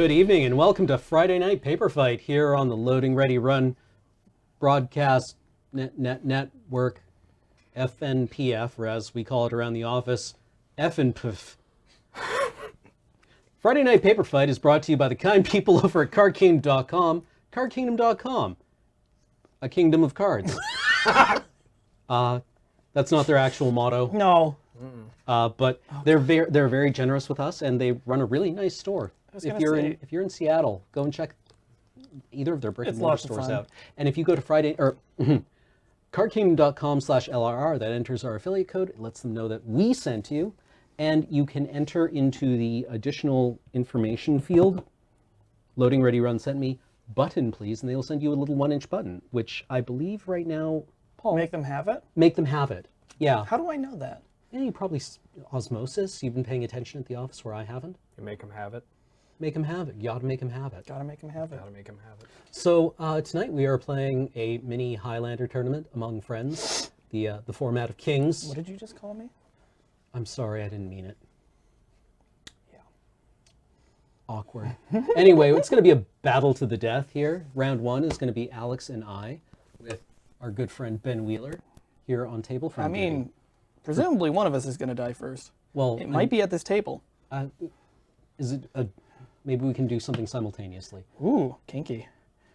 Good evening and welcome to Friday Night Paper Fight here on the Loading Ready Run broadcast network, FNPF, or as we call it around the office, FNPF. Friday Night Paper Fight is brought to you by the kind people over at cardkingdom.com. Cardkingdom.com, a kingdom of cards. That's not their actual motto. No. But they're very generous with us, and they run a really nice store. If you're in Seattle, go and check either of their brick and mortar stores out. And if you go to cardkingdom.com/LRR, that enters our affiliate code. It lets them know that we sent you, and you can enter into the additional information field. Loading Ready Run sent me button, please, and they'll send you a little 1-inch button, which I believe right now, Paul. Make them have it? Make them have it. Yeah. How do I know that? Yeah, you probably osmosis. You've been paying attention at the office where I haven't. You make them have it. Make them have it. You gotta make them have it. Gotta make them have it. Gotta make them have it. So tonight we are playing a mini Highlander tournament among friends. The format of Kings. What did you just call me? I'm sorry, I didn't mean it. Yeah. Awkward. Anyway, it's going to be a battle to the death here. Round one is going to be Alex and I with our good friend Ben Wheeler here on table front. I mean, presumably one of us is going to die first. Well, it might be at this table. Is it a... Maybe we can do something simultaneously. Ooh, kinky.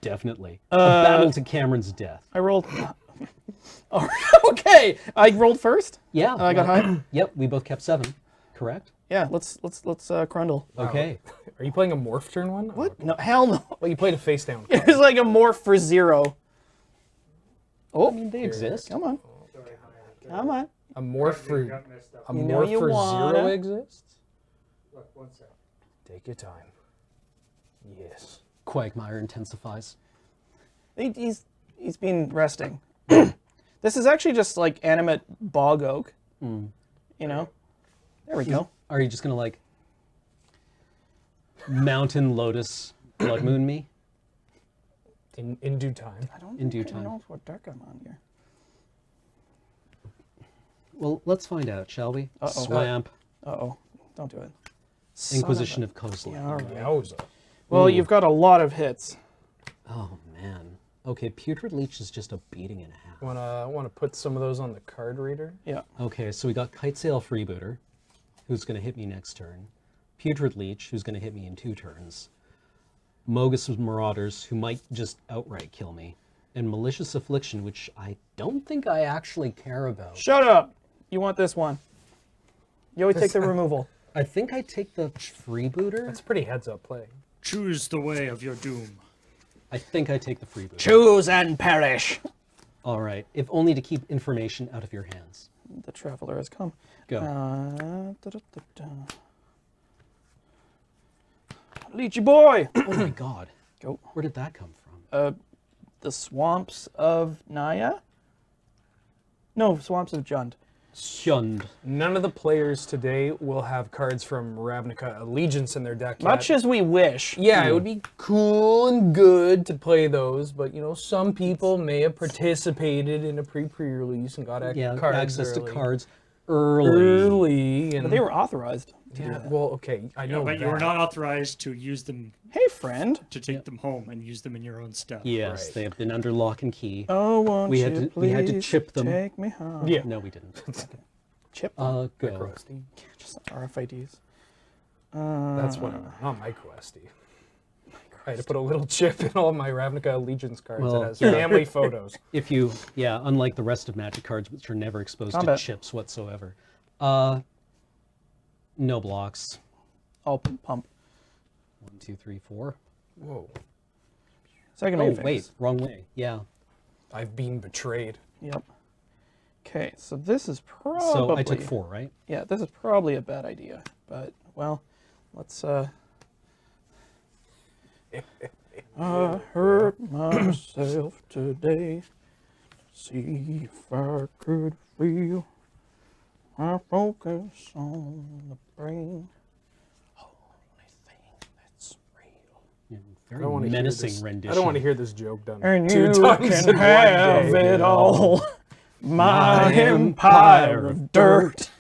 Definitely. A battle to Cameron's death. I rolled... Oh, okay, I rolled first? Yeah. I got high? Yep, we both kept 7. Correct? Yeah, let's crundle. Okay. Are you playing a morph turn one? What? Okay. No, hell no. Well, you played a face down. It was like a morph for 0. Oh, I mean, they exist. come on. Come on. A morph for You know you 0 exists? Look, 1 second. Take your time. Yes. Quagmire intensifies. He's been resting. This is actually just like animate bog oak. You know? There we go. Are you just gonna like Mountain Lotus Blood Moon me? In due time. I don't In due think time. I know what deck I'm on here. Well, let's find out, shall we? Uh-oh. Swamp, Uh-oh. Don't do it. Inquisition of Kozlak. Yeah, all right. Yowza. Well, you've got a lot of hits. Oh man. Okay, Putrid Leech is just a beating and a half. Wanna put some of those on the card reader? Yeah. Okay, so we got Kitesail Freebooter, who's gonna hit me next turn. Putrid Leech, who's gonna hit me in 2 turns. Mogus Marauders, who might just outright kill me. And Malicious Affliction, which I don't think I actually care about. Shut up! You want this one. You always take the removal. I think I take the Freebooter. That's pretty heads up play. Choose the way of your doom. I think I take the Freebooter. Choose and perish! All right, if only to keep information out of your hands. The Traveler has come. Go. Leechy boy! Oh my god. Go. Where did that come from? The Swamps of Naya? No, Swamps of Jund. Shund. None of the players today will have cards from Ravnica Allegiance in their deck yet. Much as we wish. Yeah, it would be cool and good to play those, but you know, some people may have participated in a pre-release and got cards access early. to cards early. And But they were authorized. yeah, well, okay, I know But that. you were not authorized to use them, Hey, friend. to take them home and use them in your own stuff. Yes, Right. they have been under lock and key. Oh, won't We you had to- please we had to chip them. take me home. Yeah. No, we didn't. Chip them. Go. Micro-SD. Just RFIDs. That's what not micro-SD. I had to put a little chip in all my Ravnica Allegiance cards Well, that has yeah. family photos. If you, unlike the rest of Magic cards, which are never exposed Combat. to chips whatsoever. No blocks. Oh, pump. 1, 2, 3, 4. Whoa, Second Oh, main phase. wait, wrong way. Yeah. I've been betrayed. Yep. Okay, so this is probably... So I took 4, right? Yeah, this is probably a bad idea. But, well, let's, I hurt myself today. See if I could feel my focus on the brain. Only thing that's real. Yeah, I very don't want to hear menacing this. rendition. I don't want to hear this joke done And 2 you times can in one have day, it you know? all. My empire of dirt.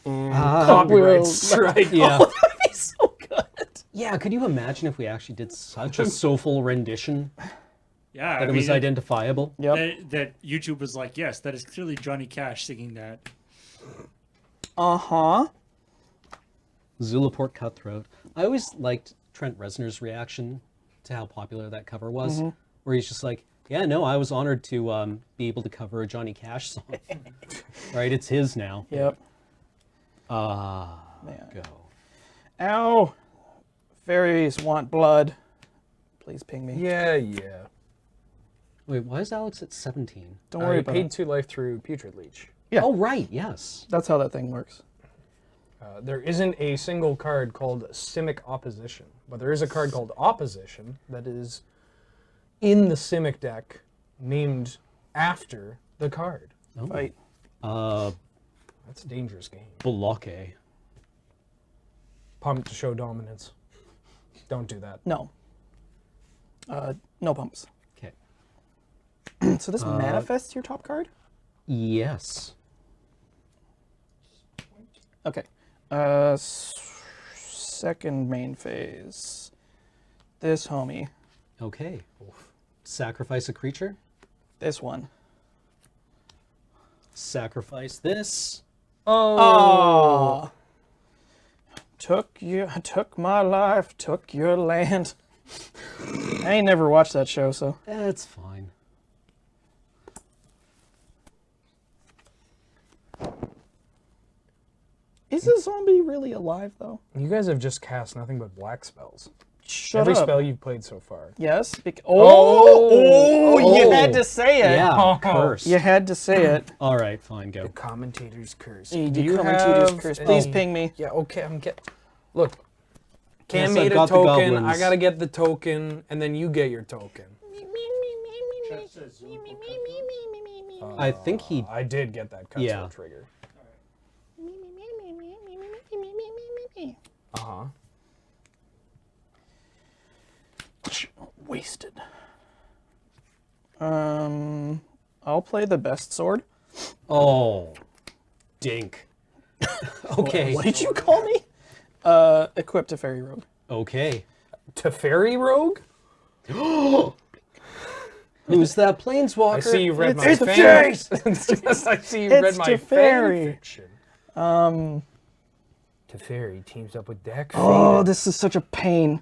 And Ah, copyright will- strike. Yeah. Oh, that'd be so good. Yeah, could you imagine if we actually did such a soulful rendition Yeah, that it was identifiable? Yep. that YouTube was like, yes, that is clearly Johnny Cash singing that. Uh-huh. Zulaport Cutthroat. I always liked Trent Reznor's reaction to how popular that cover was, where he's just like, yeah, no, I was honored to be able to cover a Johnny Cash song. Right, it's his now. Yep. Man. Go. Ow. Fairies want blood. Please ping me. Yeah. Wait, why is Alex at 17? Don't worry I about paid it. 2 life through Putrid Leech. Yeah. Oh, right, yes. That's how that thing works. There isn't a single card called Simic Opposition, but there is a card called Opposition that is in the Simic deck named after the card. Oh. Fight. That's a dangerous game. Bloque. Pump to show dominance. Don't do that. No. No pumps. Okay. So this manifests your top card? Yes. Okay. Second main phase. This homie. Okay. Sacrifice a creature. This one. Sacrifice this. Oh. Took my life, took your land. I ain't never watched that show, so. That's fine. Is a zombie really alive, though? You guys have just cast nothing but black spells. Shut Every up. spell you've played so far. Yes. You had to say it. Yeah, Oh. curse. You had to say it. All right, fine, go. Commentator's curse. You Do you commentator's have curse. any- Please ping me. Yeah, okay, I'm get. Look, Cam Yes, I've made a got the token. goblins. I gotta get the token, and then you get your token. I think he... I did get that cutthroat Yeah. trigger. Uh huh. Wasted. I'll play the best sword. Oh, dink. Okay. What did you call me? Equipped to Fairy Rogue. Okay. Teferi Rogue? Who's that planeswalker? I see you read my It's fan. Yes, I see you read It's my Teferi. fan fiction. Teferi teams up with Deck. Oh, this is such a pain.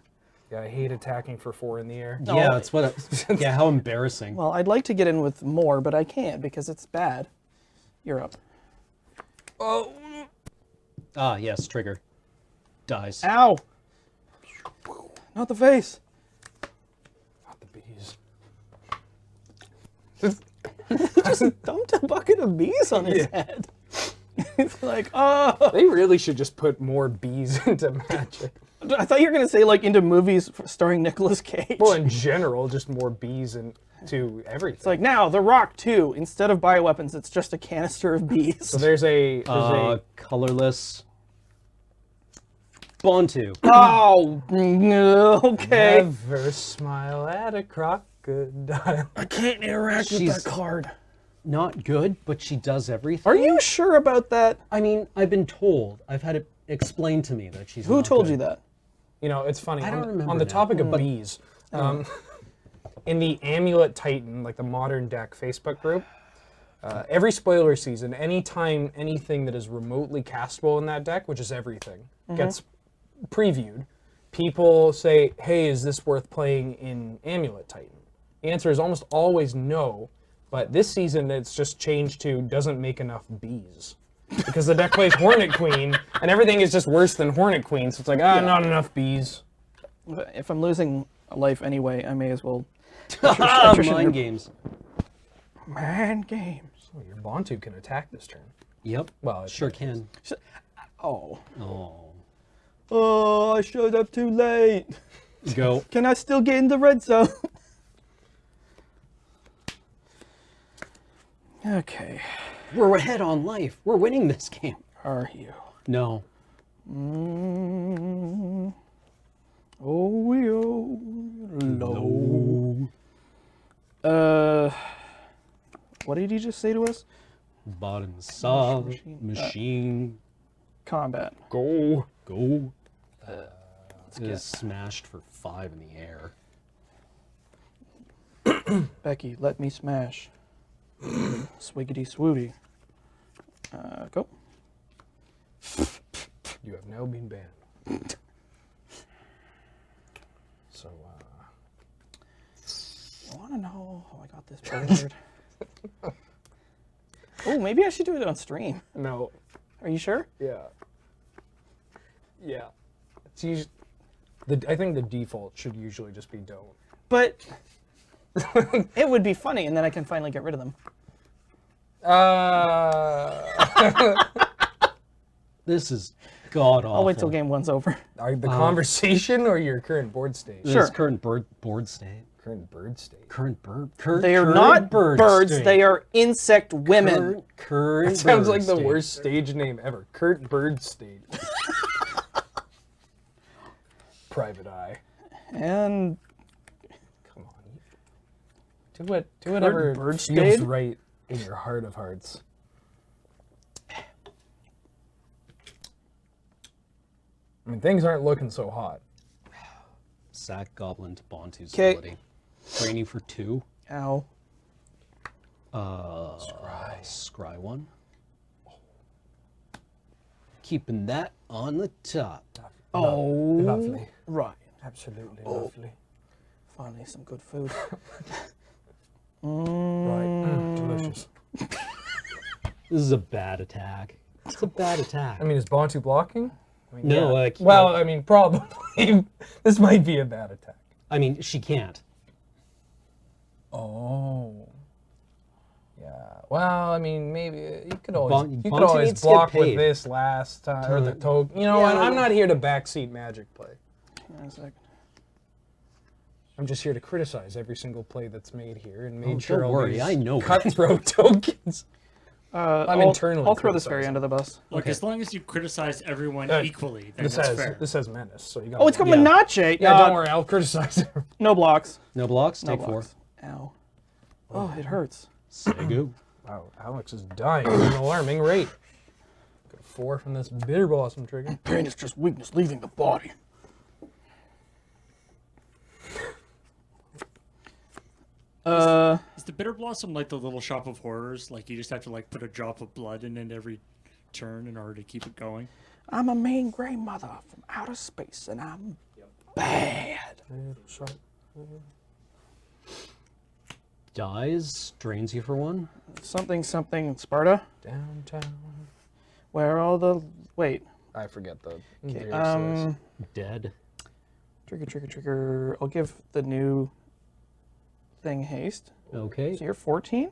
Yeah, I hate attacking for 4 in the air. Yeah, that's what... yeah, how embarrassing. Well, I'd like to get in with more, but I can't because it's bad. You're up. Oh. Ah, yes, trigger. Dies. Ow! Not the face. Not the bees. Dumped a bucket of bees on his head. It's like, oh. They really should just put more bees into Magic. I thought you were gonna say like into movies starring Nicolas Cage. Well, in general, just more bees into everything. It's like now The Rock 2. Instead of bioweapons, it's just a canister of bees. So there's a Colorless. Bontu. Oh, okay. never smile at a crocodile. I can't interact with She's- that card. Not good, but she does everything. Are you sure about that? I mean, I've been told. I've had it explained to me that she's Who not told good. you that? You know, it's funny. I don't remember on the now. topic of bees, in the Amulet Titan, like the modern deck Facebook group, every spoiler season, anytime anything that is remotely castable in that deck, which is everything, gets previewed, people say, hey, is this worth playing in Amulet Titan? The answer is almost always no, but this season it's just changed to doesn't make enough bees. Because the deck plays Hornet Queen, and everything is just worse than Hornet Queen, so it's like, not enough bees. If I'm losing a life anyway, I may as well. Mind games. Mind games. Oh, your Bontu can attack this turn. Yep. Well, it Sure can. Oh. Oh. Oh, I showed up too late. Go. Can I still get in the red zone? Okay. We're ahead on life. We're winning this game. Are you? No. Oh, yo. Low. What did he just say to us? Bottom saw Machine. machine. Combat. Go. Go. Let's Let's It get is smashed for 5 in the air. Becky. Let me smash. Swiggity swooty. Go. You have now been banned. So, I want to know how I got this board. Oh, maybe I should do it on stream. no. Are you sure? Yeah. Yeah. It's usually, I think the default should usually just be don't. But it would be funny, and then I can finally get rid of them. This is god awful. I'll wait till game 1's over. Are the conversation or your current board state? This Sure. current board state. Current bird state. Current They are current not bird birds, state. they are insect women. Current That sounds bird like the state. worst stage name ever. Kurt Bird State. Private Eye. And Come on. Do whatever Bird feels State? right in your heart of hearts. I mean, things aren't looking so hot. Sack Goblin to Bontu's 'Kay. ability. Brainy for 2. ow. Scry 1. Keeping that on the top. Oh, Lovely. right. Absolutely lovely. Finally, some good food. Right. Delicious. This is a bad attack. It's a bad attack. I mean, is Bantu blocking? I mean, No, yeah. like- Well, I mean, probably. This might be a bad attack. I mean, she can't. Oh. Yeah. Well, I mean, maybe you could always Bon- you could Bonte always needs to get block with paid. this last time or the token. You know Yeah. what? I'm not here to backseat Magic play. Hang on a second. I'm just here to criticize every single play that's made here and made Oh, sure don't all worry, these I know. cutthroat tokens. I'm internally I'll throw this fairy criticizing. under the bus. Look, Okay. as long as you criticize everyone equally, then This that's has fair. this has menace, so you got. Oh, it's got Yeah. Menache. Yeah, don't worry, I'll criticize it. No blocks. No blocks. No Take 4. blocks. Ow. Oh, it hurts. Segu. Wow, Alex is dying at an alarming rate. Got 4 from this bitter blossom trigger. Pain is just weakness leaving the body. Is the Bitter Blossom like the Little Shop of Horrors? Like you just have to like put a drop of blood in it every turn in order to keep it going? I'm a mean gray mother from outer space, and I'm bad. Dies. Drains you for 1. Something, something, Sparta. Downtown. Where are all the... Wait. I forget the. Okay, various Dead. trigger. I'll give the new thing haste. Okay. So you're 14?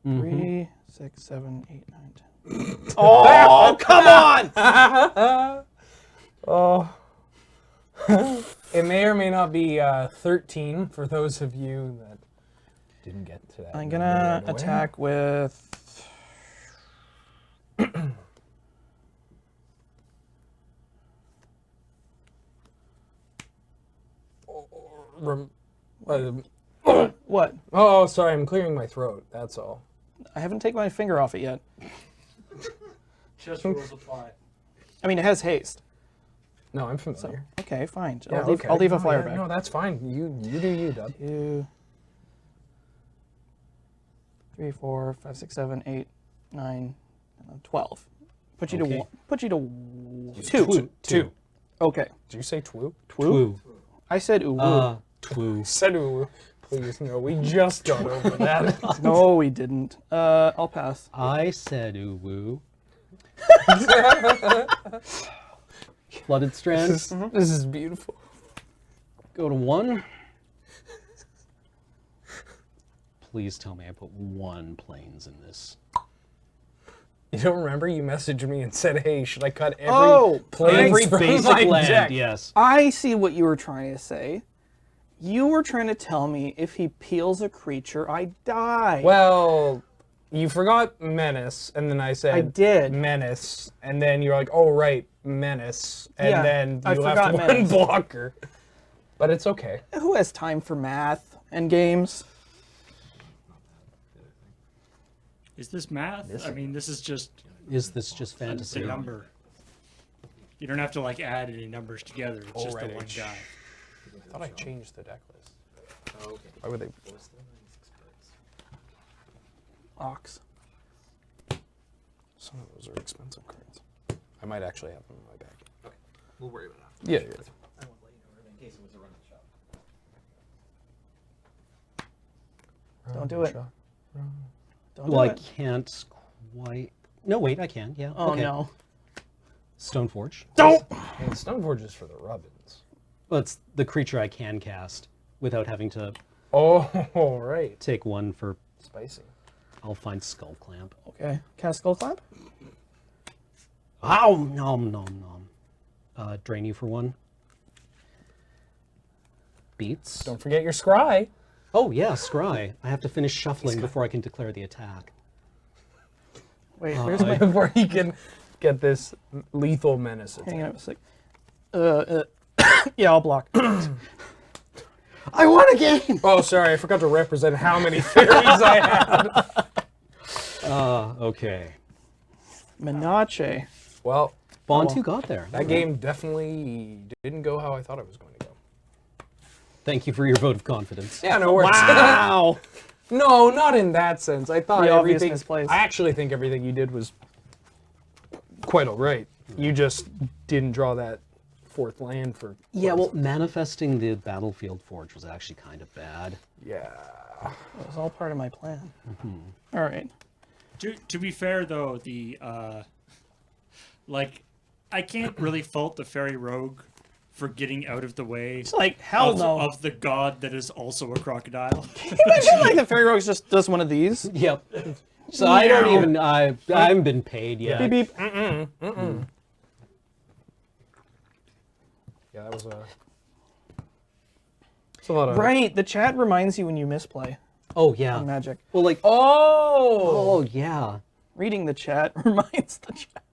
Mhm. 3, 6, 7, 8, 9, 10. Oh, come on! Oh. It may or may not be 13 for those of you that didn't get to that. I'm number gonna right away. attack with... What? Oh, sorry, I'm clearing my throat. That's all. I haven't taken my finger off it yet. Just rules apply. I mean, it has haste. No, I'm familiar. Okay, fine. Yeah, I'll leave, okay. I'll leave a No, flyer yeah, back. No, that's fine. You do you, Dub. 2, 3, 4, 5, 6, 7, 8, 9, 12. Put you to Okay. one. Put you to 2. Two. Okay. Did you say twoo? Twoo? I said ooh. Twoo. Said ooh. Please, no, we just got over that. No, we didn't. I'll pass. I said ooh woo. Flooded strands. This is beautiful. Go to 1. Please tell me I put 1 planes in this. You don't remember? You messaged me and said, "Hey, should I cut every planes Every from basic my land, deck?" yes. I see what you were trying to say. You were trying to tell me if he peels a creature, I die. Well, you forgot menace, and then I said I did. menace, and then you're like, "Oh right, menace," and Yeah, then I you forgot left one menace. blocker. But it's okay. Who has time for math and games? Is this math? I mean, this is just Is this just a fantasy? number. You don't have to like add any numbers together. It's just the Alright. one guy. I thought I changed the deck list. Oh, okay. Why would they? Well, it's still 96 cards. Ox. Some of those are expensive cards. I might actually have them in my bag. Okay. We'll worry about it. Yeah. I want to let you know in case it was a run of the shop. Don't do it. Don't Well, do I it. can't quite. No, wait, I can. Yeah. Oh okay. no. Stoneforge. Don't. And Stoneforge is for the Rubbins. Well, it's the creature I can cast without having to Oh, right. take one for. Spicy. I'll find Skull Clamp. Okay. Cast Skull Clamp. Ow! Nom nom nom. Drain you for one. Beats. Don't forget your scry. Oh yeah, scry. I have to finish shuffling before I can declare the attack. Wait, where's my? Before he can get this lethal menace attack. Hang on a sec. Yeah, I'll block. I won a game. Oh, sorry, I forgot to represent how many theories I had. Okay. Menace. Well, Bontu got there. that game definitely didn't go how I thought it was going to go. Thank you for your vote of confidence. Yeah, no worries. Wow. No, not in that sense. I thought The obvious everything. misplace. I actually think everything you did was quite all right. You just didn't draw that fourth land for. Yeah, well, manifesting the Battlefield Forge was actually kind of bad. Yeah. It was all part of my plan. All right. To be fair though, the like I can't really fault the fairy rogue for getting out of the way It's like hell of, no. of the god that is also a crocodile. Can you imagine like the Fairy Rogues just does one of these? Yep. So I don't even. I haven't been paid yet. Beep beep. Yeah, that was a. It's a lot of. Right. The chat reminds you when you misplay Oh yeah. on Magic. Well, like. Oh. Oh yeah. Reading the chat reminds the chat.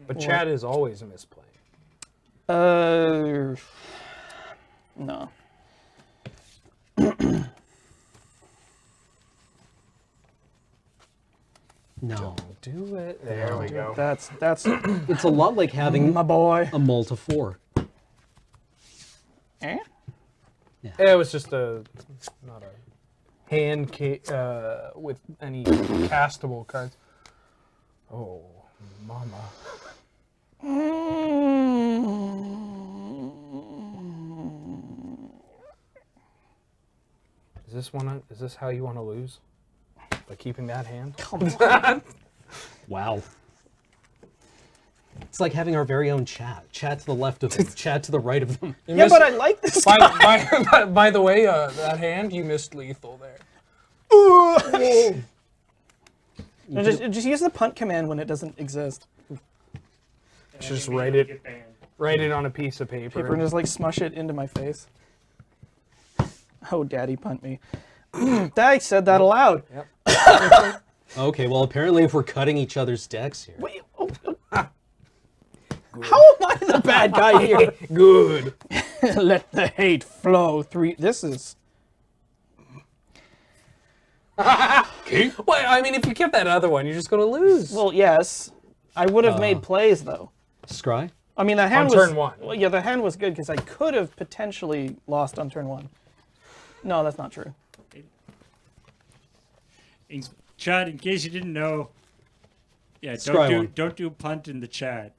But Chad is always a misplay. No. No. Do it. There we go. That's It's a lot like having my boy. a Malta 4. Eh? It was just a not a hand with any castable cards. Oh, mama. Is this one? Is this how you want to lose? By keeping that hand? Come on. Wow. It's like having our very own chat. Chat to the left of them, chat to the right of them. Yeah, but I like this guy. By the way, that hand you missed lethal there. No, just use the punt command when it doesn't exist. Just write it on a piece of paper. Paper and just like smush it into my face. Oh, daddy punt me. I said that aloud. Yep. Okay, well, apparently if we're cutting each other's decks here. Wait, how am I the bad guy here? Good. Let the hate flow through. This is. Well, I mean, if you kept that other one, you're just gonna lose. Well, yes. I would have made plays though. Scry? I mean, the hand On was. turn one. Well, yeah, the hand was good because I could have potentially lost on turn one. No, that's not true. Chad, in case you didn't know, yeah, Scry one. don't do punt in the chat.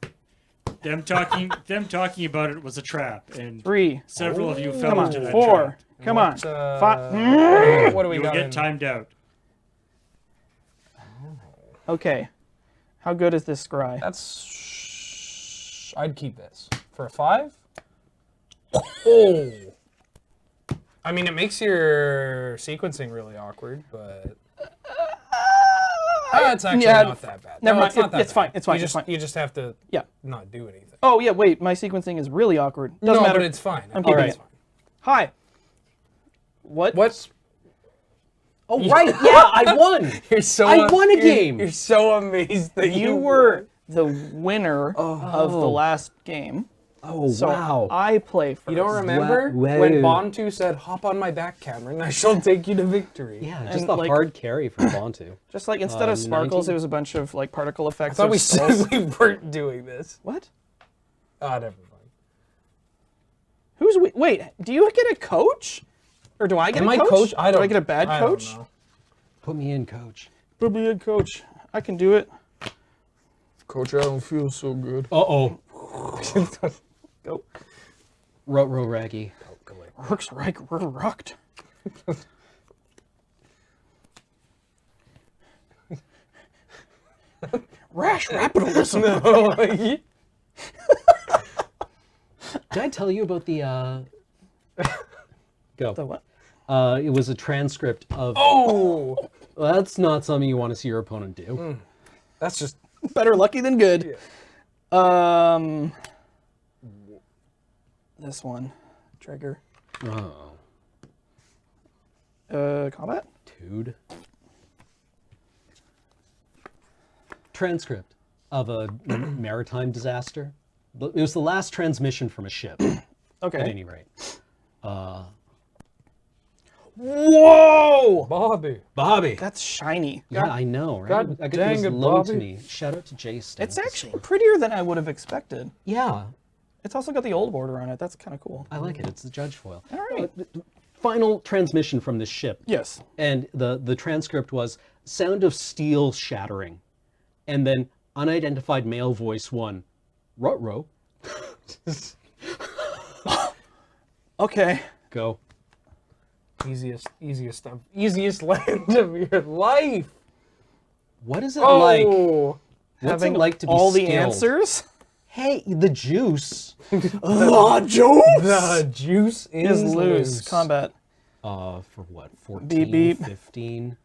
Them talking about it was a trap, and 3. several of you Come fell on. into that 4. trap. Come on. What, 5. What do we You will got? get in- timed out. Okay. How good is this scry? That's. I'd keep this for a 5. Oh. I mean, it makes your sequencing really awkward, but. It's actually Yeah, not that bad. never No, mind. It's not that It's bad. fine. It's fine. You It's just, fine. you just have to Yeah. not do anything. Oh yeah. Wait. My sequencing is really awkward. Doesn't No, matter. but it's fine. I'm keeping It's it. fine. Hi. What? What's Oh, right, yeah, I won! You're so I won a game! You're so amazed that You were the winner of the last game. Oh, So wow. I play first. You don't remember Wow. when Bontu said, "Hop on my back, Cameron, and I shall take you to victory." Yeah, And, just a like- hard carry from Bontu. Just like instead of sparkles, 19? it was a bunch of like particle I effects. thought of we skulls. said we weren't doing this. What? Ah, never mind. Wait, do you get a coach? Or do I get Am a I coach? coach? I don't. Do I get a bad I don't coach? know. Put me in, coach. Put me in, coach. I can do it. Coach, I don't feel so good. Uh-oh. Go. Ruh-roh raggy. Works right, we're rocked. Rash rapidalism. Did I tell you about the, Go. The what? It was a transcript of... Oh! Well, that's not something you want to see your opponent do. That's just... Better lucky than good. This one. Trigger. Oh. Combat? Dude. Transcript of a maritime disaster. It was the last transmission from a ship, at Okay. any rate. Whoa! Bobby. That's shiny. Yeah, I know, right? God I dang it was it, loaned to Bobby. me. Shout out to Jace. It's actually prettier than I would have expected. Yeah, It's also got the old border on it. That's kind of cool. I like it. It's the judge foil. All right. Final transmission from this ship. Yes. And the transcript was sound of steel shattering. And then unidentified male voice one. Ruh-roh. Okay. Go. Easiest stuff. Easiest land of your life. What is it like? Oh! What's Having it like to be all the skilled? answers. Hey, the juice. The juice The juice is is loose. Combat. For what? 14, Beep, beep. 15?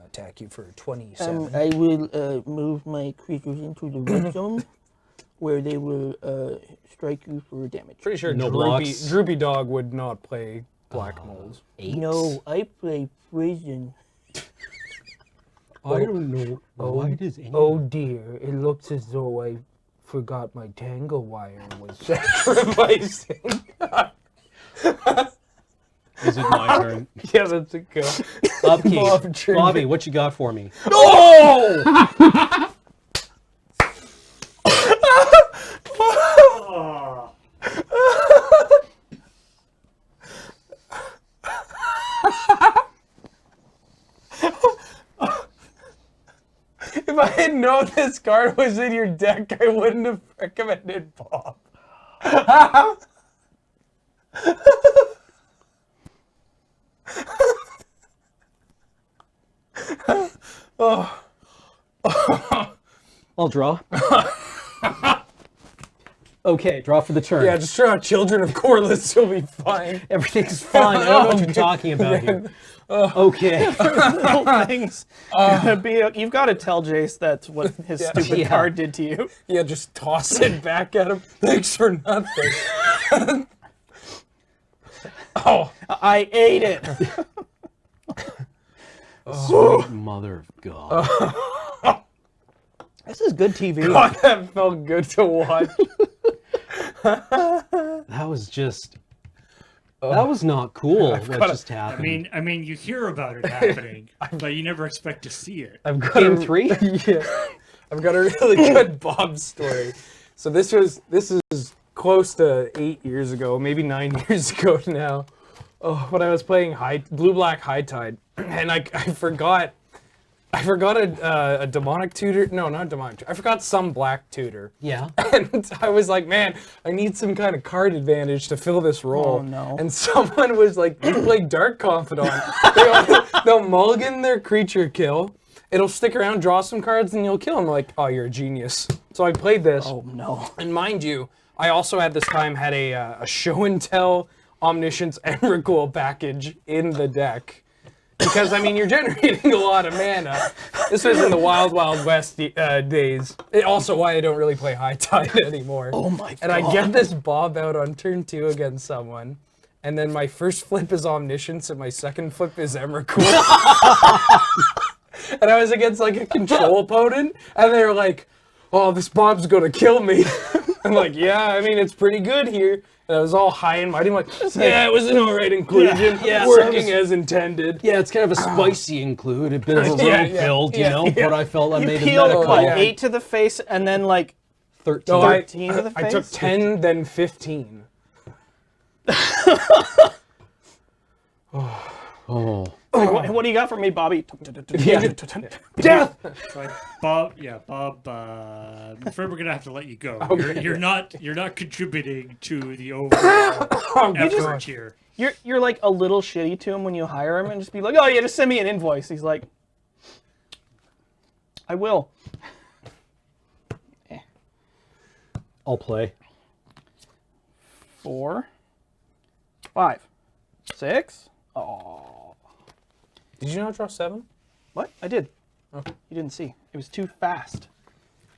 Attack you for 27. I will move my creatures into the red zone, where they will strike you for damage. Pretty sure No Droopy, blocks. Droopy Dog would not play Black Mold. 8? No, I play prison. I don't know. Why does any... Oh dear, it looks as though I forgot my tangle wire was sacrificing. Is it my turn? Yeah, that's a go. Upkeep. Bob Trigger. Bobby, what you got for me? Oh! If I had known this card was in your deck, I wouldn't have recommended Bob. I'll draw. Okay, draw for the turn. Yeah, just draw Children of Corliss, you'll be fine. Everything's fine. I don't know what you're talking about here. Okay. Little things. You've got to tell Jace that's what his stupid Yeah. card did to you. Yeah, just toss it back at him. Thanks for nothing. Oh, I ate it. Sweet mother of God. This is good TV. God, that felt good to watch. That was just... That was not cool, what just I happened. mean, you hear about it happening, but you never expect to see it. I've got Game a, 3? Yeah, I've got a really good Bob story. So this is close to 8 years ago, maybe 9 years ago now. Oh, when I was playing Blue Black High Tide, and I forgot a demonic tutor. No, not demonic. I forgot some black tutor. Yeah. And I was like, man, I need some kind of card advantage to fill this role. Oh, no. And someone was like, you play Dark Confidant. They'll mulligan their creature kill. It'll stick around, draw some cards, and you'll kill them. Like, oh, you're a genius. So I played this. Oh no. And mind you, I also at this time had a show and tell Omniscience Emrakul package in the deck. Because, I mean, you're generating a lot of mana. This was in the Wild Wild West days. Also why I don't really play High Tide anymore. Oh my And I get this Bob out on turn 2 against someone. And then my first flip is Omniscience and my second flip is Emrakul. And I was against like a control opponent. And they were like, oh, this Bob's gonna kill me. I'm like, yeah, I mean, it's pretty good here. And I was all high and mighty. I'm like, yeah, it was an alright inclusion. Yeah, Working as intended. Yeah, it's kind of a spicy include, a bit of a Yeah, road yeah, build, yeah, you know, yeah. but I felt I You made a peeled medical. what, yeah. 8 to the face and then like 13. No, 13 to the I took face? 10, then 15. Oh. Like, what do you got for me, Bobby? Death! It's like, Bob, I'm afraid we're gonna have to let you go. Okay. You're not contributing to the overall effort here. You're like a little shitty to him when you hire him and just be like, oh yeah, just send me an invoice. He's like, I will. I'll play. 4, 5, 6. Oh, Did you not draw 7? what? I did. Okay. You didn't see. It was too fast.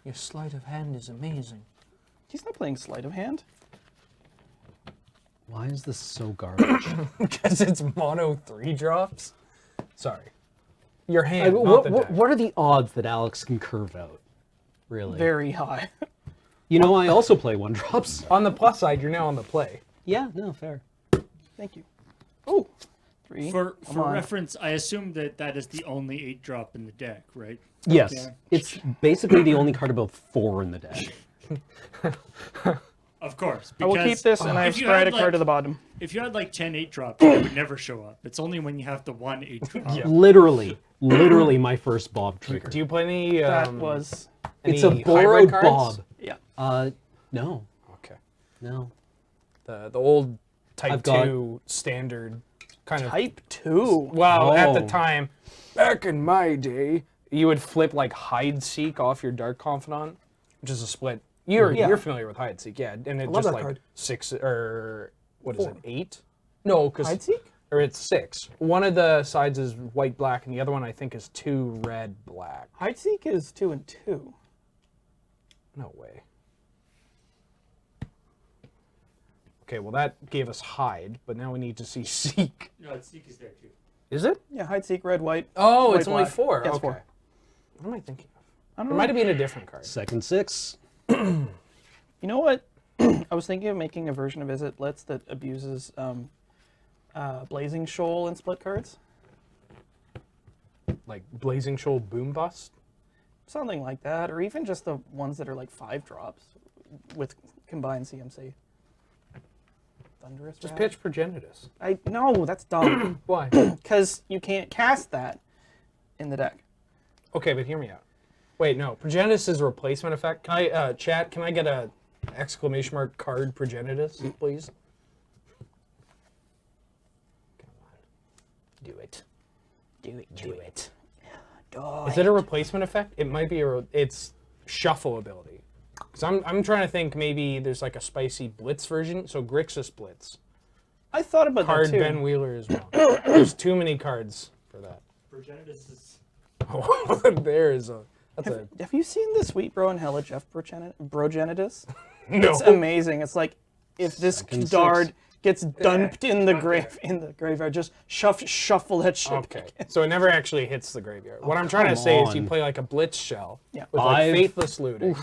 Your sleight of hand is amazing. He's not playing sleight of hand. Why is this so garbage? Because it's mono 3 drops? Sorry. Your hand, not the deck. What are the odds that Alex can curve out? Really? Very high. You know, I also play 1-drops. On the plus side, you're now on the play. Yeah, no, fair. Thank you. Oh, 3. For Come on. reference, I assume that is the only 8-drop in the deck, right? Yes, Yeah. it's basically the only card above 4 in the deck. Of course. I will keep because this, and I have if you spread had, a card to the bottom. If you had like 10 8-drops, it would never show up. It's only when you have the one 8-drop. Yeah. Literally my first Bob trigger. Do you play any? That was, It's a any borrowed hybrid cards? Bob. yeah. No, Okay. no. The old Type I've got- 2 standard kind of. Type 2. Well, at the Oh. time, back in my day, you would flip like Hide Seek off your Dark Confidant, which is a split. You're familiar with Hide Seek, yeah, and it love just that like card. 6 or what is it, 8? No, because Hide Seek? or it's 6. One of the sides is white black, and the other one I think is 2 red black. Hide Seek is 2 and 2. No way. Okay, well that gave us Hide, but now we need to see Seek. No, Seek is there too. Is it? Yeah, Hide Seek, red, white. Oh, White, it's only black. 4. Yeah, it's okay. 4. What am I thinking of? I It don't might know. have been a different card. Second 6. You know what? I was thinking of making a version of Izzet Blitz that abuses Blazing Shoal and split cards. Like Blazing Shoal Boom Bust. Something like that. Or even just the ones that are like 5 drops with combined CMC. Thunderous Just Wrath? pitch Progenitus. No, that's dumb. Why? Because you can't cast that in the deck. Okay, but hear me out. Wait, no. Progenitus is a replacement effect. Can I, chat, can I get a exclamation mark card Progenitus, please? Come on. Do it. Do it. Do it. Do Is it a replacement effect? It might be it's shuffle ability. Because I'm trying to think maybe there's like a spicy Blitz version. So Grixis Blitz. I thought about Card that too. Ben Wheeler as well. There's too many cards for that. Progenitus is. Oh, there is a. That's a. Have you seen the Sweet Bro and Hella Jeff Brogenitus? No. It's amazing. It's like if this Second dard six. gets dumped in the graveyard, just shuffle that shit. Okay, so it never actually hits the graveyard. What I'm trying to come say is you on. play like a Blitz shell Yeah. with like 5. Faithless Looting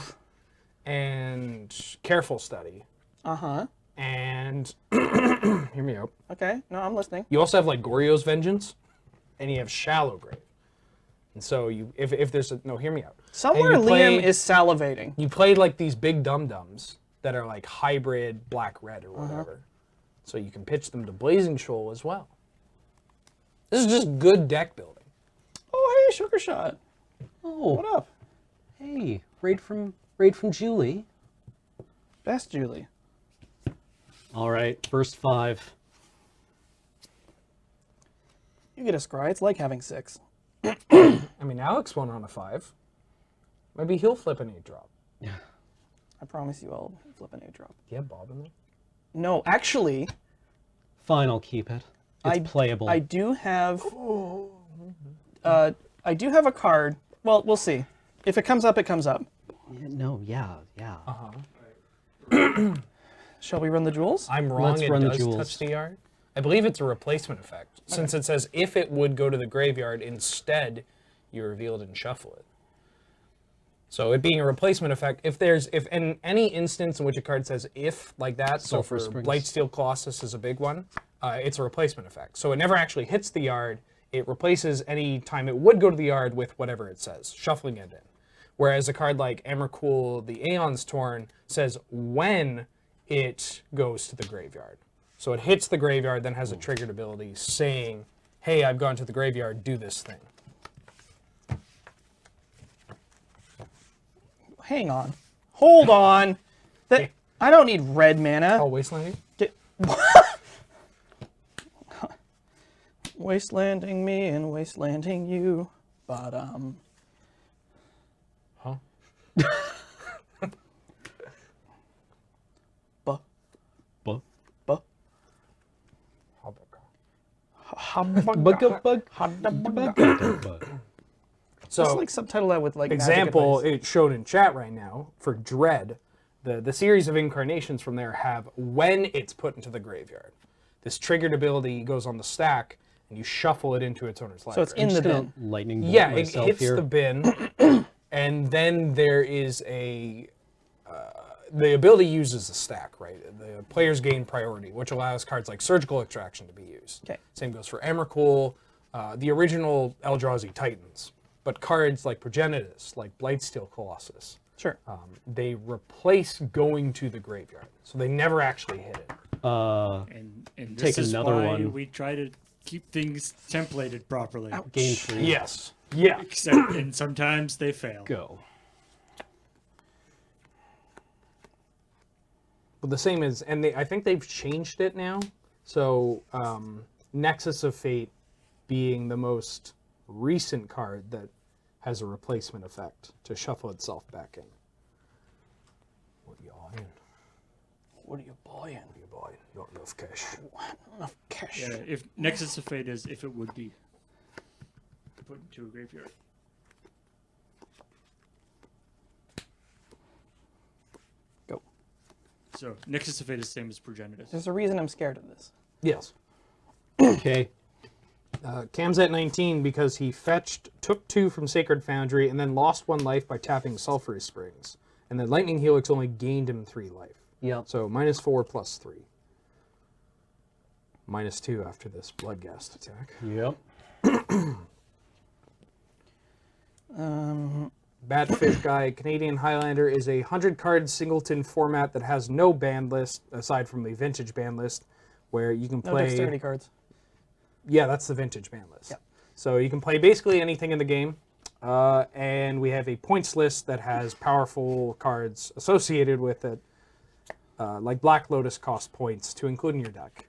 and Careful Study Uh-huh. and hear me out. Okay. No, I'm listening. You also have like Goryo's Vengeance and you have Shallow Grave. And so you if there's a no, hear me out. Somewhere And you play- Liam is salivating. You play like these big dum-dums that are like hybrid black-red or whatever. So you can pitch them to Blazing Shoal as well. This is just good deck building. Oh, hey, Sugar Shot. Oh, What up? hey, raid from Julie. Best Julie. All right, first 5. You get a scry. It's like having 6. I mean, Alex won on a 5. Maybe he'll flip an 8-drop. I promise you I'll flip an 8-drop. Do you have Bob in there? No, actually, Fine, I'll keep it. It's playable. I do have a card. Well, we'll see. If it comes up, it comes up. Yeah. Shall we run the jewels? I'm wrong. Let's It run the does jewels. touch the yard. I believe it's a replacement effect, since it says if it would go to the graveyard, instead you reveal it and shuffle it. So it being a replacement effect, if in any instance in which a card says if like that, so Sulfur for Springs. Blightsteel Colossus is a big one, it's a replacement effect. So it never actually hits the yard. It replaces any time it would go to the yard with whatever it says, shuffling it in. Whereas a card like Emrakul, the Aeon's Torn, says when it goes to the graveyard. So it hits the graveyard, then has a triggered ability saying, hey, I've gone to the graveyard, do this thing. Hang on. Hold on. That, I don't need red mana. Oh, Wastelanding? Wastelanding me and wastelanding you. But, Huh? Buh. Buh. Buh. So, Just like subtitle that with like example, magic advice. it's shown in chat right now for Dread. The series of incarnations from there have when it's put into the graveyard. This triggered ability goes on the stack, and you shuffle it into its owner's So library. it's in the Just gonna bin. lightning bolt Yeah, it myself hits here. the bin, and then there is a... the ability uses the stack, right? The players gain priority, which allows cards like Surgical Extraction to be used. Okay. Same goes for Emrakul, the original Eldrazi Titans. But cards like Progenitus, like Blightsteel Colossus, Sure. they replace going to the graveyard. So they never actually hit it. And Take this is another why one. we try to keep things templated properly. Gain 3. Yes. Yeah. Except, and sometimes they fail. Go. But the same is, and I think they've changed it now. So Nexus of Fate being the most recent card that has a replacement effect to shuffle itself back in. What you buying? What are you buying? What are you buying? Not enough cash. Enough cash. Yeah, if Nexus of Fate is if it would be put into a graveyard. Go. So Nexus of Fate is the same as Progenitus. There's a reason I'm scared of this. Yes. Okay. Cam's at 19 because he took 2 from Sacred Foundry, and then lost 1 life by tapping Sulphurous Springs. And then Lightning Helix only gained him 3 life. Yep. So -4 + 3. -2 after this Bloodghast attack. Yep. Batfish Guy, Canadian Highlander is a 100-card singleton format that has no ban list, aside from the vintage ban list, where you can No play... dexterity cards. Yeah, that's the vintage ban list. Yep. So you can play basically anything in the game. And we have a points list that has powerful cards associated with it, like Black Lotus cost points to include in your deck.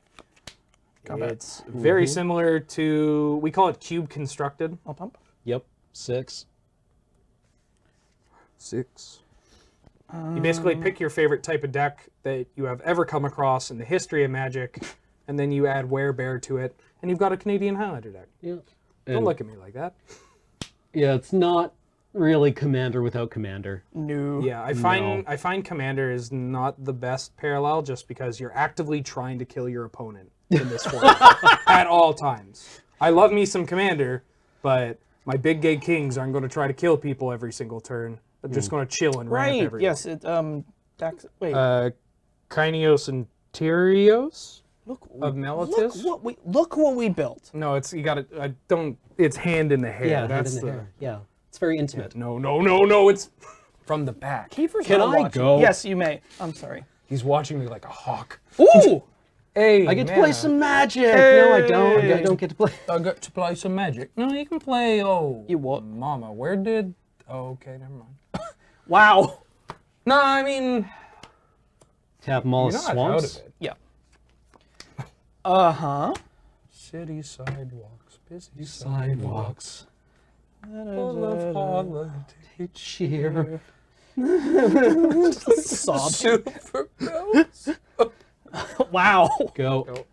It's very similar to, we call it Cube Constructed. I'll pump. Yep. 6. 6. You basically pick your favorite type of deck that you have ever come across in the history of Magic, and then you add Werebear to it, and you've got a Canadian Highlander deck. Yeah. Don't And- look at me like that. Yeah, it's not really Commander without Commander. No. Yeah, I find Commander is not the best parallel just because you're actively trying to kill your opponent in this format at all times. I love me some Commander, but my big gay kings aren't going to try to kill people every single turn. They're just going to chill and ramp Right. everyone. Yes. It. Dax. Wait. Kynios and Tyrios look. of Melitus? Look what we built. No, it's you got to. I don't. It's hand in the hair. Yeah, that's hand in the the. hair. Yeah. It's very intimate. No. It's from the back. Kiefer's Can not I watching. go? Yes, you may. I'm sorry. He's watching me like a hawk. Ooh. Hey, I get to man. play some Magic. No, I don't. I Hey. don't get to play. I got to play some Magic. No, you can play. Oh, You what? Mama? Where did? Oh, okay, never mind. Wow. No, I mean, Tap them all you're as not swamps. out of it. Yeah. Uh-huh. City sidewalks, busy Sidewalks. full of holiday Cheer. Sob. super bells. Wow. Go.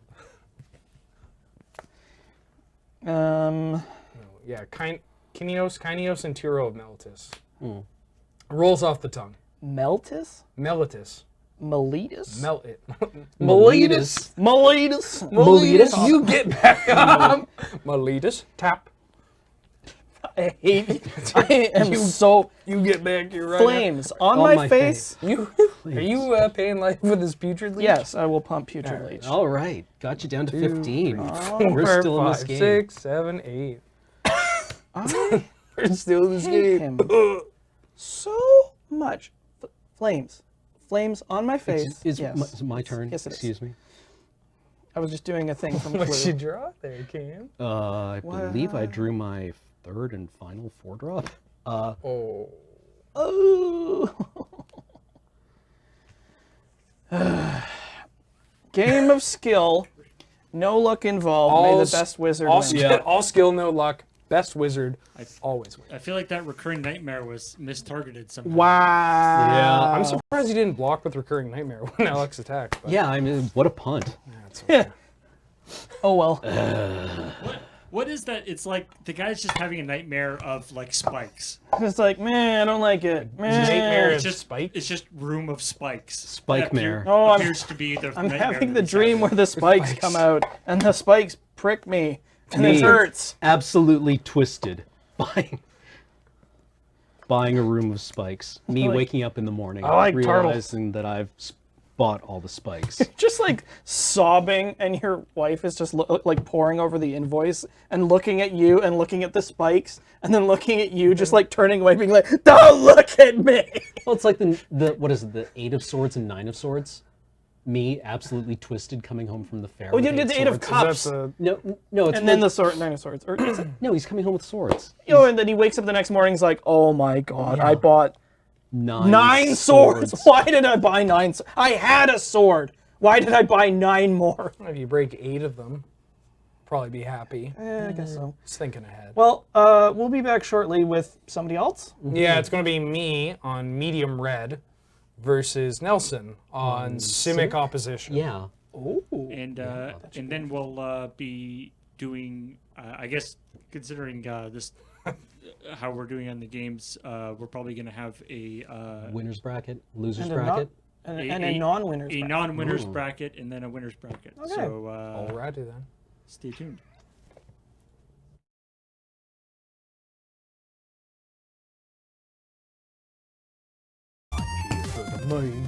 Yeah, Kynios and Tiro of Melitus. Rolls off the tongue. Meltis? Melitus. Melitus? Melitus. Melitus. Melitus? You get back up. Melitus. Tap. I hate you. I am so You get back. You're right. flames on On my my face. You are you paying life with this putrid leech? Yes, I will pump putrid leech. All right. Got you down to 15. Oh, We're still in this 5, game. 6, 7, 8. I We're still in this hate game. him. so much. Flames. Flames on my face. It's yes. my turn. Yes, it is. Excuse me. I was just doing a thing from What'd you Clue. draw there, Cam? I believe I drew my third and final 4-drop. Oh. Oh. Game of skill. No luck involved. May the best wizard win. All skill, no luck. Best wizard always wins. I feel like that recurring nightmare was mistargeted somehow. Wow. Yeah, I'm surprised you didn't block with recurring nightmare when Alex attacked. But Yeah, I mean, what a punt. that's okay. Oh well. What is that? It's like the guy's just having a nightmare of like spikes. It's like, man, I don't like it. Man. Nightmare It's of just spike. It's just room of spikes. Spike mare. Oh, I'm- appears to be the I'm nightmare having that the he's dream where having. the spikes come out and the spikes prick me and Me. it hurts. Absolutely twisted. Buying a room of spikes. Me like- waking up in the morning, I like turtles. realizing that I've bought all the spikes. Just like sobbing, and your wife is just like poring over the invoice and looking at you and looking at the spikes and then looking at you, just like turning away, being like, "Don't look at me." Well, it's like the what is it? The 8 of Swords and 9 of Swords. Me absolutely twisted coming home from the fair. Oh, with you did the 8 of swords. Cups, That's a, No, it's and then with- the sword, 9 of Swords, or is it? no. He's coming home with swords. And then he wakes up the next morning. He's like, "Oh my god, I bought 9 swords. swords. Why did I buy 9? I had a sword. Why did I buy 9 more?" if you break 8 of them, probably be happy. I guess so. Just thinking ahead. Well, we'll be back shortly with somebody else. Yeah, it's going to be me on medium red versus Nelson on Simic opposition. Yeah. And then we'll be doing. I guess considering this, how we're doing on the games, we're probably going to have a Winners bracket, losers And a bracket. And a non-winners. a bracket. non-winners bracket and then a winners bracket. Okay. So Alrighty then. stay tuned.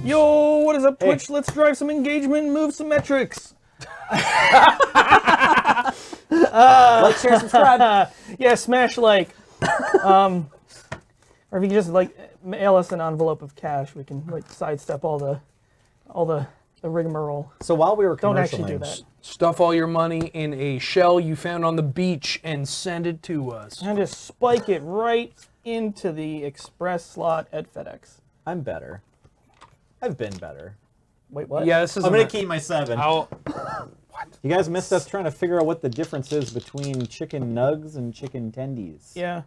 Yo, what is up, Twitch? Let's drive some engagement and move some metrics. Like, share, subscribe. Yeah, smash like. Or if you can just like mail us an envelope of cash, we can like sidestep all the rigmarole. So while we were Don't actually do commercialing, that. Stuff all your money in a shell you found on the beach and send it to us. And just spike it right into the express slot at FedEx. I'm better. I've been better. Wait, what? Yeah, this is. I'm gonna keep my 7. I'll, You guys missed us trying to figure out what the difference is between chicken nugs and chicken tendies. Yeah.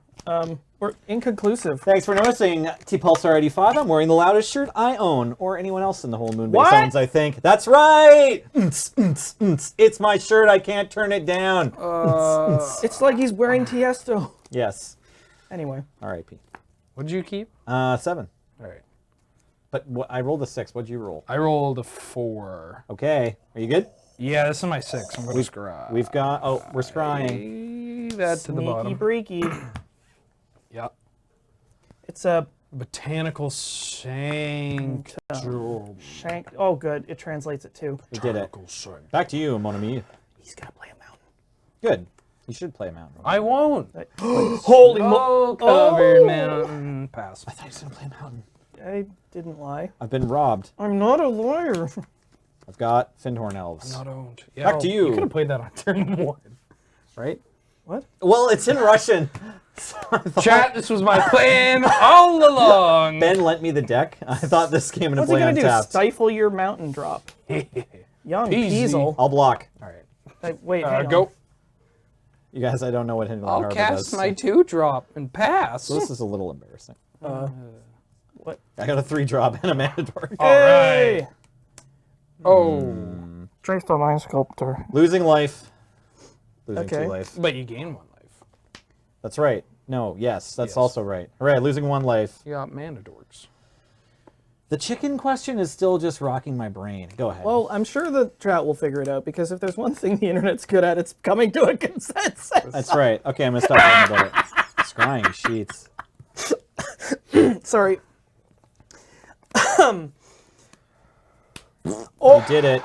We're inconclusive. Thanks for noticing, T-Pulsar85. I'm wearing the loudest shirt I own, or anyone else in the whole Moonbase What? owns, I think. That's right! It's my shirt, I can't turn it down. It's like he's wearing Tiesto. Yes. Anyway. R.I.P. what did you keep? 7. All right. But I rolled a 6. What'd you roll? I rolled a 4. Okay. Are you good? Yeah, this is my 6. I'm going to scry. We've got... Oh, we're scrying. that to the Sneaky bottom. breaky. Yep. It's a Botanical Sanctuary. shank. Oh, good. It translates it too. We did it. Back to you, mon ami. He's gonna play a mountain. Good. You should play a mountain. I won't. Holy mo! Oh, covered mountain. Pass. I was gonna play a mountain. I didn't lie. I've been robbed. I'm not a liar. I've got Findhorn elves. Not owned. Yeah, Back to you. You could have played that on turn 1. Right? What? Well, it's in Russian. Chat, this was my plan all along. Ben lent me the deck. I thought this came into What's he play gonna do? untapped. Stifle your mountain drop? Young Easy. Peasel. I'll block. All right. Wait, hang on. Go. You guys, I don't know what Hindle I'll Harbor cast does. my 2-drop and pass. So this is a little embarrassing. What? I got a 3-drop and a Matador. Hey! Oh. Trace the Line Sculptor. Losing life. Losing Okay. 2 life. But you gain 1 life. That's right. No, yes, that's Yes. also right. Hooray, losing 1 life. You got mana dorks. The chicken question is still just rocking my brain. Go ahead. Well, I'm sure the chat will figure it out because if there's one thing the internet's good at, it's coming to a consensus. That's right. Okay, I'm gonna stop talking about it. Scrying sheets. Sorry. You did it.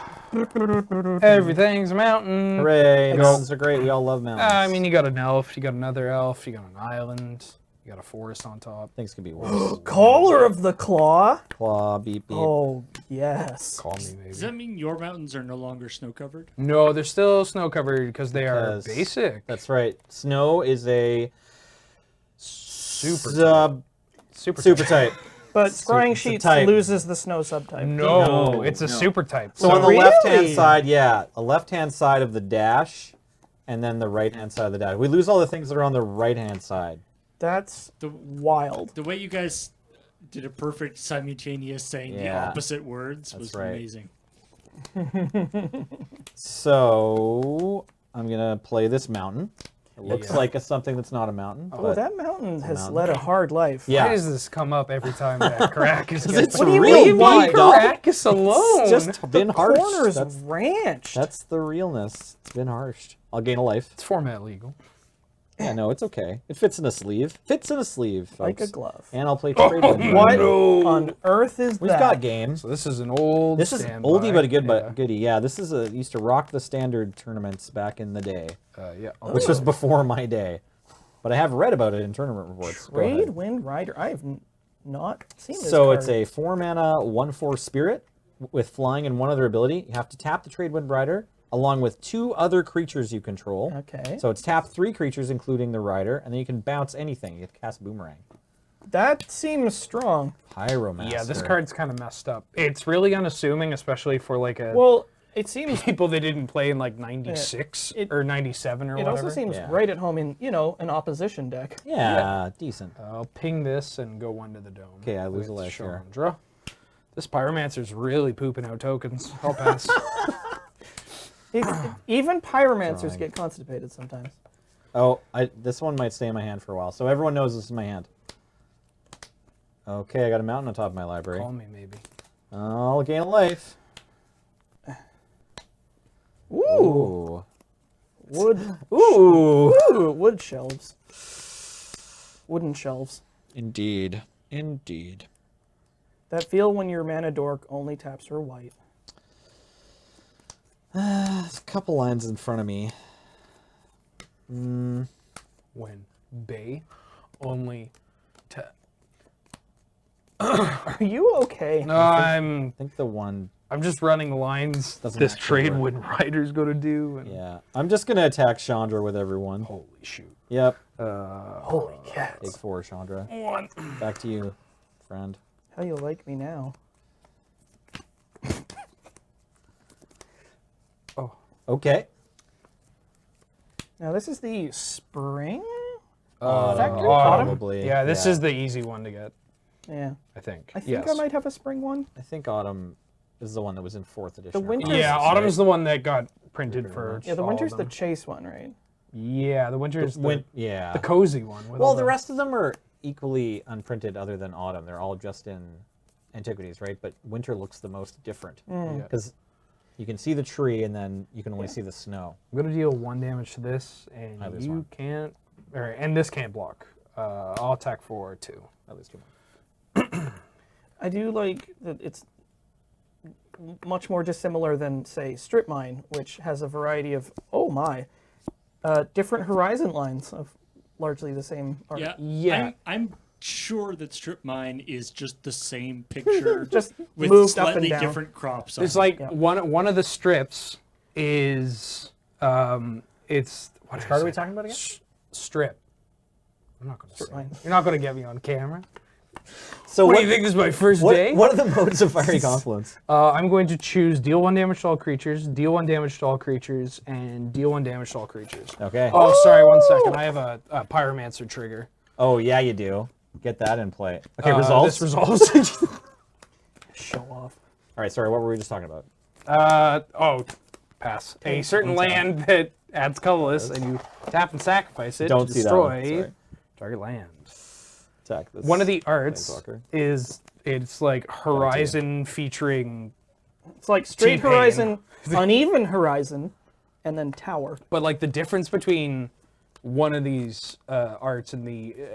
Everything's a mountain. Hooray. Mountains are great. We all love mountains. I mean, you got an elf, you got another elf, you got an island, you You got a forest on top. Things could be worse. Caller of the Claw. Claw, beep, beep. Oh, yes. Call me maybe. Does that mean your mountains are no longer snow covered? No, they're still snow covered because they are Because- basic. That's right. Snow is a Super sub super super type. But Scrying it's a Sheets type. loses the snow subtype. No, it's a no. super type. So on the Really? left-hand side, a left-hand side of the dash, and then the right-hand side of the dash. We lose all the things that are on the right-hand side. That's The wild. the way you guys did a perfect simultaneous saying the Yeah. opposite words was right. amazing. So I'm gonna play this mountain. It looks Yeah. like something that's not a mountain. Oh, but that mountain has mountain. led a hard life. Yeah. Why does this come up every time that Caracas gets it's What do you real mean, why? deep, dog. Caracas alone? It's just been harsh. Corners That's, ranched. that's the realness. It's been harsh. I'll gain a life. It's format legal. Yeah, no, it's okay. It fits in a sleeve. Fits in a sleeve, folks. like a glove. And I'll play trade. What on earth is We've that? got games. So this is an old. This is standby. oldie but a good, Yeah. but goodie. Yeah, this is a used to rock the standard tournaments back in the day, Yeah. which was before my day. But I have read about it in tournament reports. Go ahead. Trade Wind Rider. I have not seen this So card. it's a 4-mana 1/4 spirit with flying and one other ability. You have to tap the Trade Wind Rider along with 2 other creatures you control. Okay. So it's tap 3 creatures, including the rider, and then you can bounce anything. You have to cast Boomerang. That seems strong. Pyromancer. Yeah, this card's kind of messed up. It's really unassuming, especially for like a Well, it seems people that didn't play in like '96 It- or '97 or it whatever. also seems Yeah. right at home in, an opposition deck. Yeah, decent. I'll ping this and go one to the dome. Okay, I lose a with life here. Chandra. This Pyromancer's really pooping out tokens. I'll pass. Even pyromancers get constipated sometimes. Oh, this one might stay in my hand for a while. So everyone knows this is my hand. Okay, I got a mountain on top of my library. Call me maybe. I'll gain a life. Ooh, Ooh. wood. Ooh. Ooh, wood shelves. Wooden shelves Indeed. Indeed. that feel when your mana dork only taps for white. There's a couple lines in front of me. When Bay only. Are you okay? No, I think the one... I'm just running lines Doesn't this actually trade work. Wind Rider's going to do. And Yeah. I'm just going to attack Chandra with everyone. holy shoot. Yep. Holy Take cats. 4, Chandra. One. Back to you, friend. How you like me now? Okay. Now this is the spring? Autumn, Factory? Autumn? probably. Yeah, this is the easy one to get, Yeah. I think. I think I might have a spring one. I think Autumn is the one that was in 4th edition. The or winter- fifth, Yeah, right? Autumn's the one that got printed for. Yeah, the all of winter's the them. chase one, right? Yeah, the winter's the, Yeah. the cozy one. With Well, all the rest of them are equally unprinted other than Autumn. They're all just in Antiquities, right? But Winter looks the most different. Yeah. Because you can see the tree and then you can only see the snow. I'm gonna deal 1 damage to this, and I lose you 1. can't, and this can't block. I'll attack for 2. At least 2 I do like that it's much more dissimilar than, say, Strip Mine, which has a variety of, different horizon lines of largely the same art. Yeah, Yeah. I'm sure that Strip Mine is just the same picture, Just with moved up and slightly down. different crops. On It's it. like Yeah. one of the strips is it's what Which card are we talking about again? Strip. I'm not gonna Strip say. mine. You're not gonna get me on camera. So What do you think this is my first day? What are the modes of Fiery Confluence? I'm going to choose deal 1 damage to all creatures, deal 1 damage to all creatures, and deal 1 damage to all creatures. Okay. Oh, sorry, 1 second. I have a Pyromancer trigger. Oh, yeah, you do. Get that in play. Okay, results. This resolves. Show off. All right, sorry, what were we just talking about? Pass. A certain land that adds colorless, and you tap and sacrifice it Don't to see that one, destroy sorry. target land. Attack this. One of the arts Planeswalker. is it's like horizon featuring, It's like straight T-Pain. horizon, uneven horizon, and then tower. but like the difference between one of these arts and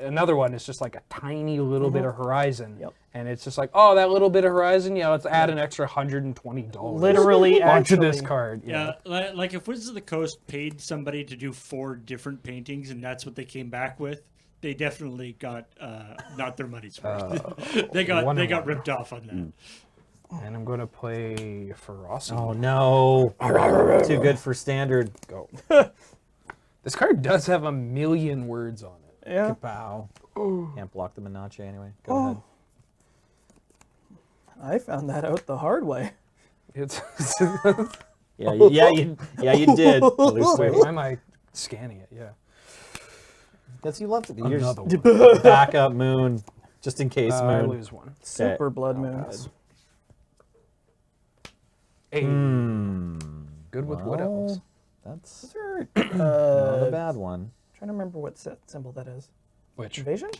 another one is just like a tiny little bit of horizon, Yep. and it's just like, oh, that little bit of horizon, yeah, let's add an extra $120 Literally, onto actually. this card. Yeah, like if Wizards of the Coast paid somebody to do 4 different paintings and that's what they came back with, they definitely got not their money's worth. they got one and one. ripped off on that. And I'm going to play Ferocity. Oh no! Too good for standard. Go. This card does have 1,000,000 words on it. Yeah. Kapow. Can't block the Menachet anyway. Go Oh. ahead. I found that out the hard way. It's Yeah, you did. Wait, why am I scanning it? Yeah. That's you love to. You're just Another one. backup moon, just in case I moon. lose one. Super blood moons. Hey, Hmm. good with Wood Elves. That's Is there, not a bad one. trying to remember what symbol that is. Which? Invasion?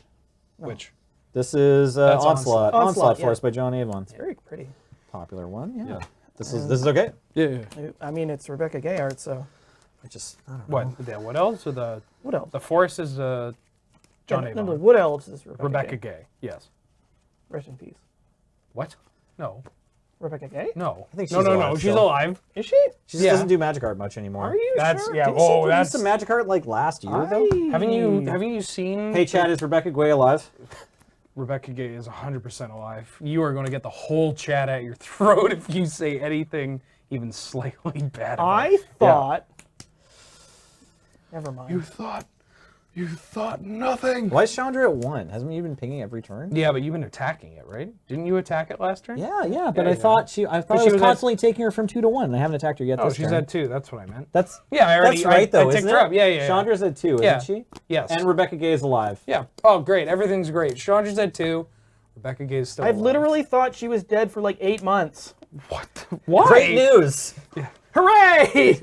No. Which? This is That's Onslaught. Onslaught. Onslaught Yeah. Force by John Avon. It's very pretty. Popular one. Yeah. Yeah. This is okay. Yeah. I mean, it's Rebecca Gay art, so I don't know. What? The Wood Elves or the what else? Force is John No, Avon. no, Wood Elves is Rebecca Gay. Gay. Yes. Rest in peace. What? No. Rebecca Gay? No. I think no, she's no, alive She's still. alive. Is she? She just Yeah. doesn't do magic art much anymore. Are you That's sure? yeah. Didn't she Oh, produce that's some magic art like last year though? Haven't you seen? Hey Chad, is Rebecca Guay alive? Rebecca Gay is 100% alive. You are going to get the whole chat at your throat if you say anything even slightly bad. About I it. thought. Never mind. You thought nothing. Why is Chandra at 1? Hasn't you been pinging every turn? Yeah, but you've been attacking it, right? Didn't you attack it last turn? Yeah, but Yeah, I thought I But was she was at- constantly taking her from 2 to 1, and I haven't attacked her yet Oh, this she's turn. at 2. That's what I meant. That's Yeah, I already. that's right though, I isn't ticked it? her up. Yeah. Chandra's at 2, Yeah. isn't she? Yes. And Rebecca Gay is alive. Yeah. Oh, great. Everything's great. Chandra's at 2. Rebecca Gay is still I've alive. literally thought she was dead for like 8 months. What? Why? Great news! Hooray!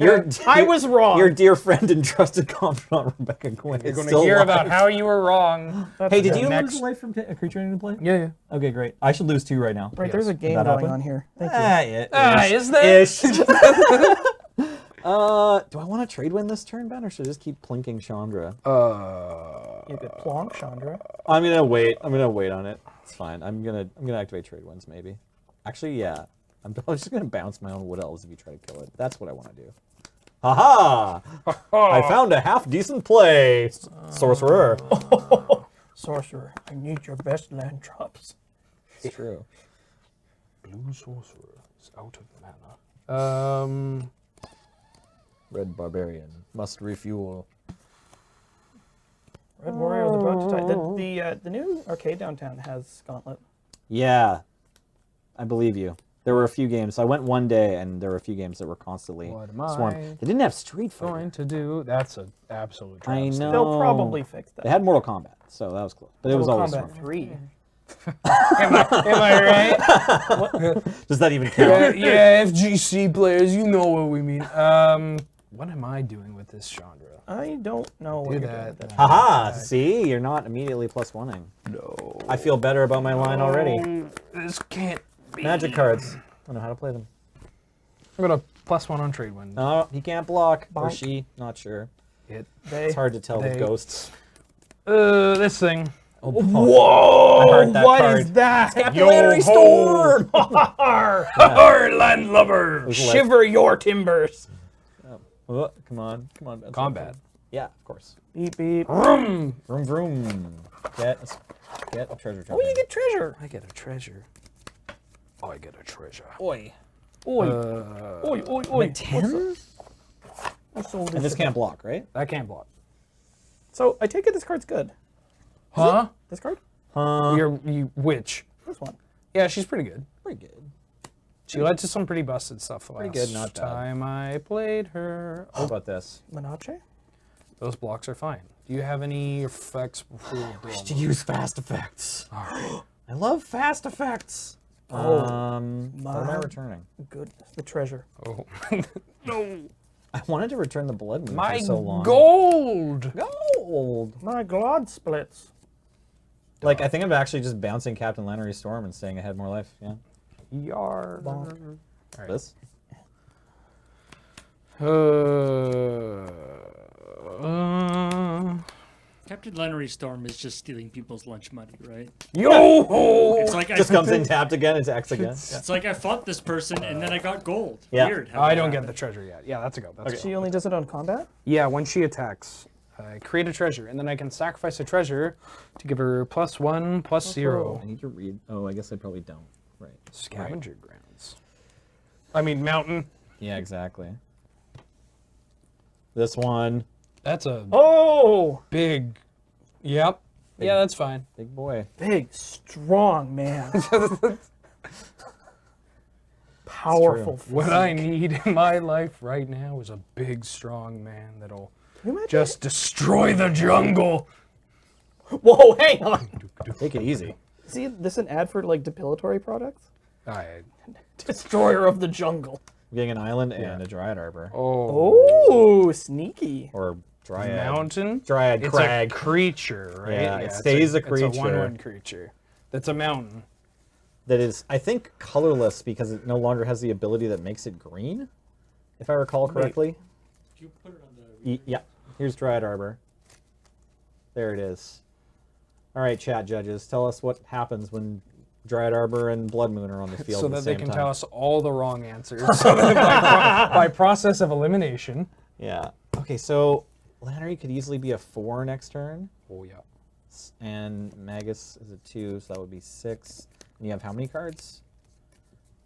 I was wrong. Your dear friend and trusted confidant Rebecca Guay You're is going still to hear alive. about how you were wrong. That's Hey, did okay. you Next. lose a life from a creature into play? Yeah. Okay, great. I should lose 2 right now. Right, there's a game that going happen? on here. Thank you. Is there? Ish. Do I want to trade win this turn, Ben, or should I just keep plinking Chandra? You could plonk, Chandra. I'm gonna wait. I'm gonna wait on it. It's fine. I'm gonna activate trade wins maybe. Actually, yeah. I'm just gonna bounce my own Wood Elves if you try to kill it. That's what I want to do. Haha! I found a half decent play, sorcerer. Sorcerer, I need your best land drops. It's true. Blue sorcerer is out of mana. Red barbarian must refuel. Red Warrior is about to die. The new arcade downtown has Gauntlet. Yeah, I believe you. There were a few games. I went one day, and there were a few games that were constantly What am swarmed. I They didn't have Street Fighter. Going to do. That's an absolute I travesty. know. They'll probably fix that. They had Mortal Kombat, so that was close. But it was Mortal always Kombat swarmed. 3. Am I right? Does that even count? yeah, FGC players, you know what we mean. What am I doing with this Chandra? I don't know what Do you're doing that. with that. Haha! See, you're not immediately +1ing. No. I feel better about my line already. This can't be. Magic cards. I don't know how to play them. I'm gonna +1 on trade win. No, he can't block. Or Bonk. she, not sure. They, It's hard to tell with They- ghosts. This thing. Oh, Whoa! I heard that What card. is that? Capillary Storm! Arr, Landlubber! was like- Shiver your timbers. Oh, come on. Benson. Combat. Yeah, of course. Beep beep. Vroom, vroom. Get a treasure Oh, you get treasure. I get a treasure. I get a treasure. Oi. Oi, oi, oi, oi. 10? I sold And this it. can't block, right? That can't block. So I take it this card's good. Huh? This card? You which? This one. Yeah, she's pretty good. Pretty good. She led to some pretty busted stuff the last good, not bad. time I played her. How about this? Menachet? Those blocks are fine. Do you have any effects before you blow To them? use fast effects. Alright. I love fast effects. Oh, what am I my returning? goodness. The treasure. Oh. I wanted to return the blood moon My for so long. gold! Gold. My glod splits. Like, I think I'm actually just bouncing Captain Lannery Storm and staying ahead more life. Yeah. Yar. Bonk. Alright. This? Captain Leonard Storm is just stealing people's lunch money, right? Yo! It's like Just comes in tapped again, it's X again. Yeah. It's like I fought this person and then I got gold. Yeah. Weird. how I that don't get happened. the treasure yet. Yeah, that's a go. That's a go. She only does it on combat? Yeah, when she attacks, I create a treasure, and then I can sacrifice a treasure to give her +1/+0. I need to read. Oh, I guess I probably don't. Right. Scavenger grounds. I mean, mountain. Yeah, exactly. This one, That's a Oh, big. Yep. Yeah, that's fine. big boy. big, strong man. Powerful. What I need in my life right now is a big, strong man that'll Can you imagine? just destroy the jungle. Whoa, hang on. Take it easy. See, this an ad for like depilatory products? I. Destroyer of the jungle. I'm getting an island and a dryad arbor. Oh. Oh, sneaky. Or dryad. Mountain. Dryad It's crag. a creature, right? Yeah, it it's stays a It's creature. a 1/1 creature. That's a mountain. That is, I think, colorless because it no longer has the ability that makes it green, if I recall correctly. You put it on the. Yeah, here's Dryad Arbor. There it is. All right, chat judges, tell us what happens when Dryad Arbor and Blood Moon are on the field So at the that they same can time. tell us all the wrong answers. So that by process of elimination. Yeah. Okay, so Lannery could easily be a 4 next turn, Oh, yeah. and Magus is a 2, so that would be 6. And you have how many cards?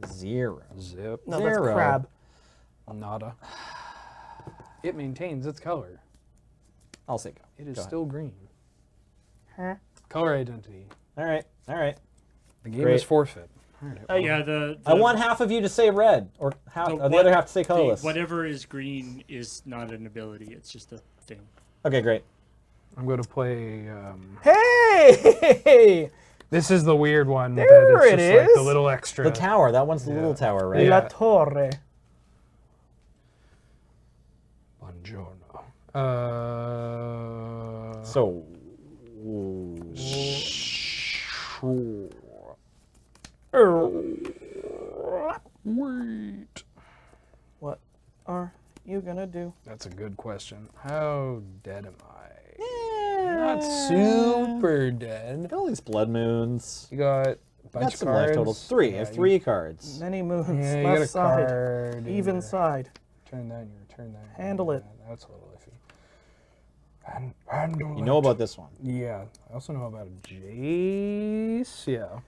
0. Zip. No, Zero. that's crab. Nada. It maintains its color. I'll say go. It is Go ahead. still green. Huh? Color identity. All right, all right. The game Great. is forfeit. Yeah, the I want half of you to say red, or half, the or the what- other half to say the- colorless. whatever is green is not an ability. It's just a thing. Okay, great. I'm going to play. Hey! This is the weird one. There that it's it just like is. the little extra. The tower, that one's the little tower, right? La Yeah. Torre. Buongiorno. So, Wait. What are you gonna do? That's a good question. How dead am I? Not super dead. got all these blood moons. You got a bunch Got of some cards. life totals. 3. I Yeah, have 3 cards. Many moons, Yeah, you got a left side, card. in even there. side. Turn that and you return that. Handle it. That's a little iffy. Handle You know it. about this one. Yeah. I also know about Jace. Yeah.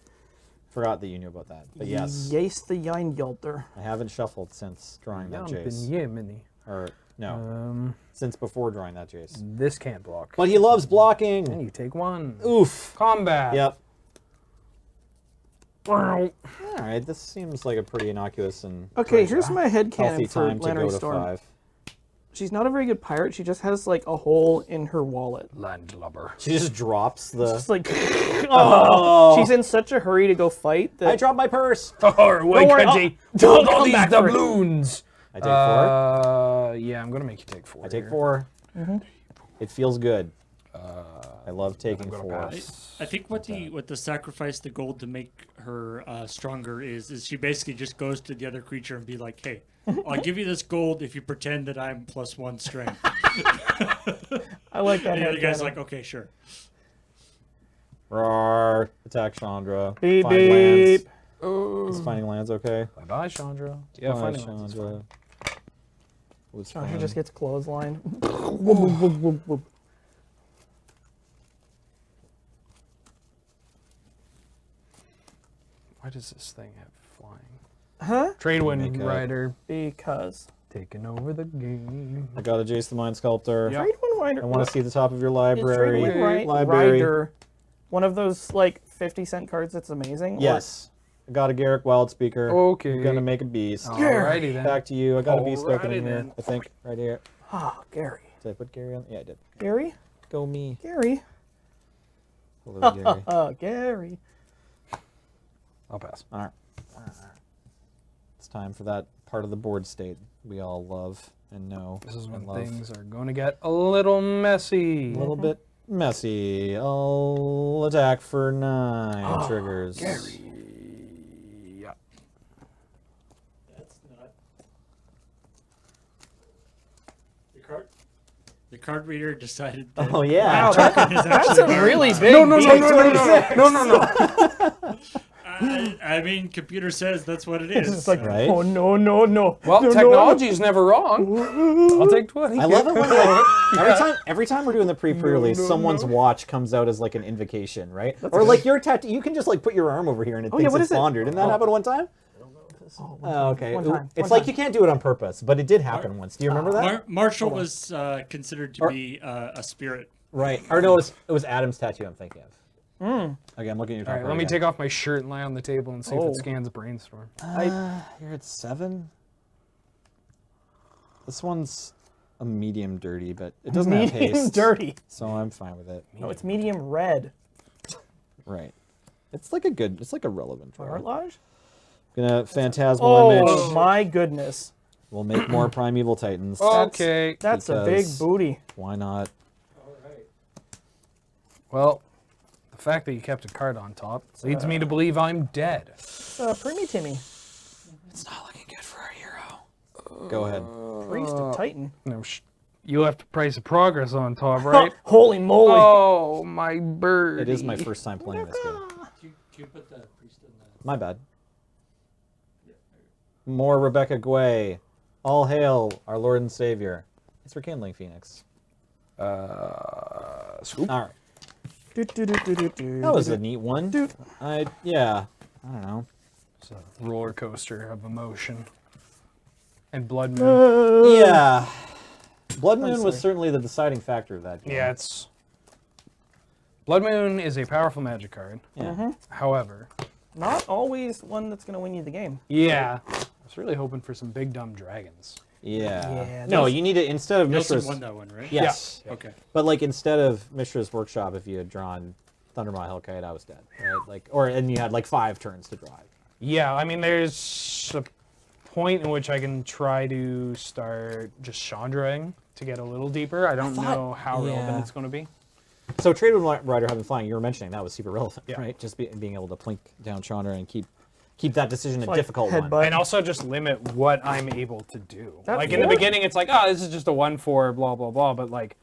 Forgot that you knew about that. But yes, Yes, the Yineyalter. I haven't shuffled since drawing that Yumpin' Jace. Yemeni. Or, no, since before drawing that Jace. This can't block. But he loves And blocking. you take 1. Oof. Combat. Yep. Wow. All right, this seems like a pretty innocuous and Okay, here's my healthy headcanon for time to go Lannery to Storm. 5. She's not a very good pirate. She just has like a hole in her wallet. Landlubber. She just drops the... Just like, oh, she's in such a hurry to go fight that I dropped my purse. Oh, wait, worry, Kenji. don't Hold all come these back for it. doubloons. I take 4. Yeah, I'm gonna make you take 4. I take here. 4. Mm-hmm. It feels good. I love taking gonna 4. pass. I think what the sacrifice the gold to make her stronger is she basically just goes to the other creature and be like, hey, I'll give you this gold if you pretend that I'm +1 strength. I like that. And the other guy's headcanon. like, okay, sure. Roar. Attack Chandra. Beep, Find lands. beep. Is finding lands okay? Bye bye, Chandra. Yeah, Bye, finding lands is Chandra. fine. Was Chandra fun. just gets clothesline. Whoop, whoop, whoop, whoop, whoop. Why does this thing have flying? Huh? Trade Make wind up. rider Because. taking over the game. I got a Jace the Mind Sculptor. Yeah. Tradewind Rider. I want to see the top of your Is library. Tradewind Library. Rider one of those like 50-cent cards that's amazing? Or- Yes. I got a Garrick Wild Speaker. Okay. I'm gonna make a beast. Alrighty then. Back to you. I got a beast token in Alrighty here. then. I think right here. Ah, Gary. Did I put Gary on? Yeah, I did. Gary? Go me. Gary. Hello, Gary. Gary. I'll pass. All right. It's time for that part of the board state we all love and know This is when and love. things are going to get a little messy. A little bit messy. I'll attack for 9 triggers. Gary. Yeah. That's not. The card reader decided that Oh yeah. Wow, is that's actually a really big No, no, no, beast. no, no, no, no, no, no. I mean, computer says that's what it is. It's like, Right? oh no, no, no. Well, no, technology's never wrong. I'll take 20. I love it when like every time we're doing the pre-release, someone's watch comes out as like an invocation, right? Or like your tattoo, you can just like put your arm over here and it thinks what it's is it? laundered. Didn't that happen one time? Oh, okay. One time. It's One like time. you can't do it on purpose, but it did happen once. Do you remember that? Marshall was considered to be a spirit. Right. Or no, it was Adam's tattoo I'm thinking of. Okay, I'm looking at your All right, let me take off my shirt and lie on the table and see if Oh. it scans brainstorm. You're at 7. This one's a medium dirty, but it doesn't have Medium haste. dirty. So I'm fine with it. No, it's medium red. Right. It's like a relevant draw. Cartilage? Gonna Phantasmal Oh Image. my goodness. We'll make more Primeval Titans. Okay. That's a big Because- booty. Why not? Well, the fact that you kept a card on top leads me to believe I'm dead. Preemie Timmy. It's not looking good for our hero. Go ahead. Priest of Titan. No, you left the price of progress on top, right? Holy moly. Oh, my bird. It is my first time playing this game. Do you put the priest in the... My bad. More Rebecca Gway. All hail our Lord and Savior. It's for Kindling Phoenix. Swoop. All right. That That was a neat one. Yeah. I don't know. It's a roller coaster of emotion. And Blood Moon. Yeah. Blood Moon was certainly the deciding factor of that game. Yeah, it's... Blood Moon is a powerful magic card. Yeah. However, Not always one that's going to win you the game. yeah, I was really hoping for some big dumb dragons. Yeah. Yeah, No, those- you need to, instead of Nielsen Mishra's... won that one, right? Yes. Okay. But like instead of Mishra's Workshop, if you had drawn Thundermaw Hellkite, I was dead. Right? Like, and you had like 5 turns to drive. Yeah, I mean, there's a point in which I can try to start just Chandraing to get a little deeper. I don't know how relevant yeah. it's going to be. So Trade Wind Rider having flying, you were mentioning that was super relevant, Yeah. right? Just being able to plink down Chandra and keep that decision a like difficult one. headbutt. And also just limit what I'm able to do. That's Like in the what? beginning, it's like, oh, this is just a 1/4, blah, blah, blah. But like,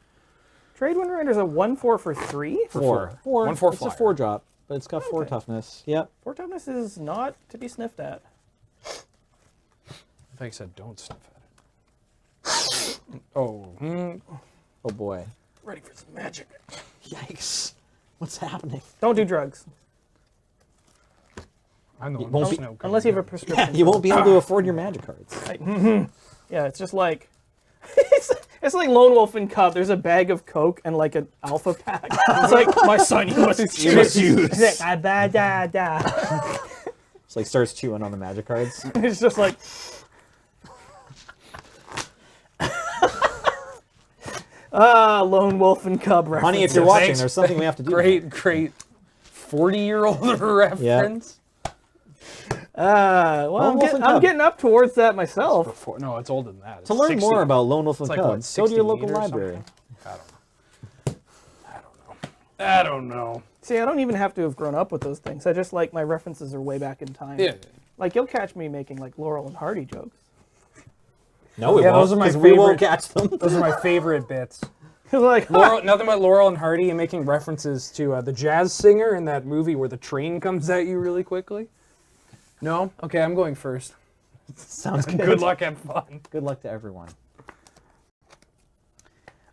Trade Wind Rider's a 1/4 for 3? 4. 1/4 It's a flyer. 4 drop, but it's got 4 Okay. toughness. Yep. 4 toughness is not to be sniffed at. I think I said don't sniff at it. Oh, Oh boy. Ready for some magic. Yikes. What's happening? Don't do drugs. I'm the one won't who's be- no good. Unless you have a prescription. You won't be able to afford your magic cards. Yeah, it's just like... it's like Lone Wolf and Cub. There's a bag of Coke and like an alpha pack. It's like, my son, you must choose. It's like, ah, da, da, da. It's like starts chewing on the magic cards. It's just like... Lone Wolf and Cub reference. Honey, if you're watching, Thanks. there's something we have to do. great 40-year-old reference. Well, Lone Wolf and I'm Cub. getting up towards that myself. No, it's older than that. It's To learn 60. more about Lone Wolf and like, Cub, what, go to your 68 local or library. I don't know. See, I don't even have to have grown up with those things. I just like my references are way back in time. Yeah. Like you'll catch me making like Laurel and Hardy jokes. No, we Yeah, won't, those are my 'cause we won't favorite. catch them. Those are my favorite bits. Like, Laurel, nothing but Laurel and Hardy and making references to the jazz singer in that movie where the train comes at you really quickly. No? Okay, I'm going first. Sounds good. Good luck, have fun. Good luck to everyone.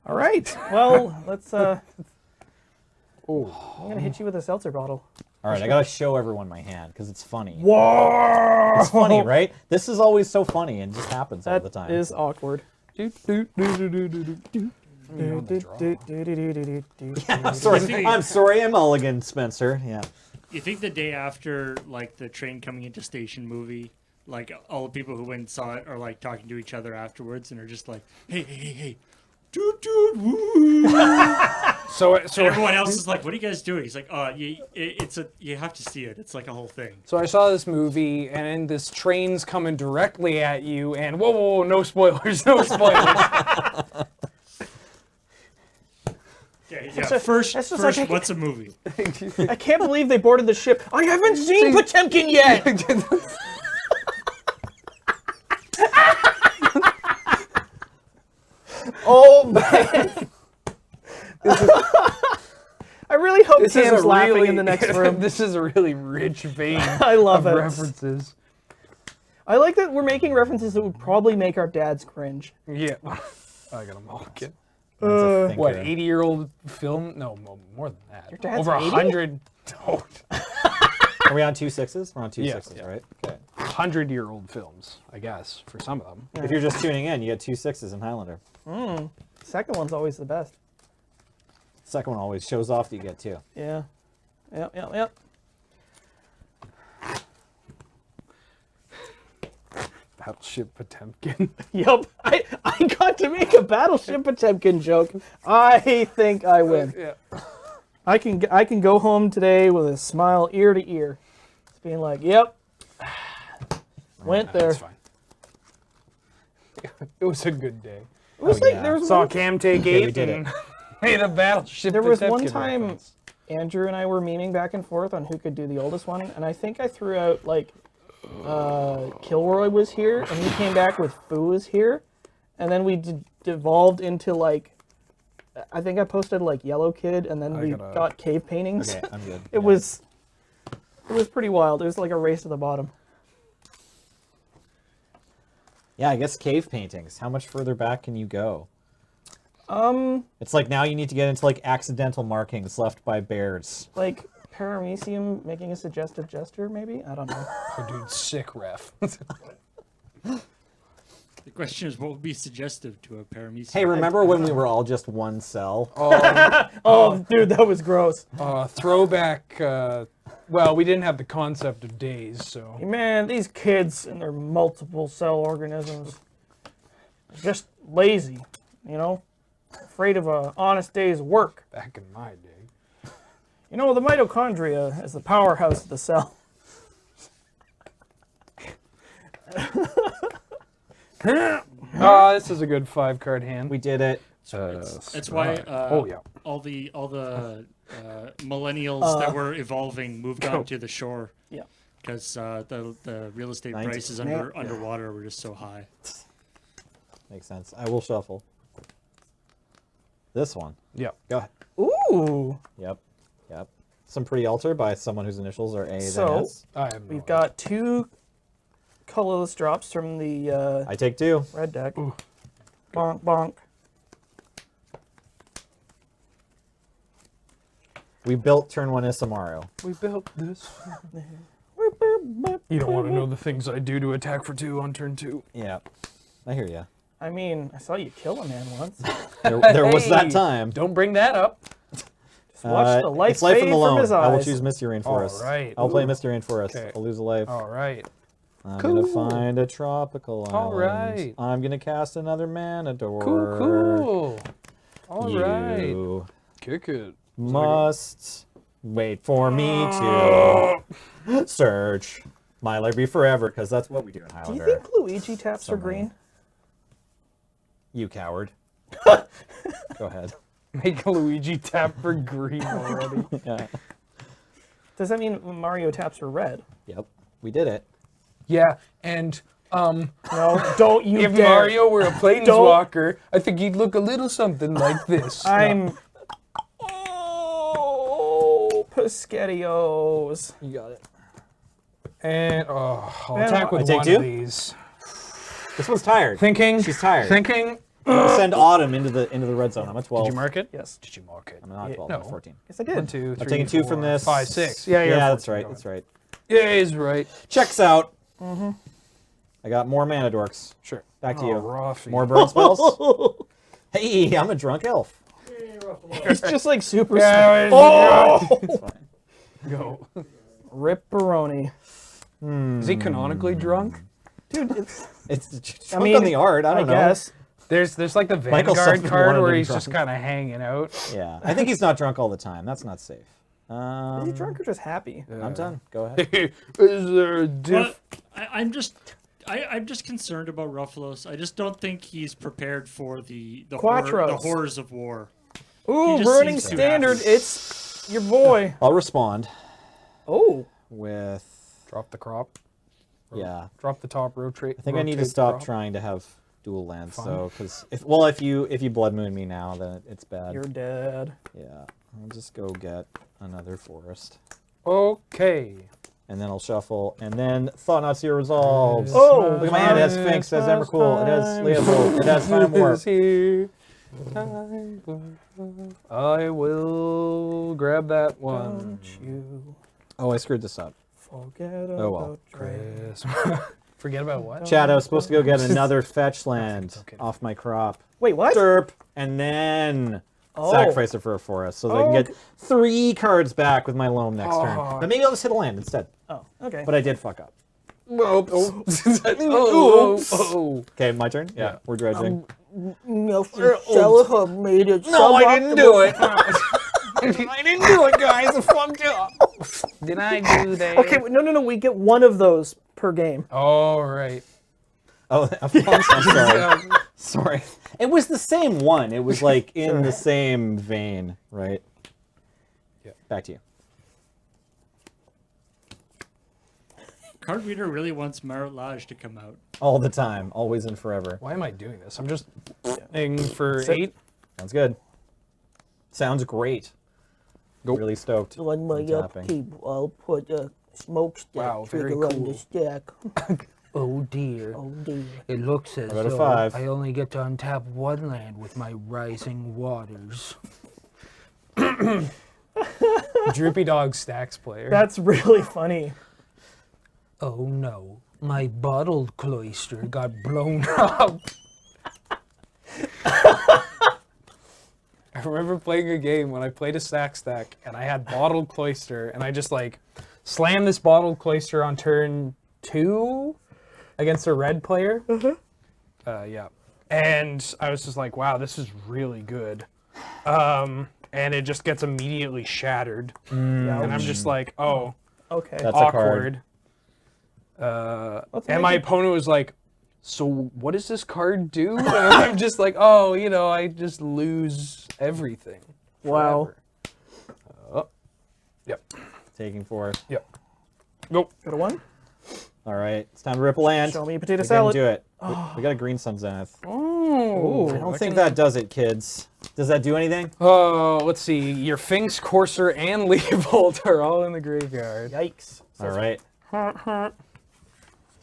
all right. Well, let's. I'm Oh, gonna hit you with a seltzer bottle. All right, I gotta show everyone my hand because it's funny. Whoa! It's funny, right? This is always so funny and just happens all That the time. is awkward. I'm You sorry. think- I'm sorry, I'm Mulligan, Spencer. Yeah. You think the day after, like, the train coming into station movie, like, all the people who went and saw it are, like, talking to each other afterwards and are just like, hey, hey, hey, hey, doot, doot, woo. so And everyone else is like, what are you guys doing? He's like, you have to see it. It's like a whole thing. So I saw this movie, and this train's coming directly at you, and whoa, whoa, whoa, no spoilers, no spoilers. Yeah, just- first, that's just like- what's a movie? I can't believe they boarded the ship. I haven't seen Potemkin yet. Oh man. I really really hope This is Cam's a laughing really, in the next room. This is a really rich vein I love of it. references. I like that we're making references that would probably make our dads cringe. Yeah. I got a mulligan. That's a thinker. What, 80-year-old film? No, more than that. Your dad's Over 80? 100. Oh, Are we on 2 6s? We're on 2 Yeah, 6s, yeah. right? Okay. 100-year-old films, I guess, for some of them. If you're just tuning in, you get 2 6s in Highlander. Second one's always the best. Second one always shows off that you get 2. Yeah. Yep. Battleship Potemkin. Yep. I got to make a Battleship Potemkin joke. I think I win. Yeah. I can go home today with a smile ear to ear. It's being like, yep. Went there. That's fine. It was a good day. It was Oh, like yeah. there was Saw one, Cam take Yeah, we 8 did and made a Battleship there was one Potemkin time reference. Andrew and I were memeing back and forth on who could do the oldest one, and I think I threw out like Kilroy was here, and he came back with Foo was here, and then we devolved into like I think I posted like Yellow Kid, and then we got cave paintings. Okay, I'm good. It was pretty wild. It was like a race to the bottom. Yeah, I guess cave paintings. How much further back can you go? It's like now you need to get into like accidental markings left by bears. Like Paramecium making a suggestive gesture, maybe? I don't know. Oh, dude, sick ref. The question is, what would be suggestive to a paramecium? Hey, remember when we were all just one cell? Oh, dude, that was gross. Throwback. Well, we didn't have the concept of days, so. Man, these kids and their multiple cell organisms are just lazy, you know? Afraid of a honest day's work. Back in my day. You know, the mitochondria is the powerhouse of the cell. This is a good 5-card hand. We did it. That's why Oh, yeah. all the millennials that were evolving moved on to the shore. Yeah. Because the real estate 90. prices underwater were just so high. Makes sense. I will shuffle. This one. Yeah. Go ahead. Ooh. Yep. Some pretty altar by someone whose initials are A So- then S. I have no We've idea. got 2 colorless drops from the I take 2. red deck. Bonk, bonk. We built turn 1 Isamaru. We built this. You don't want to know the things I do to attack for 2 on turn 2. Yeah. I hear ya. I mean, I saw you kill a man once. There was that Hey, time. Don't bring that up. Just watch the light it's life fade from the from loan. his I will eyes. choose Misty Rainforest. All right. I'll play Ooh. Misty Rainforest. Okay. I'll lose a life. All right. I'm Cool. gonna find a tropical island. All right. I'm gonna cast another Manador. Cool. All right. You Kick it. must wait for me to search my library forever, because that's what we do in Do Highlander. you think Luigi taps So are many. green? You coward. Go ahead. Make Luigi tap for green already. Yeah. Does that mean Mario taps are red? Yep. We did it. Yeah, and No, don't you if dare. Mario were a planeswalker, I think he'd look a little something like this. I'm... Oh, Pescattios. You got it. And I'll Man, attack with I take one 2? of these. This one's tired. Thinking. She's tired. Thinking. Send Autumn into the red zone. I'm at 12. Did you mark it? Yes. Did you mark it? I'm not 12. No. I'm at 14. Yes, I did. 1, 2, 3, I'm taking 2 from 4, this. 5, 6. Yeah, you're Yeah, that's 14. right. Go That's ahead. right. Yeah, he's right. Checks out. I got more mana dorks. Sure. Back to Oh, you. Ruffy. More burn spells. Hey, I'm a drunk elf. It's just like super... Yeah, Oh! It's fine. Go. Ripperoni. Is he canonically drunk? Dude, it's... It's drunk on the art. I don't know. guess. There's like the Michael Vanguard Sullivan card wanted where him he's just drunk. kind of hanging out. Yeah, I think he's not drunk all the time. That's not safe. Is he drunk or just happy? I'm done. Go ahead. Is there a But I'm just concerned about Ruffalo's. I just don't think he's prepared for the Quattros. horrors of war. Ooh, just Burning seems too Standard. happy. It's your boy. I'll respond Oh. with Drop the crop. yeah. Drop the top. Rotate. I think I need to stop trying to have dual lands. Fine. So because if you blood moon me now, then it's bad. You're dead. Yeah. I'll just go get another forest. Okay. And then I'll shuffle, and then Thought Not Seer resolves. Oh, Look at my hand, it has Sphinx, it has Emrakul, it has Leopold, it has Time Warp. Here. I will grab that one. Don't you Oh, I screwed this up. forget Oh, well. about Dre. Forget about what? Chad, I was supposed to go get another fetch land Okay. off my crop. Wait, what? Derp, and then Oh. sacrifice it for a forest, so that I can get 3 cards back with my loam next turn. But maybe I'll just hit a land instead. Oh, okay. But I did fuck up. Oh. Okay, my turn? Yeah, we're dredging. No, Salah made it. No, I didn't do it. I didn't do it, guys. I fucked up. Did I do that? Okay, no. We get one of those per game. All right. Oh, I'm sorry. Sorry. It was the same one. It was like in the same vein, right? Yeah. Back to you. Card Reader really wants Marilage to come out. All the time, always and forever. Why am I doing this? I'm just aiming for Sit. 8. Sounds good. Sounds great. Go. Really stoked. On my I'm tapping. upkeep, I'll put a smokestack Wow, very trigger on cool. the stack. Oh dear. Oh dear. It looks as I'll go to though 5. I only get to untap one land with my rising waters. Droopy Dog Stacks player. That's really funny. Oh no, my bottled cloister got blown up. I remember playing a game when I played a stack and I had Bottled Cloister and I just like slammed this Bottled Cloister on turn 2 against a red player. Yeah. And I was just like, wow, this is really good. And it just gets immediately shattered. And I'm just like, oh, Okay. That's a awkward. Let's And make my it- opponent was like, so what does this card do? And I'm just like, oh, I just lose everything. Wow. forever." Yep. Taking 4. Yep. Go. Got a 1? All right, it's time to rip a land. Show me a potato We didn't salad. do it. We got a green sun zenith. Oh. I don't think that does it, kids. Does that do anything? Oh, let's see. Your Finks, Courser, and Leopold are all in the graveyard. Yikes. All right.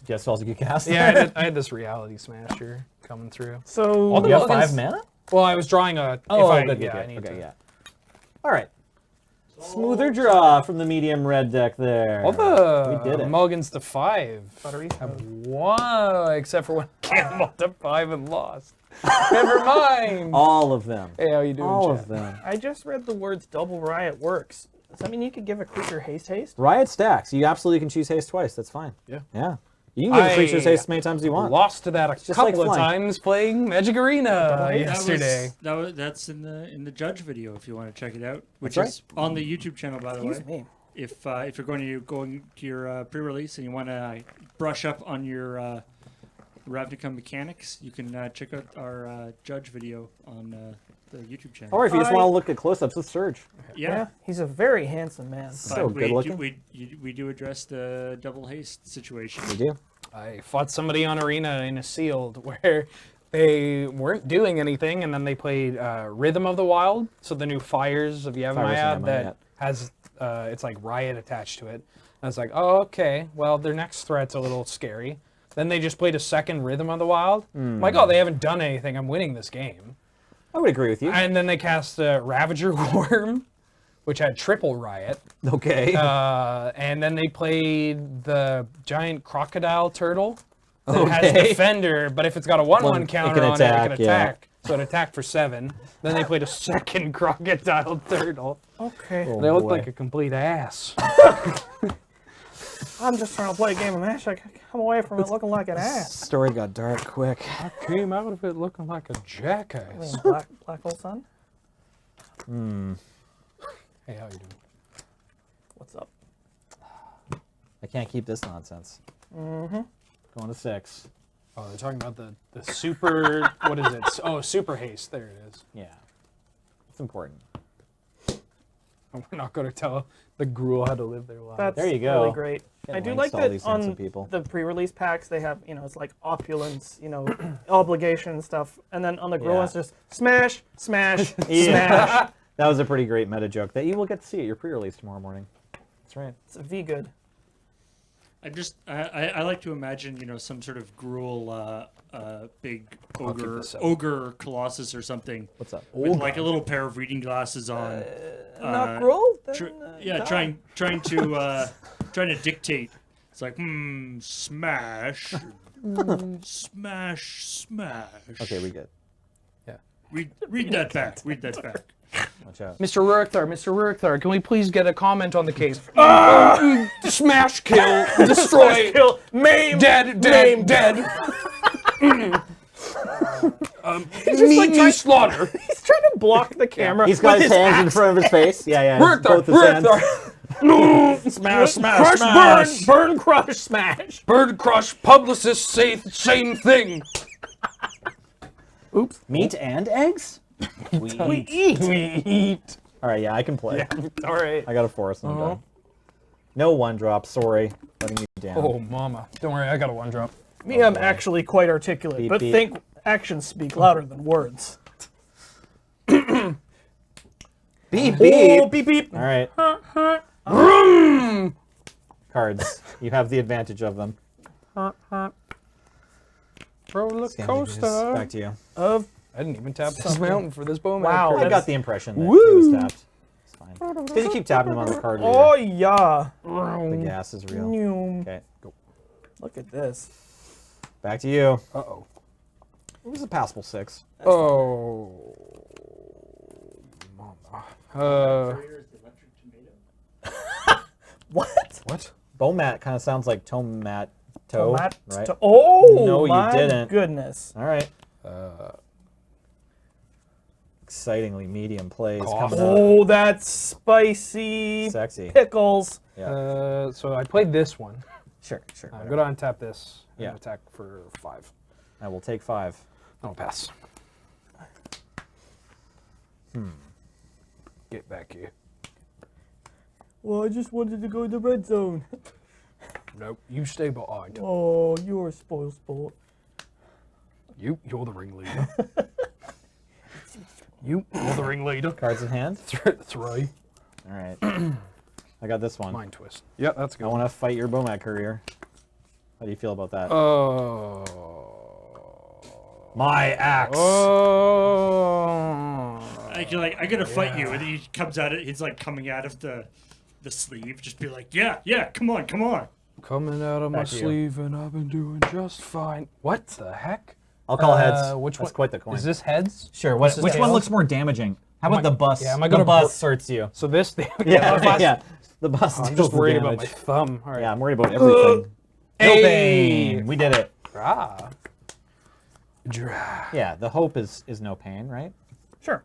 Guess spells you could cast. Yeah, I had this Reality Smasher coming through. So All the You have mulligans- 5 mana? Well, I was drawing a. Oh, if I, good, yeah, good, I need okay, to- yeah. All right. Smoother draw from the medium red deck there. All the We did it. mulligans to 5 buttery. have one, except for when Campbell to 5 and lost. Never mind. All of them. Hey, how you doing, All chat? of them. I just read the words double riot works. Does that mean you could give a creature haste? Riot stacks. You absolutely can choose haste twice. That's fine. Yeah. Yeah. You can give creatures I haste as many times as you want. Lost to that a just couple like of flying. times playing Magic Arena yesterday. That's in the judge video if you want to check it out, which That's is on the YouTube channel, by the way. Excuse me. If you're going to your pre-release and you want to brush up on your Ravnica mechanics, you can check out our judge video on the YouTube channel. Or if you just want to look at close-ups, let's Surge. Yeah, he's a very handsome man. So But good looking. we do address the double haste situation. We do. I fought somebody on Arena in a sealed where they weren't doing anything, and then they played Rhythm of the Wild, so the new Fires of Fires of Yavimaya Yavimaya. that has it's like Riot attached to it. I was like, oh, okay, well, their next threat's a little scary. Then they just played a second Rhythm of the Wild. I'm like, oh, they haven't done anything. I'm winning this game. I would agree with you. And then they cast Ravager Worm, which had triple Riot. Okay. And then they played the giant crocodile turtle that has Okay. Defender, but if it's got a 1/1 it counter can on it, it attack, can yeah. attack. So it attacked for 7. Then they played a second crocodile turtle. Okay. Oh, They look boy. like a complete ass. I'm just trying to play a game of Magic. Come away from it looking like an ass. Story got dark quick. I came out of it looking like a I mean, jackass. Black Hole Sun? Hey, how you doing? What's up? I can't keep this nonsense. Mm-hmm. Going to 6. Oh, they're talking about the super, what is it? Oh, super haste. There it is. Yeah. It's important. We're not going to tell the Gruul how to live their lives. That's There you go. really great. I do like links to all that these on handsome people. the pre-release packs they have, it's like opulence, obligation stuff, and then on the Gruul Yeah. it's just smash, smash, Yeah. smash. That was a pretty great meta joke that you will get to see at your pre-release tomorrow morning. That's right. It's a V good. I like to imagine, some sort of gruel, big ogre, this up. ogre colossus or something. What's up? With like a little pair of reading glasses on. Not Gruel? Trying to dictate. It's like, smash, smash, smash. Okay, we get. Read that back. Read that back. Watch out. Mr. Rurikthar, can we please get a comment on the case? Smash, kill, destroy, Kill, maim, dead. like slaughter. He's trying to block the camera. He's got with his hands in front of his face. Yeah. Rurikthar, Both his hands. Smash, burn, crush, smash. Bird crush, publicists say same thing. Oops. Meat and eggs? We eat. All right, yeah, I can play. All right. I got a forest and I'm done. No one drop, sorry. Letting you down. Oh, mama. Don't worry, I got a 1-drop. Me, I'm actually quite articulate, Beep, but beep. think actions speak louder than words. Beep, beep. Oh, beep, beep. All right. Cards. You have the advantage of them. Roller Back coaster. to you. Of I didn't even tap this mountain for this bowman. Wow. I got the impression that Woo. it was tapped. It's fine. Because you keep tapping them on the card oh reader. yeah. The gas is real. Noom. Okay, go. Look at this. Back to you. Uh-oh. It was a passable 6. Oh. Mama. What? What? Bomat kind of sounds like tomato, right? Oh No, you my didn't. goodness. All right. Excitingly medium plays Cough. coming up. Oh, that's spicy Sexy. pickles. Yeah. So I played this one. Sure. I'm going to untap this and Yeah. attack for 5. I will take 5. I'll pass. Get back here. Well, I just wanted to go to the red zone. Nope, you stay behind. Oh, you're a spoil sport. You're the ringleader. You're the ringleader. Cards in hand. 3. All right. I got this one. Mind twist. Yep, that's I good. want to fight your Bomat career. How do you feel about that? Oh. My axe. Oh. I gotta fight you, and he comes at it. He's like coming out of the sleeve. Just be like, yeah, come on. Coming out of my Back to you. sleeve, and I've been doing just fine. What the heck? I'll call heads. Which That's one? quite the coin. Is this heads? Sure. This is Which one tails? looks more damaging? How about I- the bus? yeah, am I the gonna bus hurts you. So this. Yeah, the bus- yeah. The bus. I'm deals just the worried about my damage. thumb. All right. Yeah, I'm worried about everything. Hey! No pain. We did it. Ah. Dra- Yeah, the hope is no pain, right? Sure.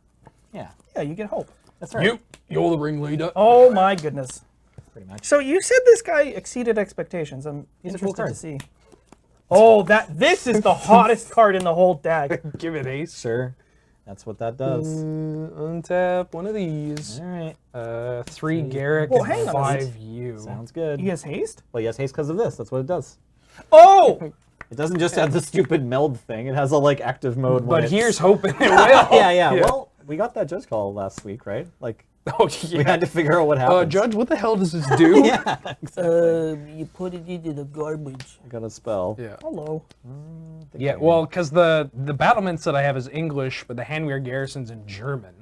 Yeah, Yeah, you get hope. that's right. You're the ringleader. Oh my goodness. Pretty much. So you said this guy exceeded expectations. I'm He's a cool interested to card. see. Oh, this is the hottest card in the whole deck. Give it ace. Sure. That's what that does. Untap one of these. All right. 3 Garrick Well, and hang on. 5 you. Sounds good. He has haste? Well, yes, haste because of this. That's what it does. Oh! It doesn't just have the stupid meld thing. It has a active mode. when But it's- here's hoping it will. yeah. Well, we got that judge call last week, right? Oh, We yeah. had to figure out what happened. Judge, what the hell does this do? Yeah. You put it into the garbage. I got a spell. Yeah. Hello. Yeah, well, because the battlements that I have is English, but the Handwehr garrison's in German.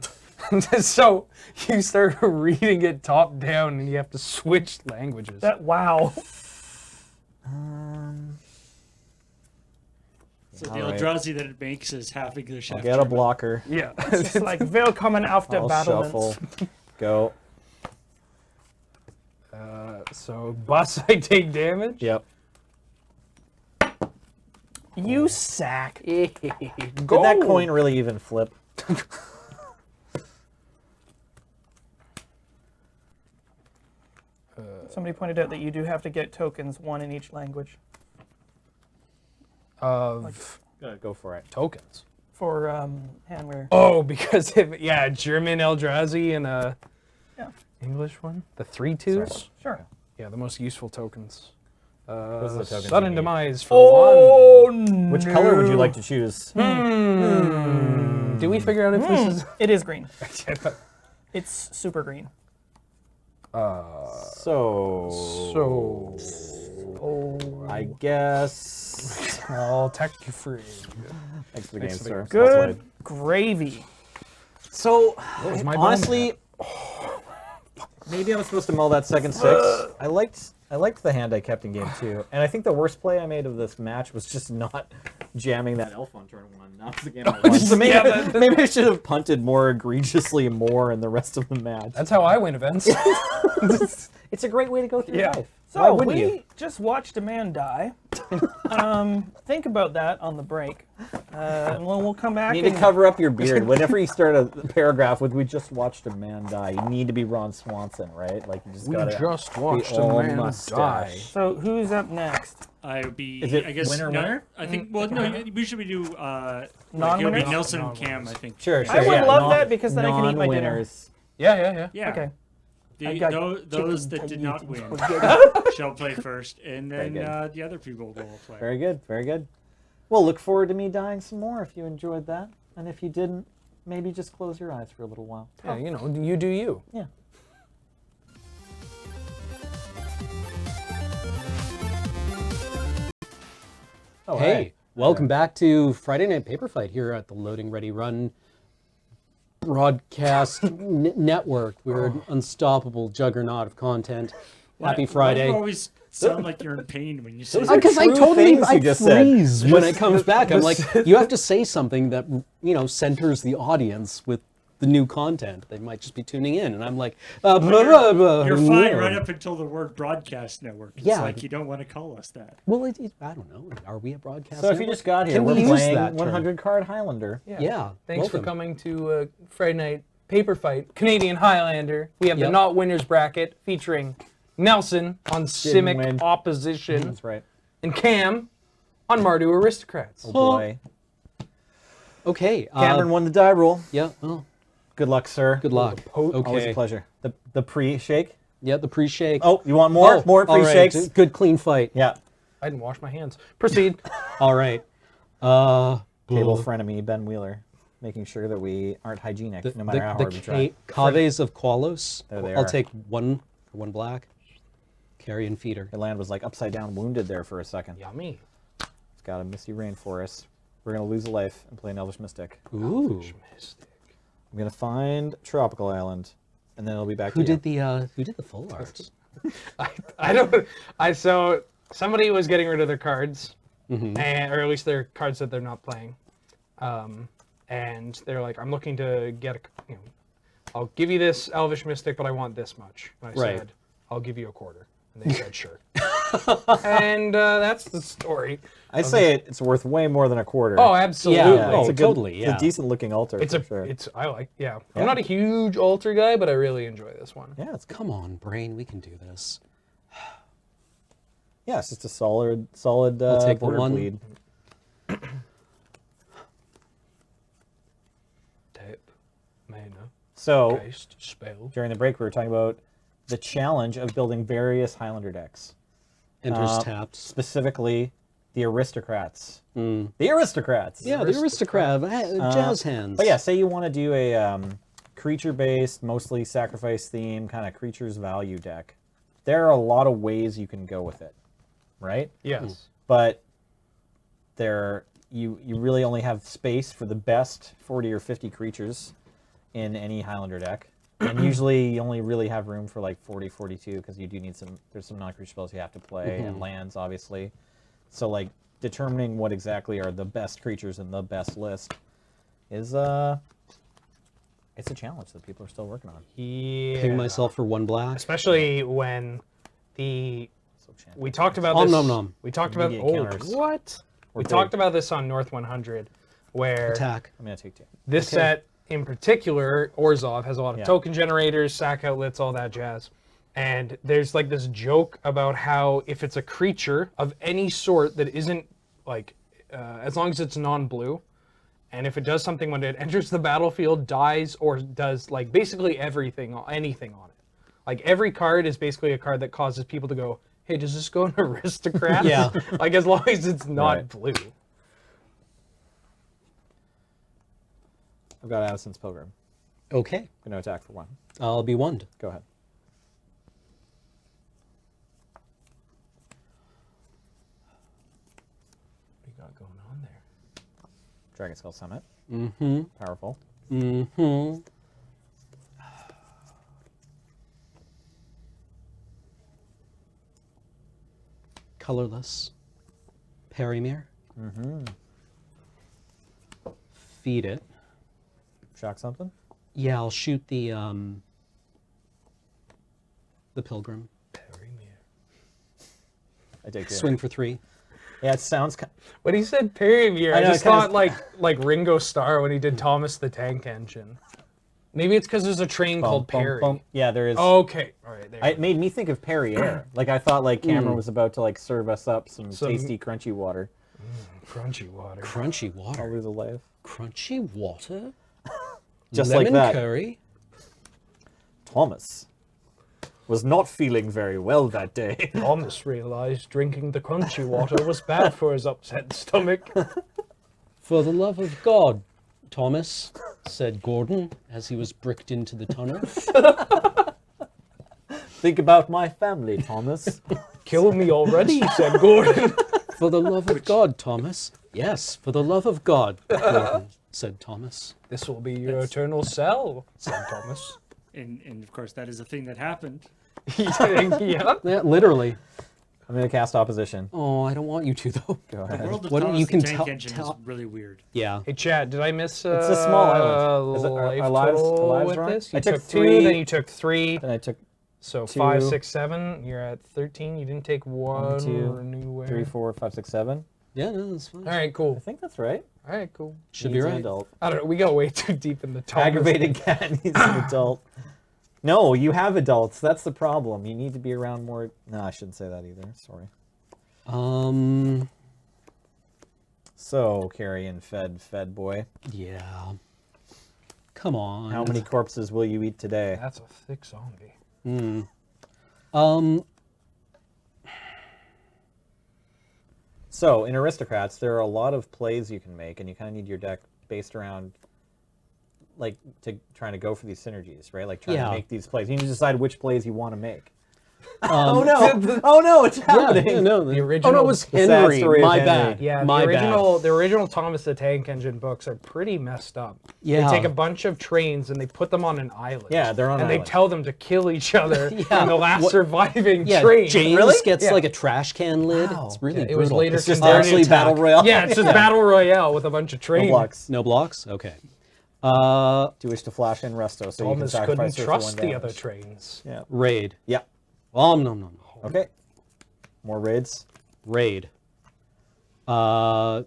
So you start reading it top down, and you have to switch languages. Wow. So the All right. Eldrazi that it makes is half English, half Get a German. blocker. yeah. It's like willkommen auf der I'll battlements. shuffle. Go. So bus, I take damage. Yep. You sack. Did that coin really even flip? Somebody pointed out that you do have to get tokens, 1 in each language, Of Go for it. tokens. for handwear. Oh, because German Eldrazi and a Yeah. English one. The 3/2s. Sure. Yeah, the most useful tokens. Those are the tokens Sudden you need. demise for Oh, Which color would you like to choose? one. Did we figure out if this is? It is green. It's super green. So I guess. I'll tech you free. Thanks for the game, for the sir. game. Well Good played. gravy. So was my honestly, maybe I'm supposed to mull that second six. I liked the hand I kept in game 2, and I think the worst play I made of this match was just not jamming that elf on turn 1. That was the game I won. So maybe I should have punted more egregiously more in the rest of the match. That's how I win events. It's a great way to go through Yeah. life. So Why wouldn't we you? just watched a man die. Think about that on the break, and then we'll come back. You need and to cover up your beard. Whenever you start a paragraph with "We just watched a man die," you need to be Ron Swanson, right? Like you just We gotta. just be watched a all man mustache. die. So who's up next? I would be. Is it I guess winner, no, winner? I think. Well, no. Usually we do. Like, it'll be Non-winners? Nelson and Non-winners. Cam. I think. Sure, I would yeah, love that because then I can eat my dinner. non-winners. Yeah. Yeah. Okay. I The, got those chicken that did not win spaghetti. shall play first, and Very then good. the other people will play. Very good, very good. Well, look forward to me dying some more if you enjoyed that, and if you didn't, maybe just close your eyes for a little while. Yeah, you know, you do you. Yeah. Oh, Hey, welcome back to Friday Night Paper Fight here at the Loading Ready Run broadcast network. We're an unstoppable juggernaut of content. Happy Why Friday. do you always sound like you're in pain when you say Those that? are Because I true totally things I you just said. freeze when it comes back. I'm like, you have to say something that centers the audience with the new content. They might just be tuning in, and I'm like, blah, blah, blah, You're blah. fine right up until the word broadcast network. It's Yeah. like you don't want to call us that. Well, I don't know. Are we a broadcast? So if you network? just got here, Can we're we use playing that term? 100 card Highlander. Yeah. Thanks for welcome. coming to Friday Night Paper Fight, Canadian Highlander. We have the Yep. not winners bracket featuring Nelson on win. Simic Opposition That's right. and Cam on Mardu Aristocrats. Oh boy. Okay. Cameron won the die roll. Yeah. Oh, Good luck, sir. good luck. Always Okay. a pleasure. The pre-shake. Yeah, the pre-shake. Oh, you want more? More all right. pre-shakes? Good, clean fight. Yeah. I didn't wash my hands. Proceed. All right. Table the, frenemy, Ben Wheeler, making sure that we aren't hygienic, no matter how the hard we try. Caves of Qualos. There they I'll are. take one for one black. Carrion feeder. Your land was like upside down wounded there for a second. Yummy. It's got a misty rainforest. We're going to lose a life and play an Elvish Mystic. Ooh. I'm going to find Tropical Island, and then it'll be back Who to you. did the full art? I don't. So somebody was getting rid of their cards, Mm-hmm. or at least their cards that they're not playing, and they're like, "I'm looking to get a, I'll give you this Elvish Mystic, but I want this much." And I Right. said, "I'll give you a quarter," and they said, "Sure." And that's the story. I say it's worth way more than a quarter. Oh, absolutely. Yeah, oh, it's a good, totally, yeah. It's a decent looking altar. It's for a. sure. It's. I like. Yeah. Yeah. I'm not a huge altar guy, but I really enjoy this one. Yeah, it's good. Come on, brain, we can do this. Yeah, it's just a solid I'll take the border one. bleed. Tape. Mana. So Cast. Spell. during the break, we were talking about the challenge of building various Highlander decks, Enters tapped. specifically the aristocrats. The aristocrats. Yeah, the aristocrat, jazz hands. But yeah, say you want to do a creature-based, mostly sacrifice theme kind of creatures value deck. There are a lot of ways you can go with it, right? Yes. But you really only have space for the best 40 or 50 creatures in any Highlander deck. And usually you only really have room for like 40, 42 because you do need there's some non-creature spells you have to play and lands, obviously. So like determining what exactly are the best creatures in the best list is it's a challenge that people are still working on. Yeah. Ping myself for one black. Especially when the So we talked about Om this. nom nom. We talked about Immediate counters. what? We big. talked about this on North 100, where Attack. I'm gonna take two. this set in particular, Orzhov, has a lot of Yeah. token generators, sack outlets, all that jazz. And there's like this joke about how if it's a creature of any sort that isn't like, as long as it's non-blue, and if it does something when it enters the battlefield, dies, or does like basically anything on it. Like every card is basically a card that causes people to go, hey, does this go in aristocrats? Yeah. Like as long as it's not Right. blue. I've got Addison's Pilgrim. Okay. Gonna attack for 1. I'll be one. Go ahead. What do you got going on there? Dragon Skull Summit. Mm-hmm. Powerful. Mm-hmm. Colorless. Perimere. Mm-hmm. Feed it. Shock something? Yeah, I'll shoot the pilgrim. I take 2. Swing for 3. Yeah, it sounds... When he said Perimere, I know, just it kinda- thought like Ringo Starr when he did Thomas the Tank Engine. Maybe it's because there's a train called Perry. Yeah, there is. Okay, all right. There. It made me think of Perrier. Like, I thought, like, Cameron was about to, like, serve us up some Some- tasty, crunchy water. Crunchy water. Crunchy water. Always alive. Crunchy water? Just Lemon like that. curry? Thomas was not feeling very well that day. Thomas realized drinking the crunchy water was bad for his upset stomach. For the love of God, Thomas, said Gordon as he was bricked into the tunnel. Think about my family, Thomas. Kill me already, said Gordon. For the love of God, Thomas. Yes, for the love of God, Gordon, said Thomas. This will be your eternal cell, said Thomas. And of course, that is a thing that happened. Yeah. Yeah, literally. I'm going to cast Opposition. Oh, I don't want you to, though. Go The ahead. world of What Thomas you the can Tank tell- Engine tell- is really weird. Yeah. Hey, Chad, did I miss It's a small island. Is it- are life lives- total lives with wrong? this? I You took took 2, 3. then you took 3. Then I took So 2. 5, 6, 7. You're at 13. You didn't take 1 2, or anywhere. 3, 4, 5, 6, 7. Yeah, no, that's fine. All right, I cool. think that's right. All right, cool. Should Needs be an right. adult. I don't know. We got way too deep in the Thomas. Aggravated cat needs an adult. No, you have adults. That's the problem. You need to be around more. No, I shouldn't say that either. Sorry. So, carrion fed boy. Yeah. Come on. How many corpses will you eat today? That's a thick zombie. So, in Aristocrats, there are a lot of plays you can make, and you kind of need your deck based around, like, trying to go for these synergies, right? Like, trying Yeah. to make these plays. You need to decide which plays you want to make. Oh no! Oh no! It's happening! Yeah, no, The Oh, no, original- it was The sad Henry. story of My Henry. bad. Yeah, My the original Thomas the Tank Engine books are pretty messed up. Yeah. They take a bunch of trains and they put them on an island. Yeah, they're on and an they island. tell them to kill each other Yeah. in the last What- surviving Yeah, train. James Really? gets Yeah. like a trash can lid. Wow. It's really Yeah, it brutal. was later It's just converted actually to- Battle Royale. Yeah, it's just Battle Royale with a bunch of No trains. blocks. No blocks? Okay. Do you wish to flash in Resto so Thomas you can couldn't sacrifice her for trust 1 the other damage? trains. Yeah. Raid. Yeah. No. Okay. More raids. Raid. You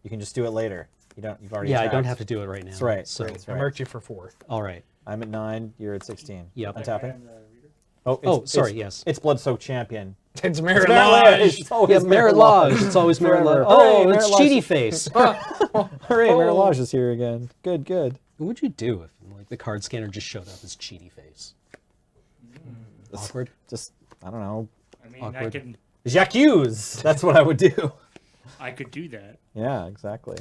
can just do it later. You've already Yeah, I attacked. don't have to do it right now. That's right. So, That's I right. marked you for 4th. all right. I'm at 9. You're at 16. Yep. Untapping. Oh, sorry, yes. It's Blood-Soaked Champion. It's Merit Marilage. It's always Yeah, Merit Lodge. It's always Merit Forever. Lodge. Oh, Hooray, it's Merit Lodge. Cheaty Face. Hooray, Merit Lodge is here again. Good, good. What would you do if like the card scanner just showed up as Cheaty Face? Awkward. Just, I don't know. I mean, Awkward. J'accuse! That's what I would do. I could do that. Yeah, exactly.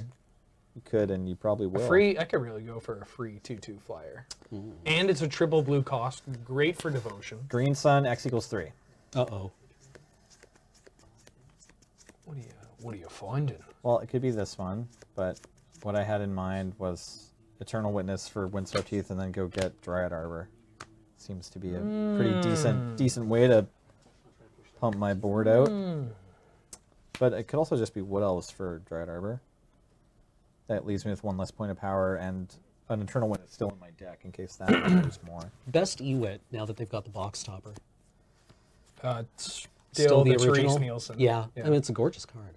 You could, and you probably will. I could really go for a free 2/2 flyer. And it's a triple blue cost. Great for devotion. Green Sun, X equals 3. Uh-oh. What are you finding? Well, it could be this one, but what I had in mind was Eternal Witness for Windswept Heath and then go get Dryad Arbor. Seems to be a pretty decent way to pump my board out. But it could also just be Wood Elves for Dryad Arbor. That leaves me with 1 less point of power and an Eternal Witness still in my deck in case that matters more. Best Ewit now that they've got the box topper. Still the the Therese original. Nielsen. Yeah. I mean, it's a gorgeous card.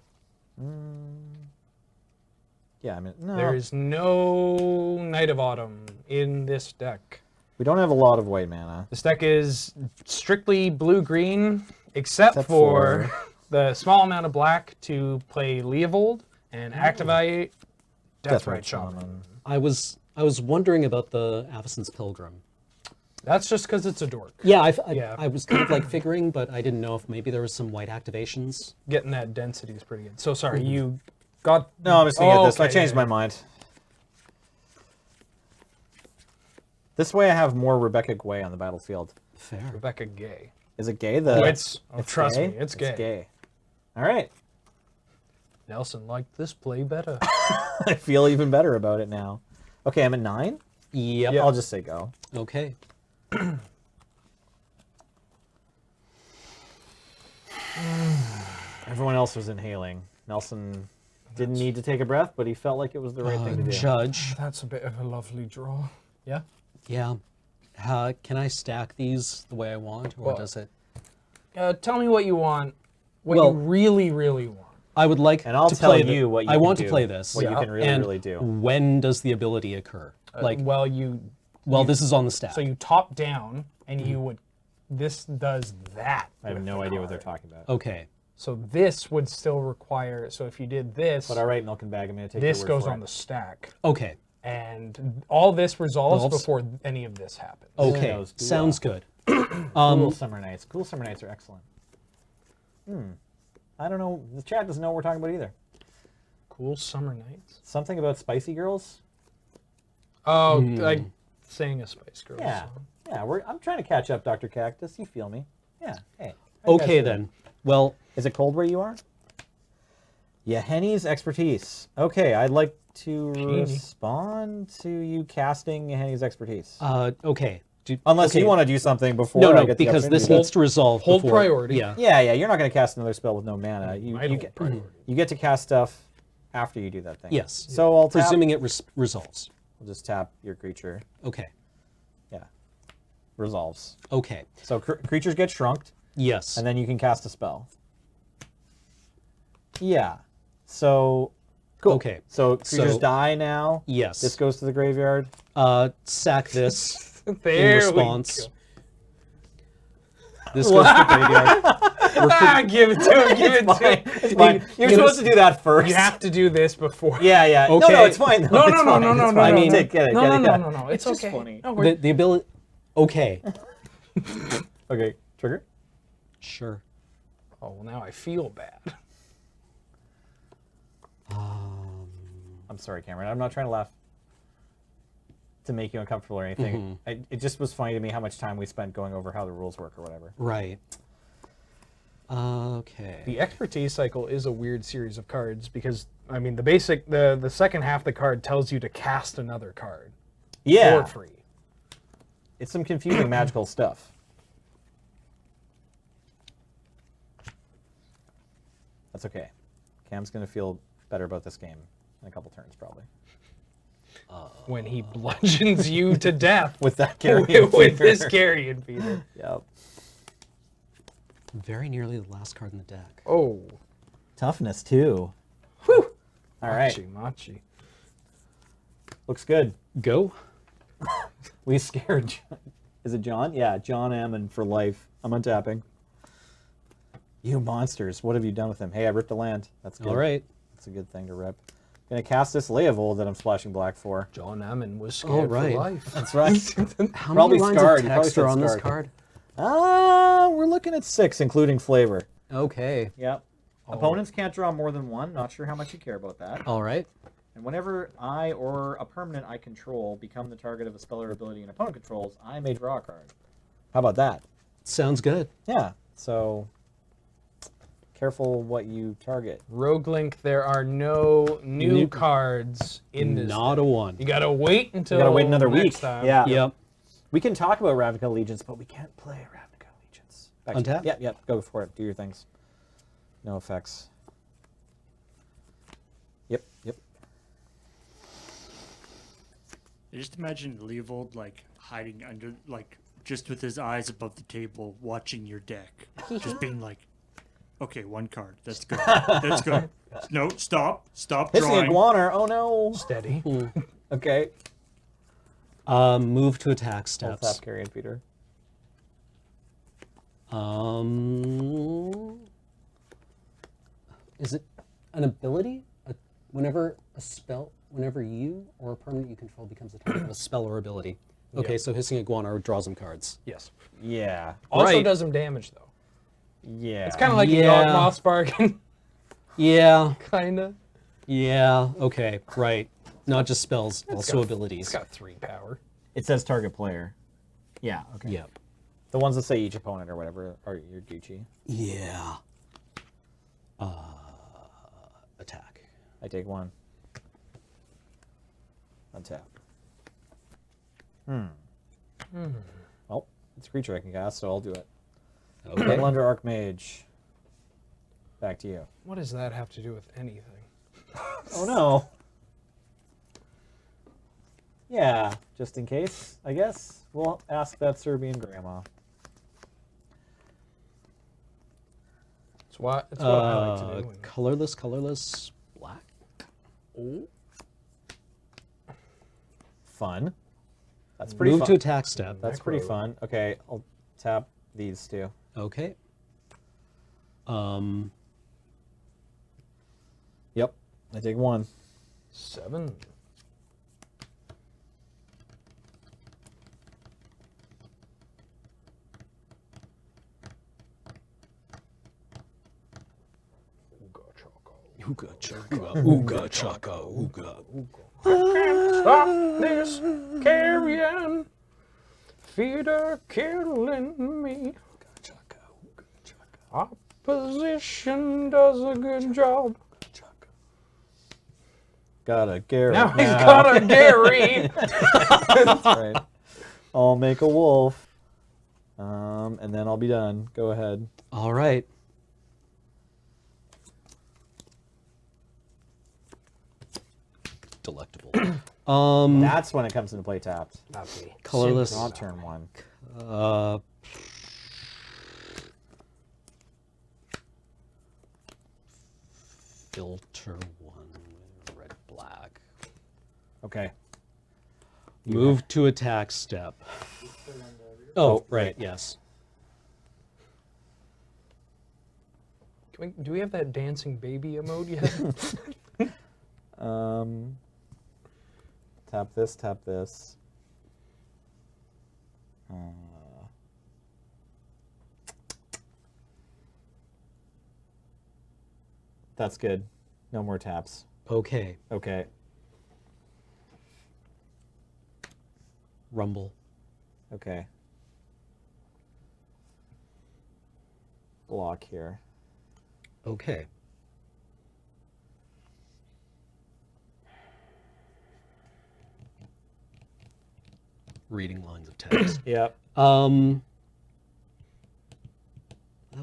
Yeah, I mean, no. There is no Knight of Autumn in this deck. We don't have a lot of white mana. This deck is strictly blue-green, except Except for for- the small amount of black to play Leovold and activate Deathrite Shaman. I was wondering about the Avacyn's Pilgrim. That's just because it's a dork. Yeah, Yeah. I was kind of like figuring, but I didn't know if maybe there was some white activations. Getting that density is pretty good. So sorry, you got... No, I'm just going to get this. I okay, changed yeah. my mind. This way I have more Rebecca Guay on the battlefield. Fair. Rebecca Gay. Is it gay? Trust gay? me, it's gay. gay. All right. Nelson liked this play better. I feel even better about it now. Okay, I'm at 9. Yep. I'll just say go. Okay. Everyone else was inhaling. Nelson didn't need to take a breath, but he felt like it was the right thing to do. Judge. That's a bit of a lovely draw. Yeah? Yeah. Can I stack these the way I want, or Well, does it? Tell me what you want. What Well- you really, really want. I would like And I'll to tell play you what you I can want do, to play this. what you can really, and really do. when does the ability occur? Well, This is on the stack. so you top down, and you would. This does that. I have with no the idea what card. they're talking about. Okay. So this would still require. So if you did this, But all right, Milk and Bag, I'm going to take this your word goes for on it. the stack, Okay. and all this resolves Resolves? before any of this happens. Okay. Yeah, those do Sounds good. Cool Summer Nights. Cool Summer Nights are excellent. I don't know. The chat doesn't know what we're talking about either. Cool summer nights. Something about Spicy Girls? Oh, like saying a Spice Girls Yeah. song. Yeah, I'm trying to catch up, Dr. Cactus. You feel me? Yeah. Hey. how you guys Okay doing? then. Well, Is it cold where you are? Yeah, Henny's expertise. Okay, I'd like to respond to you casting Henny's expertise. okay. Unless okay. you want to do something before No, I no, get the because this opportunity. needs to resolve. hold before- priority. Yeah. Yeah, you're not going to cast another spell with no mana. You Might hold get, priority. you get to cast stuff after you do that thing. Yes. So I'll tap. Presuming it resolves. We'll just tap your creature. Okay. Yeah. Resolves. Okay. So creatures get shrunked, Yes. and then you can cast a spell. Yeah. So. Cool. Okay. So creatures So- die now. Yes. This goes to the graveyard. Sack this in There response. we go. This goes to the graveyard. Give it to him. Give it to him. It's fine. You're supposed to do that first. You have to do this before. Yeah, yeah. No, Okay. no, it's fine. No, It's no, no, fine. no, It's no, fine. no, I mean- no. Get it, No, get no, it, no, get it. no, no. It's just okay. funny. No, we're- The ability. Okay. Okay, trigger. Sure. Oh, well, now I feel bad. I'm sorry, Cameron. I'm not trying to laugh to make you uncomfortable or anything. It just was funny to me how much time we spent going over how the rules work or whatever. Right. Okay. The expertise cycle is a weird series of cards because I mean the second half of the card tells you to cast another card Yeah, for free. it's some confusing magical stuff. That's okay. Cam's gonna feel better about this game in a couple turns, probably. When he bludgeons you to death With that carrion with this feeder. carrion feeder. Yep. Very nearly the last card in the deck. Oh, Toughness too. Whew. All right. Machi. Looks good. Go. We scared. Is it John? Yeah, John Ammon for life. I'm untapping. You monsters! What have you done with him? Hey, I ripped a land. That's good. All right. That's a good thing to rip. Gonna cast this Leovold that I'm splashing black for. John Ammon was scared All right. for life. That's right. How Probably many lines scarred. of You probably text are said on this scarred. card? We're looking at 6, including flavor. Okay. Yep. Opponents can't draw more than 1. Not sure how much you care about that. All right. And whenever I or a permanent I control become the target of a spell or ability an opponent controls, I may draw a card. How about that? Sounds good. Yeah. So careful what you target. Rogue Link, there are no new cards in this. Not a deck. one. You gotta wait until You gotta wait another next week. time. Yeah. Yep. We can talk about Ravnica Allegiance, but we can't play Ravnica Allegiance. Back to you. Untap? Yep, yep. Go for it. Do your things. No effects. Yep, yep. I just imagine Leovold like hiding under, like just with his eyes above the table, watching your deck, just being like, "Okay, 1 card. That's good. That's good. No, stop Hissing drawing." Iguana. Oh no. Steady. Okay. Move to attack I'll steps. tap Carrion Feeder. Is it an ability? Whenever you or a permanent you control becomes the target of a spell or ability. Okay, so Hissing Iguana draws some cards. Yes. Yeah. Also Right. does some damage though. Yeah. It's kind of like Yeah. a Moss Bargain, Yeah, kinda. yeah, okay, right. Not just spells, also It's abilities. got 3 power. It says target player. Yeah. Okay. Yep. The ones that say each opponent or whatever are your Gucci. Yeah. Attack. I take one. Untap. Well, it's a creature I can cast, so I'll do it. Okay. Highlander Archmage. Back to you. What does that have to do with anything? Oh no. Yeah, just in case, I guess. We'll ask that Serbian grandma. It's what I like to do. Colorless, black. Oh. Fun. That's pretty Move fun. to attack step. That's pretty fun. Okay, I'll tap these two. Okay. Yep, I take one. 7. Ooga chaka, ooga chaka, ooga. Stop this carrion. Feet are killing me. Opposition does a good job. Got a Gary. Now he's got a Gary. That's right. I'll make a wolf. And then I'll be done. Go ahead. All right. Delectable. That's when it comes into play tapped. Colorless. Not turn 1. Filter 1, red, black. Okay. Move to attack step. Oh, right, yes. Do we have that dancing baby emote yet? Tap this, tap this. That's good. No more taps. Okay. Okay. Rumble. Okay. Block here. Okay. Reading lines of text. Yep. That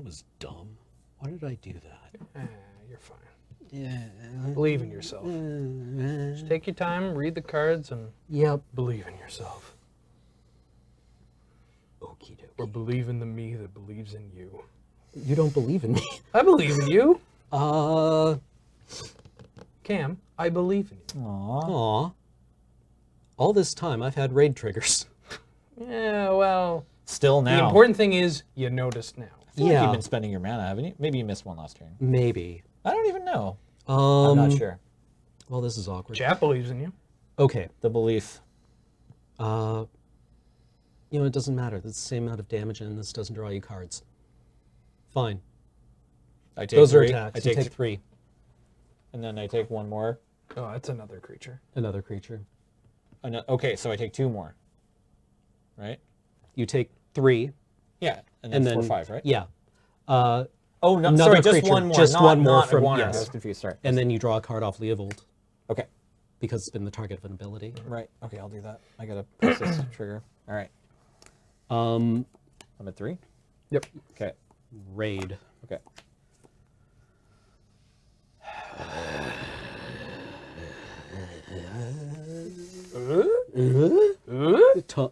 was dumb. Why did I do that? You're fine. Yeah. Believe in yourself. Just take your time, read the cards, and Yep. believe in yourself. Okie Or dokie. believe in the me that believes in you. You don't believe in me. I believe in you. Cam, I believe in you. Aww. Aw. All this time I've had raid triggers. Yeah, well, Still the now. important thing is you noticed now. I feel like Yeah. you've been spending your mana, haven't you? Maybe you missed one last turn. Maybe. I don't even know. I'm not sure. Well, this is awkward. Chat believes in you. Okay. The belief. You know, it doesn't matter. That's the same amount of damage, and this doesn't draw you cards. Fine. I take Those are three. attacks. I You take, take 3. and then I take one more. Oh, that's another creature. Another creature. Okay, so I take 2 more. Right? You take 3, Yeah, and and then then 4, 5, right? Yeah. Oh, no, Another sorry, just creature, one more. just not, one more not from- Iguana. yes. I was confused. Sorry. And then you draw a card off Leovold Okay. because it's been the target of an ability. Right. Okay, I'll do that. I gotta press this trigger. All right. Um, I'm at 3. Yep. Okay. raid. Okay.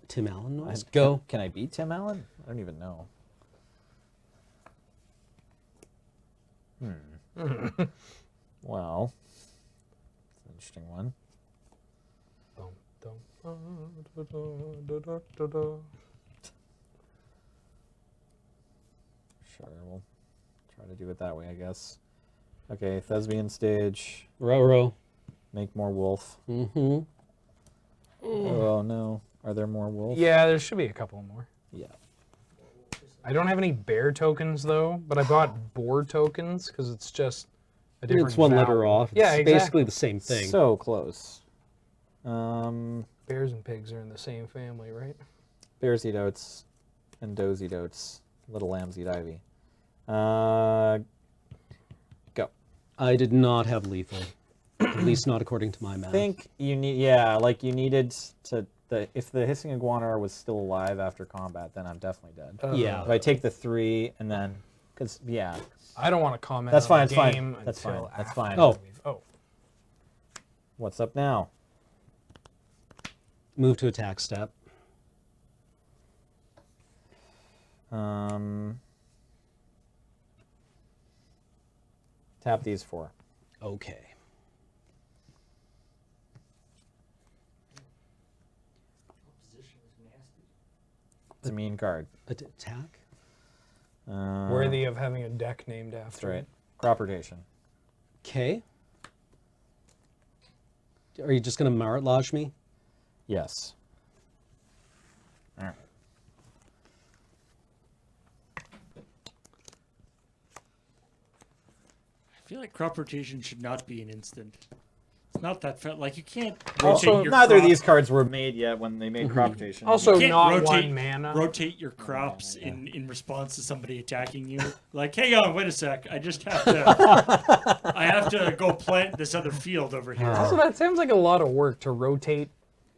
Tim Allen noise. Go. Can I beat Tim Allen? I don't even know. Well, it's an interesting one. Sure, we'll try to do it that way, I guess. Okay, Thespian stage. Row. Make more wolf. Mm-hmm. Oh no. Are there more wolf? Yeah, there should be a couple more. Yeah. I don't have any bear tokens though, but I bought boar tokens because it's just a different It's one letter vowel. off. It's Yeah, exactly. basically the same thing. So close. Bears and pigs are in the same family, right? Bears eat oats, and does eat oats. Little lambs eat ivy. Go. I did not have lethal, at least not according to my math. I think you need, yeah, like you needed to, if the hissing iguana was still alive after combat, then I'm definitely dead. Yeah. If I take the 3 and then, because, yeah. I don't want to comment That's on fine, the it's fine. game That's fine, until that's after fine. Oh. Oh. What's up now? Move to attack step. Tap these 4. Okay. It's a mean card. Attack? Worthy of having a deck named after. That's right. Crop rotation. Okay. Are you just going to Marit Lodge me? Yes. All right. I feel like crop rotation should not be an instant. It's not that like you can't Also, rotate your Neither of crop- these cards were made yet when they made crop rotation. Also, you can't not rotate, one mana. Rotate your crops in response to somebody attacking you. Like, hang on, wait a sec. I just have to. I have to go plant this other field over here. Also, that sounds like a lot of work to rotate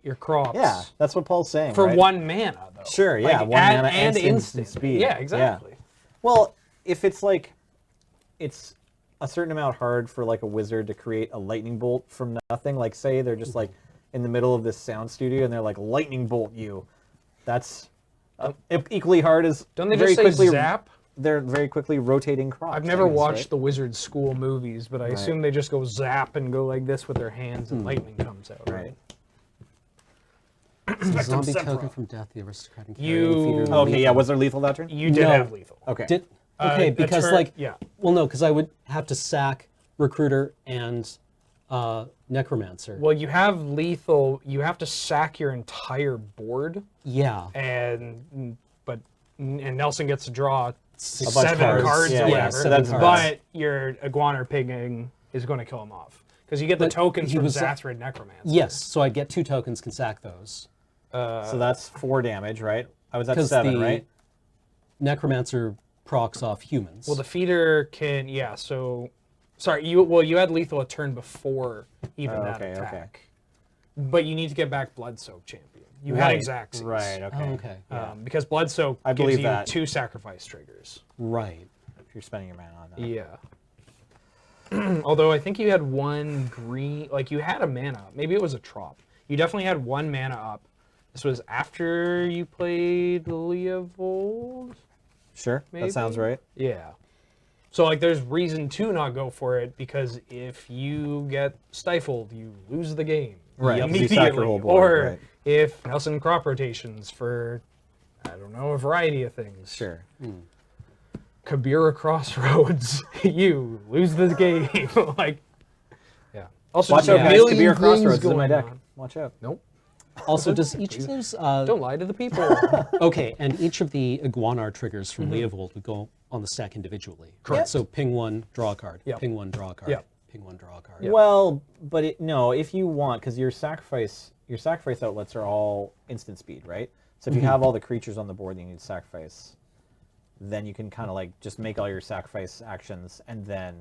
your crops. Yeah, that's what Paul's saying. For right? 1 mana, though. Sure, yeah, Like, 1 mana and instant speed. Yeah, exactly. Well, if it's like, it's a certain amount hard for like a wizard to create a lightning bolt from nothing. Like, say they're just like in the middle of this sound studio and they're like lightning bolt you. That's equally hard as Don't they very just say quickly zap? They're very quickly rotating crops. I've never I guess, watched right? the Wizard School movies, but I assume they just go zap and go like this with their hands and lightning comes out, right? Zombie token from death, the aristocrat. and You- carrying feeder. Oh, okay, yeah. Was there lethal that turn? You did No. have lethal. Okay. Okay, a because turn- like, yeah. well, no, because I would have to sack recruiter and necromancer. Well, you have lethal. You have to sack your entire board, Yeah. and Nelson gets to draw bunch of 7 cards. cards Yeah, or yeah, whatever. 7 cards. But your iguana pigging is going to kill him off because you get the But tokens he from was- Zathrid Necromancer. Yes, so I get 2 tokens, can sack those. So that's 4 damage, right? I was at Because 7, the right? necromancer procs off humans. Well, the feeder can, yeah. So, sorry, you had lethal a turn before even that okay, attack. okay. But you need to get back Blood Soak Champion. You had Right, Exacxes. Right, okay. Oh, okay. Because Blood Soak I gives believe you that. 2 sacrifice triggers. Right. If you're spending your mana on that. Yeah. Although I think you had 1 green, like you had a mana up. Maybe it was a trop. You definitely had 1 mana up. This was after you played Leovold? Sure, that sounds Maybe? right. Yeah. So like there's reason to not go for it because if you get stifled, you lose the game. Right, you Immediately. sack your whole board, Or right. if Nelson crop rotations for I don't know, a variety of things. Sure. Kabira Crossroads, you lose the game. Like yeah. Also Watch just out, a guys. million Kabir things Crossroads is in going my deck. on. Watch out. Nope. Also, does each of those... Don't lie to the people. Okay, and each of the Iguanar triggers from Leovold would go on the stack individually. Correct. So ping 1, draw a card. Yep. Ping 1, draw a card. Yep. Ping 1, draw a card. Well, but no, if you want, because your sacrifice outlets are all instant speed, right? So if you have all the creatures on the board that you need to sacrifice, then you can kind of like just make all your sacrifice actions, and then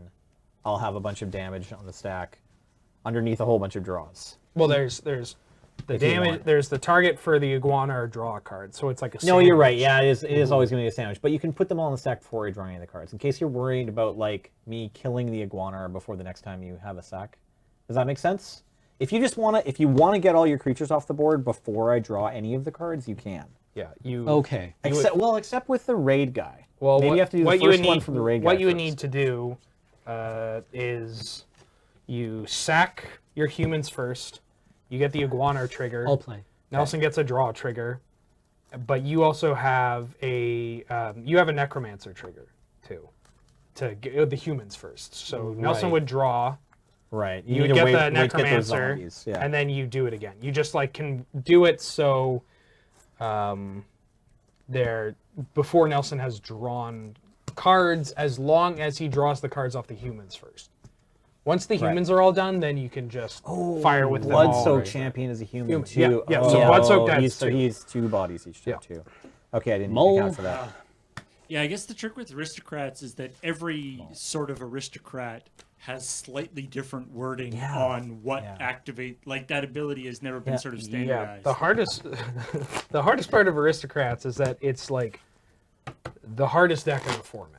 I'll have a bunch of damage on the stack underneath a whole bunch of draws. Well, there's the If you damage. want. There's the target for the iguana or draw a card. So it's like a. No, you're sandwich. right. Yeah, it is always going to be a sandwich. But you can put them all in the stack before you're drawing any of the cards, in case you're worried about like me killing the iguana before the next time you have a sack. Does that make sense? If you just want to, if you want to get all your creatures off the board before I draw any of the cards, you can. Yeah, you. Okay. Except with the raid guy. Well, maybe what, you have to do what the you would first one need, from the raid guy. What you would first. need to do is you sack your humans first. You get the iguana trigger. I'll play. Nelson gets a draw trigger, but you also have a necromancer trigger too, to get the humans first. So Nelson Right. would draw. Right. You need would to get wait- the wait to get those necromancer, zombies, yeah. and then you do it again. You just like can do it so there before Nelson has drawn cards, as long as he draws the cards off the humans first. Once the humans are all done, then you can just fire with them all. Blood-soaked right champion is a human, Human, too. yeah, yeah, so Blood-soaked adds so 2. he's 2 bodies each time, Yeah. too. Okay, I didn't Mole. account for that. Yeah, I guess the trick with aristocrats is that every sort of aristocrat has slightly different wording Yeah. on what Yeah. activate. Like that ability has never been Yeah. sort of Yeah, standardized. the hardest, the hardest part of aristocrats is that it's like the hardest deck in the format.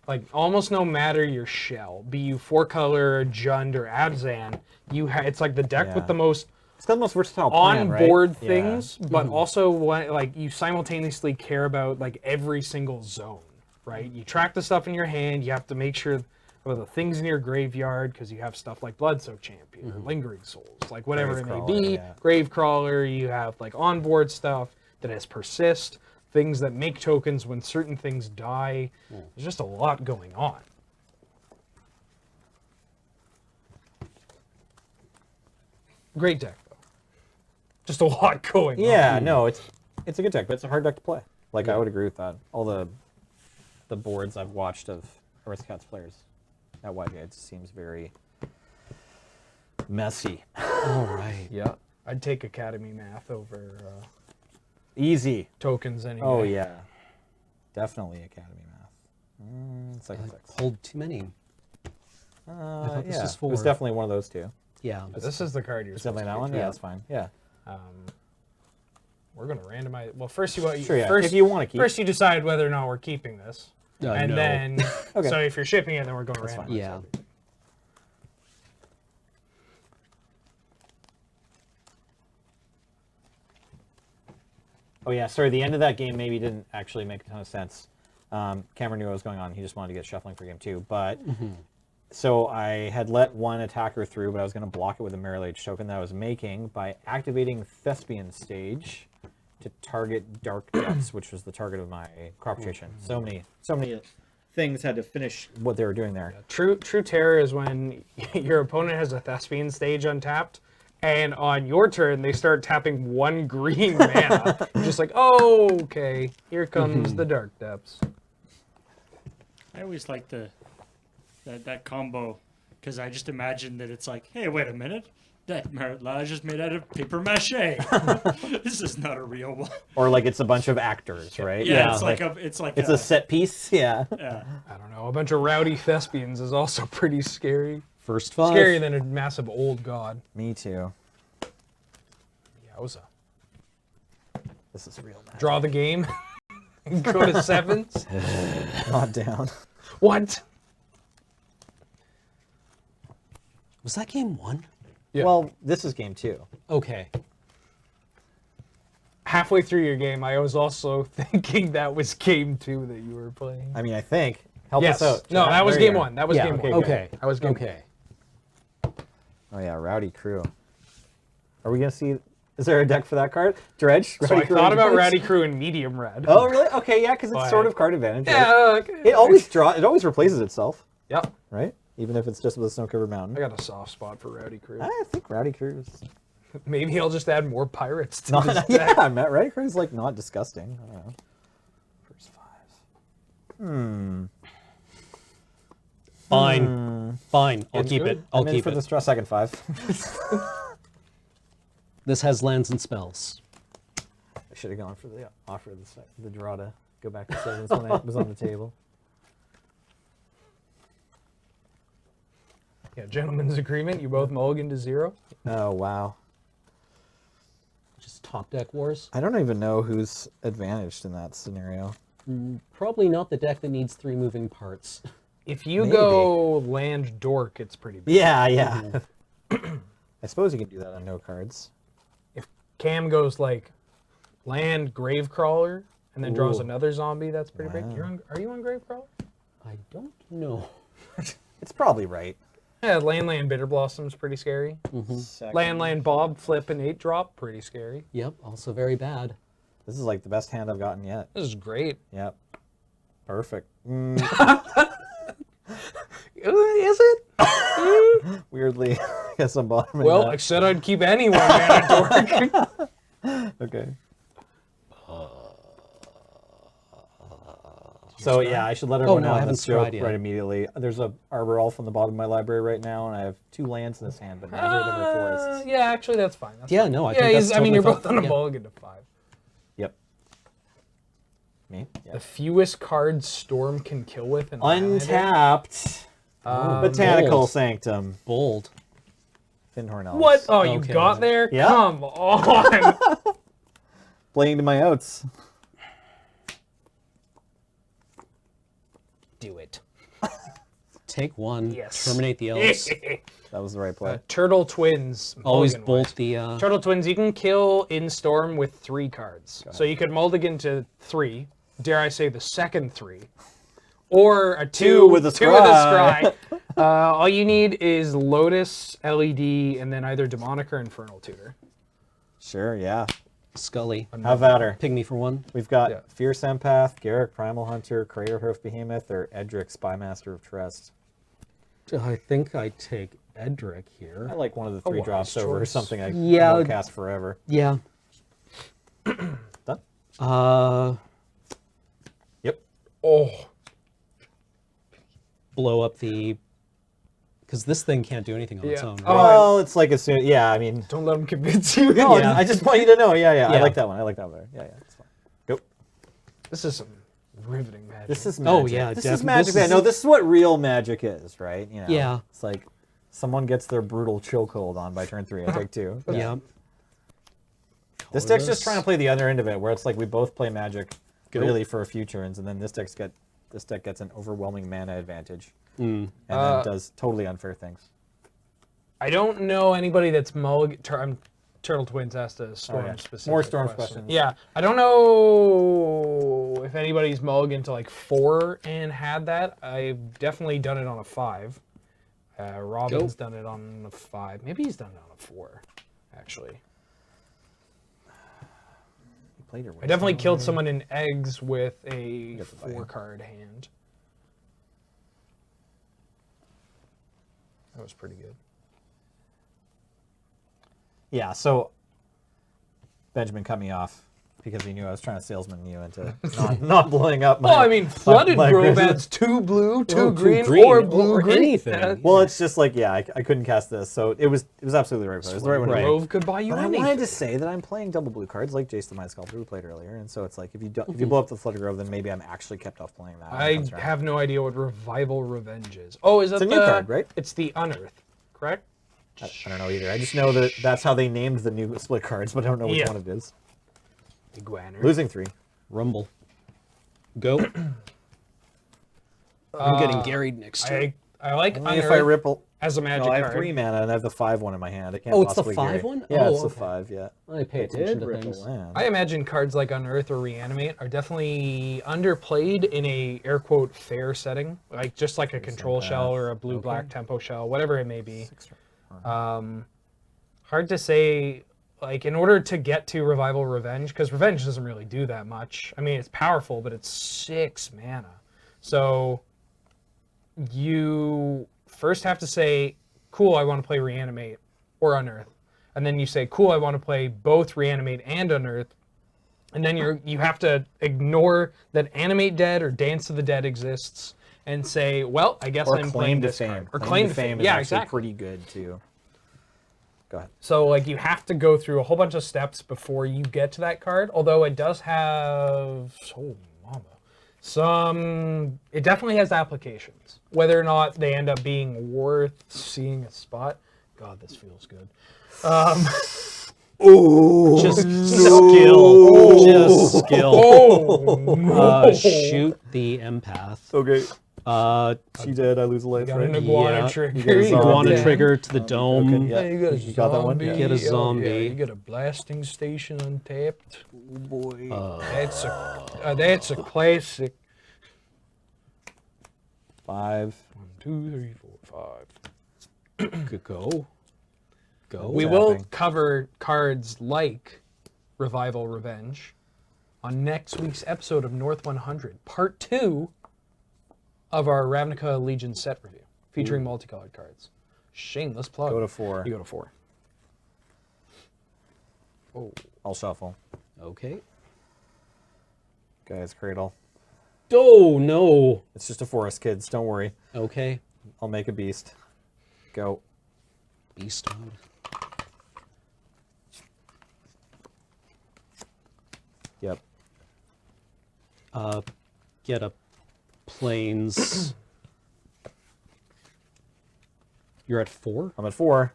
Like almost no matter your shell, be you 4-color, Jund, or Abzan, it's like the deck Yeah. with the most It's got the most versatile plan, right? on-board Yeah. things, but also like you simultaneously care about like every single zone, right? You track the stuff in your hand. You have to make sure about the things in your graveyard because you have stuff like Bloodsoaked Champion or Lingering Souls, like whatever it may Gravecrawler, be. yeah. Gravecrawler. You have like on-board stuff that has persist, things that make tokens when certain things die. There's just a lot going on. Great deck though. Just a lot going on. Yeah, no, it's a good deck, but it's a hard deck to play. Like, I would agree with that. All the boards I've watched of Aristocrats players at YJ, it seems very messy. All right. Yeah. I'd take Academy Math over Easy. tokens anyway. Oh, yeah. Definitely Academy Math. Second six. Pulled too many. thought this Yeah, was it was 4. definitely one of those two. Yeah. This is the card you're Is supposed definitely to that one? keep. Yeah, that's fine. Yeah. We're gonna randomize. Well, first Sure, yeah. first If you want to keep. first you decide whether or not we're keeping this, and no. then Okay. so if you're shipping it, then we're going That's randomize. fine. Yeah. Oh yeah, sorry. The end of that game maybe didn't actually make a ton of sense. Cameron knew what was going on. He just wanted to get shuffling for game 2. But so I had let one attacker through, but I was going to block it with a Mirror Age token that I was making by activating Thespian Stage to target Dark Depths, which was the target of my crop rotation. So many things had to finish what they were doing there. True terror is when your opponent has a Thespian Stage untapped, and on your turn they start tapping 1 green mana. You're just like, oh, okay, here comes the Dark Depths. I always like that combo because I just imagine that it's like, hey, wait a minute, that Merit is made out of paper mache. This is not a real one. Or like it's a bunch of actors, right? Yeah, it's like it's a set piece. Yeah. yeah. I don't know. A bunch of rowdy thespians is also pretty scary. First 5. Scarier than a massive old god. Me too. Yowza. This is real magic. Draw the game. Go to 7s. Not down. What? Was that game 1? Yeah. Well, this is game 2. Okay. Halfway through your game, I was also thinking that was game 2 that you were playing. I mean, I think. Help Yes. us out. No, Chat. that was There you game are. 1. That was Yeah, game okay, 1. good. Okay. That was game Okay. Oh yeah, Rowdy Crew. Are we gonna see? Is there a deck for that card? Dredge. So I Rowdy Crew thought about Dredge? Rowdy Crew in medium red. Oh really? Okay, yeah, because it's But- sort of card advantage. right? Yeah. Okay. It always replaces itself, Yep. right? Even if it's just with a snow-covered mountain. I got a soft spot for Rowdy Crew. I think Rowdy Crew is Maybe I'll just add more pirates to not. this Yeah, deck. Matt. Rowdy Crew is like not disgusting. I don't know. First 5. Fine. Fine. I'll keep it. I'll I'm in keep for it. the straw second 5. This has lands and spells. I should have gone for the offer of the draw to go back to 7s when it was on the table. Yeah, gentleman's agreement. You both mulligan to 0. Oh wow. Just top deck wars. I don't even know who's advantaged in that scenario. Probably not the deck that needs 3 moving parts. If you Maybe. go land dork, it's pretty big. Yeah, yeah. I suppose you can do that on no cards. If Cam goes like land Gravecrawler and then draws Ooh. another zombie, that's pretty Wow. big. Are you on Gravecrawler? I don't know. It's probably right. Yeah, land Bitter Blossom's pretty scary. Land Bob flip an 8-drop, pretty scary. Yep. Also very bad. This is like the best hand I've gotten yet. This is great. Yep. Perfect. Is it? Weirdly, I guess I'm bottoming Well, I that. said I'd keep anyone man dork. Okay. So yeah, I should let everyone no, know I on haven't this joke scryed yet. right immediately. There's a Arbor Elf on the bottom of my library right now, and I have 2 lands in this hand, but neither of them are forests. Yeah, actually, that's fine. That's Yeah, fine. no, I yeah, think that's I mean, totally you're fine. both on a Yeah. mulligan to 5. Yep. Me? Yeah. The fewest cards Storm can kill with an Highlander. Untapped. Botanical bold. Sanctum. Bold. Thinhorn Elves. What? Oh, you Okay. got there? Yeah. Come on. Playing to my outs. Do it. Take 1. Yes. Terminate the elves. That was the right play. Turtle Twins. Always mulligan bolt wise. the. Turtle Twins, you can kill in Storm with 3 cards. So you could mulligan to 3. Dare I say the second 3. Or a 2 with a two with a scry. scry. All you need is Lotus, LED, and then either Demonic or Infernal Tutor. Sure, yeah. Scully. Have at her. Pygmy for 1. We've got Yeah. Fierce Empath, Garrick Primal Hunter, Craterhoof Behemoth, or Edric Spymaster of Trust. I think I take Edric I here. like one of the 3 wise drops over choice. something I Yeah. won't cast forever. Yeah. Done? Yep. Oh. Blow up the. Because this thing can't do anything on its Yeah. own, right? Oh, Well, it's like as soon, yeah, I mean, Don't let them convince you. no, Yeah. I just want you to know, yeah, I Yeah. like that one, I like that one, yeah, it's fine. Go. This is some riveting magic. This is magic. Oh, yeah, this is definitely. magic. This is- No, this is what real magic is, right? You know, Yeah. It's like someone gets their brutal chokehold on by turn 3. I take 2. Yeah. This deck's just trying to play the other end of it, where it's like we both play magic Go. really for a few turns, and then this deck gets an overwhelming mana advantage, and then does totally unfair things. I don't know anybody that's Turtle Twins asked a Storm yeah. specific More Storm question. questions. Yeah, I don't know if anybody's mulligan to like 4 and had that. I've definitely done it on a 5. Robin's done it on a 5. Maybe he's done it on a 4, actually. You played your I definitely killed someone in eggs with a Get the buy-in. 4-card hand. That was pretty good. Yeah, so Benjamin cut me off because he knew I was trying to salesman you into not blowing up my... Well, I mean, Flooded my Grove Grizzly. adds 2 blue, 2 Two green, green, or or blue-green. anything. Well, it's just like, yeah, I couldn't cast this, so it was absolutely the right play. It was the right one to Right. do. Grove could buy you But I anything. wanted to say that I'm playing double blue cards like Jace the Mind Sculptor we played earlier, and so it's like if you blow up the Flooded Grove, then maybe I'm actually kept off playing that. when it I comes around. have no idea what Revival Revenge is. Oh, is that It's a new card, right? It's the Unearth, correct? I don't know either. I just know that that's how they named the new split cards, but I don't know which Yeah. one it is. Iguaner. Losing 3. Rumble. Go. I'm getting garried next turn. I like Only if I Unearth ripple. as a magic No, I have card. 3 mana and I have the 5 one in my hand. I can't Oh, it's the possibly 5 carry. one? Yeah, Oh, it's the okay. 5. Yeah. I pay attention to Ripple things. land. I imagine cards like Unearth or Reanimate are definitely underplayed in a air quote fair setting, like just like a control shell or a blue-black tempo shell, whatever it may be. Hard to say, like, in order to get to Revival Revenge, because Revenge doesn't really do that much. I mean, it's powerful, but it's 6 mana. So you first have to say, cool, I want to play Reanimate or Unearth. And then you say, cool, I want to play both Reanimate and Unearth. And then you have to ignore that Animate Dead or Dance of the Dead exists and say, well, I guess Or I'm claim playing to this fame. card. Or Claim to fame is Yeah, actually exactly. pretty good too. Go ahead. So, like, you have to go through a whole bunch of steps before you get to that card, although it does have, it definitely has applications. Whether or not they end up being worth seeing a spot. God, this feels good. Just skill. Just skill. Shoot the empath. Okay. She did. I lose a life, Got right? an iguana Yeah. trigger. You get a you got Iguana that. trigger to the dome. Okay, yeah. You got a You got that one? zombie. Get a Oh, yeah, zombie. you got a blasting station untapped. Oh boy. That's a classic. 5. 1, 2, 3, 4, 5. Could go. Go. We will Zapping. cover cards like Revival Revenge on next week's episode of North 100, part 2 of our Ravnica Legion set review, featuring multicolored cards. Shameless plug. Go to 4. You go to 4. Oh, I'll shuffle. Okay. Guys, Cradle. Oh, no. It's just a forest, kids. Don't worry. Okay. I'll make a beast. Go. Beast mode. Yep. Get a planes. You're at 4? I'm at 4.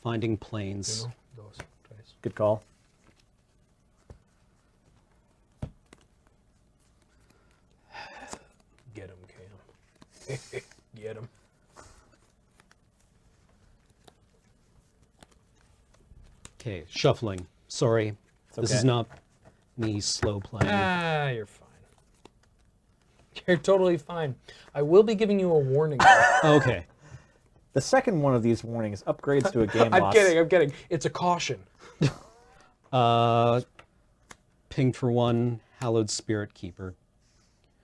Finding planes. You know, those guys. Good call. Get him, Cam. Get him. Okay, shuffling. Sorry. This okay. is not me slow playing. Ah, you're fine. You're totally fine. I will be giving you a warning. Okay. The second one of these warnings upgrades to a game I'm loss. kidding. It's a caution. Ping for 1, Hallowed Spirit Keeper.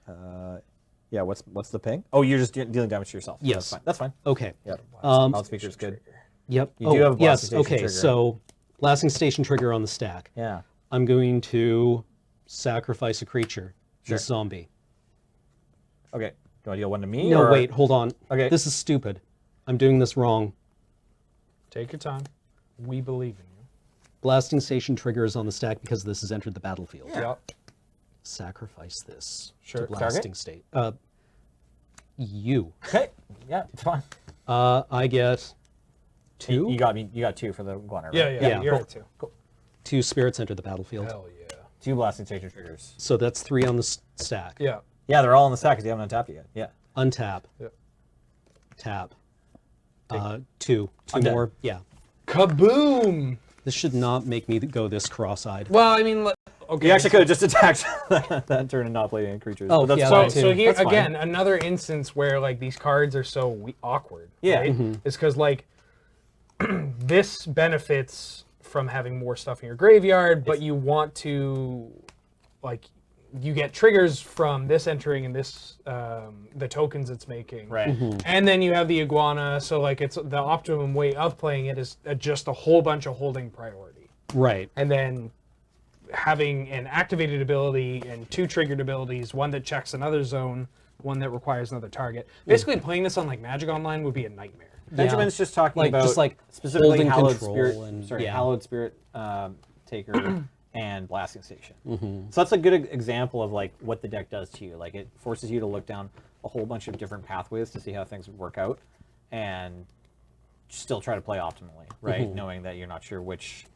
Yeah, what's the ping? Oh, you're just dealing damage to yourself. Yes. That's fine. Okay. Yep. Um, Loudspeaker's good. Yep. You do have a yes. blasting station Okay. trigger. So, blasting station trigger on the stack. Yeah. I'm going to sacrifice a creature. Sure. This zombie. Okay. Do you want to deal one to me? No, or... wait. Hold on. Okay. This is stupid. I'm doing this wrong. Take your time. We believe in you. Blasting station trigger is on the stack because this has entered the battlefield. Yep. Sacrifice this Sure. to blasting state. You. Okay. Yeah, it's fine. I get 2. You got me. You got 2 for the Guana, right? Yeah. You're cool. at 2. Cool. 2 spirits enter the battlefield. Hell yeah. 2 blasting station triggers. So that's 3 on the stack. Yeah. Yeah, they're all in the stack because you haven't untapped it yet. Yeah. Untap. Yep. Tap. 2. 2 I'm dead. more. Yeah. Kaboom! This should not make me go this cross-eyed. Well, I mean, okay. You actually could have just attacked that turn and not played any creatures. Oh, but that's yeah, fine. that too. So here That's fine. again, another instance where like these cards are so awkward. Yeah. Right? Mm-hmm. It's because like this benefits from having more stuff in your graveyard, but you want to like you get triggers from this entering and this the tokens it's making. Right. And then you have the iguana, so like it's the optimum way of playing it is just a whole bunch of holding priority. Right. And then having an activated ability and 2 triggered abilities, one that checks another zone, one that requires another target. Basically, playing this on like Magic Online would be a nightmare. Benjamin's just talking Like, about just, like, specifically holding Hallowed control Spirit, and- yeah. Hallowed Spirit Taker and Blasting Station. So that's a good example of like what the deck does to you. Like it forces you to look down a whole bunch of different pathways to see how things would work out, and still try to play optimally, right? Knowing that you're not sure which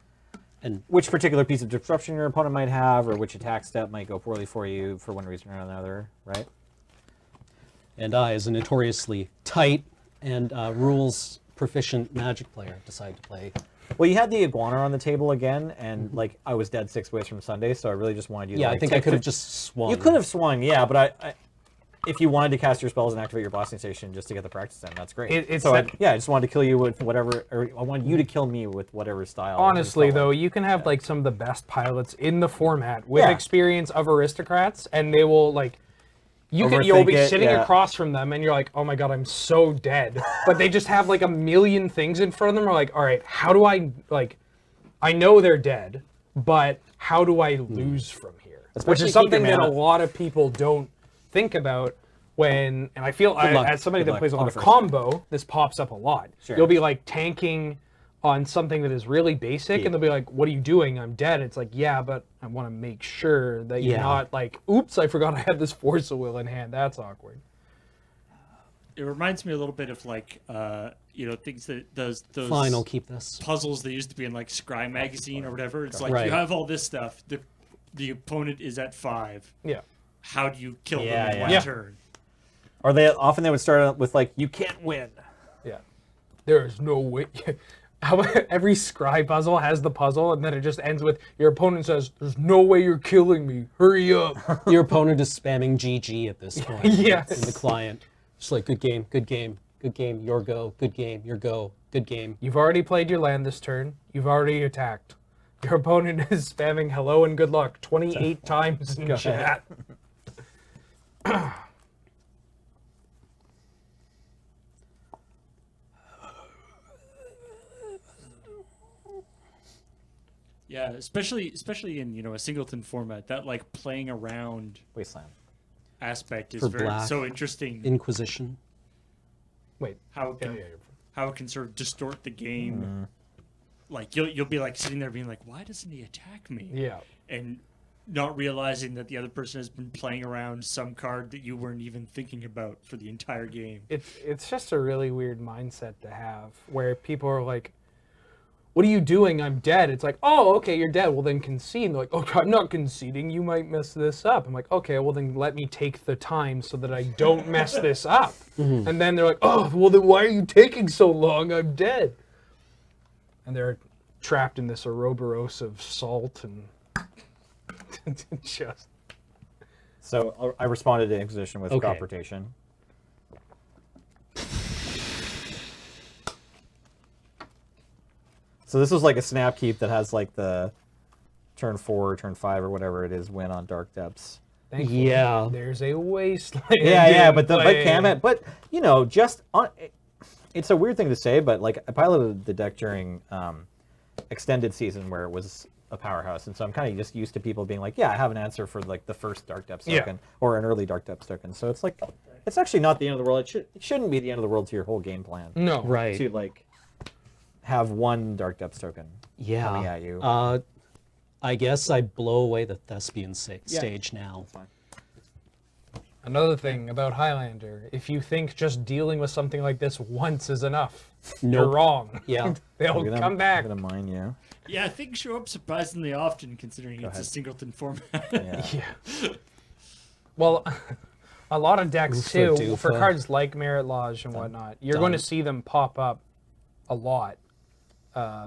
particular piece of disruption your opponent might have, or which attack step might go poorly for you for one reason or another, right? And I, as a notoriously tight and rules proficient Magic player, decide to play. Well, you had the iguana on the table again, and like I was dead 6 ways from Sunday, so I really just wanted you. Yeah, to, I like, think I could have just swung. You could have swung, yeah, but I if you wanted to cast your spells and activate your blasting station just to get the practice in, that's great. It's so that- I just wanted to kill you with whatever, or I wanted you to kill me with whatever style. Honestly, you felt though, like. you can have like some of the best pilots in the format with Yeah. experience of aristocrats, and they will like. You'll be Overthink it, sitting yeah. across from them, and you're like, "Oh my god, I'm so dead." But they just have like a million things in front of them. Are like, "All right, how do I like? I know they're dead, but how do I lose from here?" Which Especially is something keep your that a mana- lot of people don't think about when. And I feel luck. as somebody Good that luck. plays a lot I'll of go first. combo, this pops up a lot. Sure. You'll be like tanking on something that is really basic, Yeah. and they'll be like, "What are you doing? I'm dead." It's like, yeah, but I want to make sure that you're Yeah. not like, "Oops, I forgot I had this Force of Will in hand." That's awkward. It reminds me a little bit of like things that does those Fine, I'll keep this. puzzles that used to be in like Scry magazine or whatever. It's like Right. you have all this stuff. The opponent is at 5. Yeah. How do you kill Yeah, them in yeah. one Yeah. turn? Or they would start out with like, "You can't win." Yeah. There is no way. How about every scry puzzle has the puzzle, and then it just ends with your opponent says, "There's no way you're killing me. Hurry up." Your opponent is spamming GG at this point. Yes. In the client. Just like, good game, good game, good game, your go, good game, your go, good game. You've already played your land this turn. You've already attacked. Your opponent is spamming hello and good luck 28 times in chat. Yeah, especially in a singleton format, that like playing around Wasteland. aspect is For black. so interesting. Inquisition. Wait. How it Yeah, can, yeah, how it can sort of distort the game. Like you'll be like sitting there being like, why doesn't he attack me? yeah. And not realizing that the other person has been playing around some card that you weren't even thinking about for the entire game. It's just a really weird mindset to have where people are like, what are you doing? I'm dead. It's like, oh, okay, you're dead. Well, then concede. They're like, okay, I'm not conceding. You might mess this up. I'm like, okay, well, then let me take the time so that I don't mess this up. And then they're like, oh, well, then why are you taking so long? I'm dead. And they're trapped in this Ouroboros of salt and just... So I responded to Inquisition with Okay. crop rotation. So this was like a snap keep that has like the turn 4, turn 5, or whatever it is win on Dark Depths. Thankfully, Yeah. there's a wasteland. Yeah, in but play. Kamet, but you know, just on. It's a weird thing to say, but like I piloted the deck during extended season where it was a powerhouse, and so I'm kind of just used to people being like, yeah, I have an answer for like the first Dark Depths Yeah. token or an early Dark Depths token. So it's like, it's actually not the end of the world. It shouldn't be the end of the world to your whole game plan. No. Right. To like have one Dark Depths token Yeah. coming at you. I guess I blow away the thespian stage now. Fine. Another thing about Highlander, if you think just dealing with something like this once is enough, you're Nope. wrong. Yeah. They'll Look at come them, back. I'm gonna mine you. Yeah, things show up surprisingly often considering it's a ahead. singleton format. Yeah. Yeah. Well, a lot of decks Oofa too, for doofa. cards like Merit Lodge and whatnot, you're going to see them pop up a lot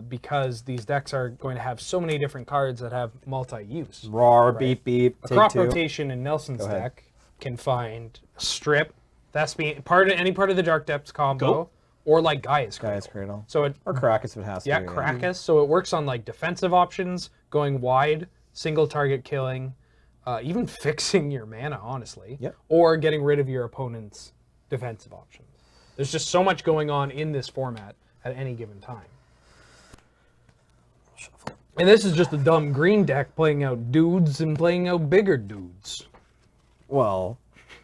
because these decks are going to have so many different cards that have multi-use. Roar, beep, beep. A Take crop 2. rotation in Nelson's Go ahead. deck can find strip. That's being part of any part of the Dark Depths combo, Go. or like Gaia's Cradle. Guy's Cradle. So it Or Caracas if it has to. Yeah, be, Krakus. So it works on like defensive options, going wide, single target killing, even fixing your mana, honestly. Yep. Or getting rid of your opponent's defensive options. There's just so much going on in this format at any given time. And this is just a dumb green deck playing out dudes and playing out bigger dudes. Well,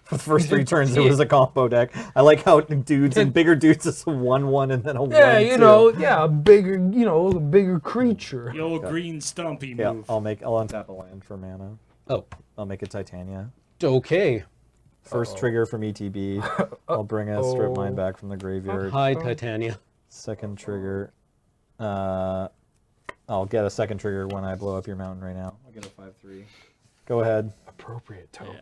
for the first 3 turns, it was a combo deck. I like how dudes and bigger dudes is a 1/1 and then a 1/2. Yeah, you know, yeah, a bigger creature. The old green stumpy Yeah, move. I'll untap a land for mana. Oh, I'll make a Titania. okay. First trigger from ETB. I'll bring a strip mine back from the graveyard. Hi, Titania. Second trigger. I'll get a second trigger when I blow up your mountain right now. I'll get a 5/3. Go ahead. Appropriate token.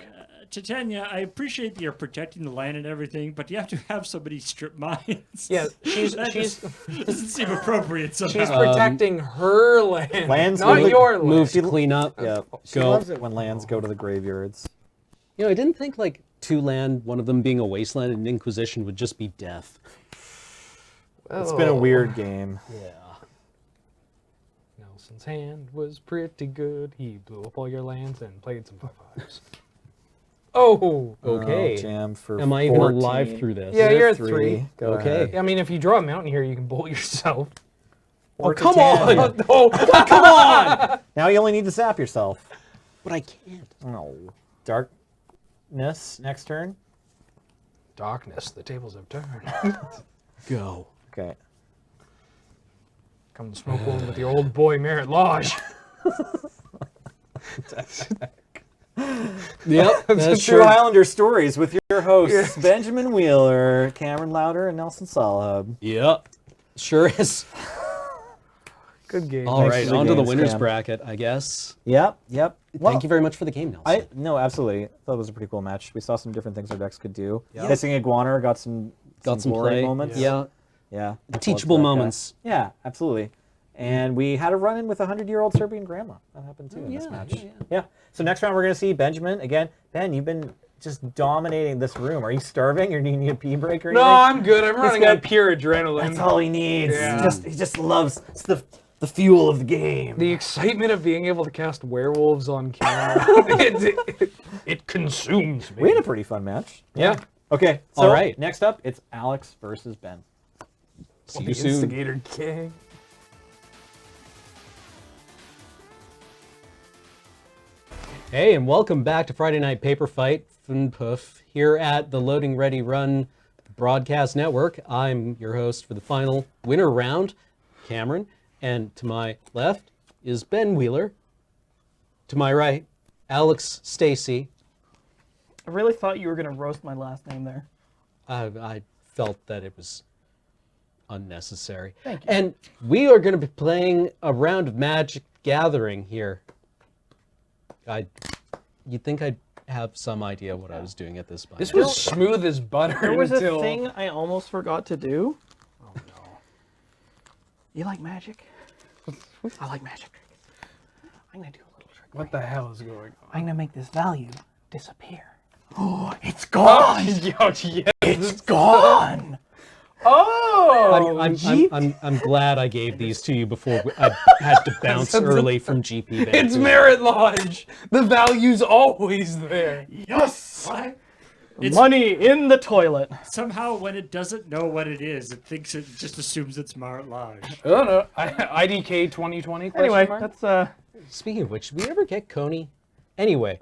Titania, I appreciate that you're protecting the land and everything, but you have to have somebody strip mines. Yeah, she's That she's doesn't seem appropriate somehow. she's protecting her land, Lands not go to- your land. Move to clean up. Yeah, she Go. loves it when lands go to the graveyards. You know, I didn't think like 2 land, one of them being a wasteland and Inquisition would just be death. It's been a weird game. Yeah. Nelson's hand was pretty good. He blew up all your lands and played some 5/5s. Oh, Okay. Jam for Am I even 14. alive through this? Yeah, you're at 3. 3. Go Okay. ahead. I mean, if you draw a mountain here, you can bolt yourself. Or come Titania. on! Oh, Come on! Now you only need to zap yourself. But I can't. Oh. Darkness next turn. darkness, the tables have turned. Go. Okay. Come to smoke one with your old boy Merit Lodge. Yep, that's True true. Highlander Stories with your hosts, Benjamin Wheeler, Cameron Louder, and Nelson Solhub. Yep. Sure is. Good game. All Thanks right, for the on to the games, winners Cam. bracket, I guess. Yep. Thank you very much for the game, Nelson. No, absolutely. I thought it was a pretty cool match. We saw some different things our decks could do. Yeah. Hissing Iguana got some Got some glory play. moments. Yeah. Yeah. Teachable That guy. moments. Yeah, absolutely. And we had a run-in with a 100-year-old Serbian grandma. That happened too in this yeah, match. yeah. Yeah. So next round we're going to see Benjamin. Again, Ben, you've been just dominating this room. Are you starving or do you need a pee break or No, anything? I'm good. I'm running good. on pure adrenaline. That's all he needs. Yeah. He just loves it's the fuel of the game. The excitement of being able to cast werewolves on camera, it consumes me. We had a pretty fun match. Yeah. Okay. So All right. next up, it's Alex versus Ben. See The you soon. Instigator King. Hey, and welcome back to Friday Night Paper Fight. and puff. Here at the Loading Ready Run Broadcast Network, I'm your host for the final winter round, Cameron, and to my left is Ben Wheeler. To my right, Alex Stacy. I really thought you were going to roast my last name there. I felt that it was unnecessary. Thank you. And we are going to be playing a round of Magic Gathering here. You'd think I'd have some idea what I was doing at this point. This was smooth as butter. There was until... a thing I almost forgot to do. Oh no. You like magic? I like magic. I'm going to do a little trick. What the hell is going on? I'm going to make this value disappear. Oh, it's gone! It's gone! Oh! I'm glad I gave these to you before I had to bounce early from GP. It's Merit Lodge. The value's always there. Yes! What? It's, Money in the toilet. somehow, when it doesn't know what it is, it thinks it just assumes it's Marit Lodge. Oh no. IDK 2020? Anyway, mark? that's Speaking of which, did we ever get Coney? Anyway,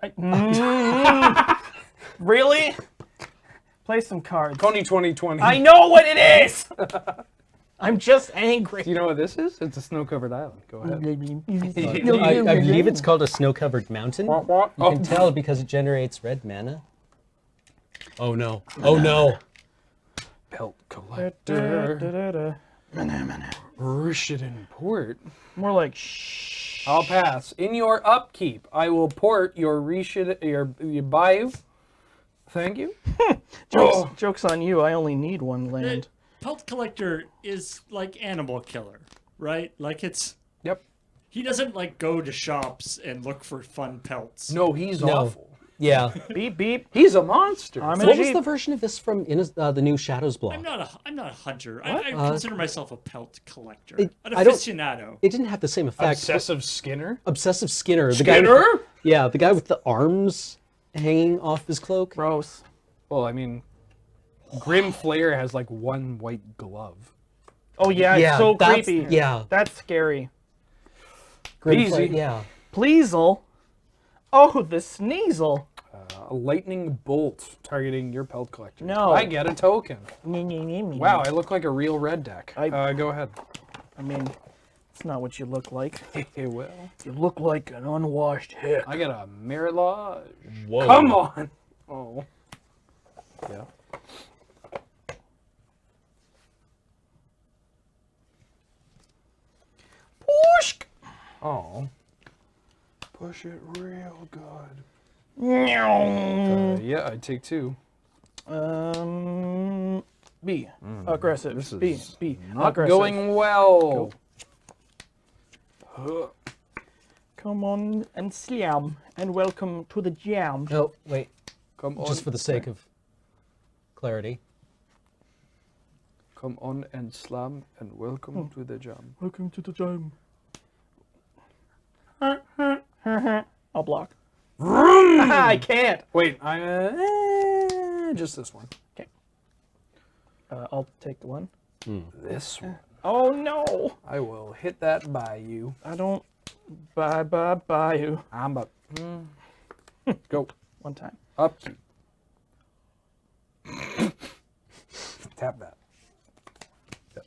really? Play some cards. Coney 2020. I know what it is! I'm just angry. Do you know what this is? It's a snow-covered island. Go ahead. I believe it's called a snow-covered mountain. You can tell because it generates red mana. Oh no! Oh no! Pelt collector. Rishidan port. More like shh. I'll pass. In your upkeep, I will port your your bayou. Thank you. Joke's on you, I only need one land. Pelt collector is like animal killer, right? Like it's Yep. he doesn't like go to shops and look for fun pelts. No, he's No. awful. Yeah. Beep, beep. He's a monster. I'm So a what was Jeep. the version of this from the new Shadows blog? I'm not a hunter. I consider myself a pelt collector. It- An I don't- aficionado. It didn't have the same effect. Obsessive Skinner. Obsessive Skinner. The Skinner? guy. Yeah, the guy with the arms hanging off his cloak. Gross. Well, I mean, Grim Flare has like one white glove. Oh yeah, it's so that's- creepy. Yeah. That's scary. Grim Easy. Flare, yeah. Pleasel. Oh, the sneasel. A lightning bolt targeting your pelt collector. No. I get a token. Wow. Wow, I look like a real red deck. Go ahead. I mean, it's not what you look like. Well, You look like an unwashed hick. I got a Merit Lodge. Whoa. Come on. Oh. Yeah. Push. Oh. Push it real good. Meow. Yeah, I'd take two. B. Aggressive. This B. is B. Not Aggressive. going well. Come on and slam, and welcome to the jam. No, wait. Come on. Just for the sake of clarity. Come on and slam and welcome to the jam. Welcome to the jam. I'll block. I can't. Wait, just this one. Okay. I'll take the one. This one. Oh no! I will hit that by you. I don't. Bye you. I'm up. Go. One time. Upkeep. Tap that. Yep.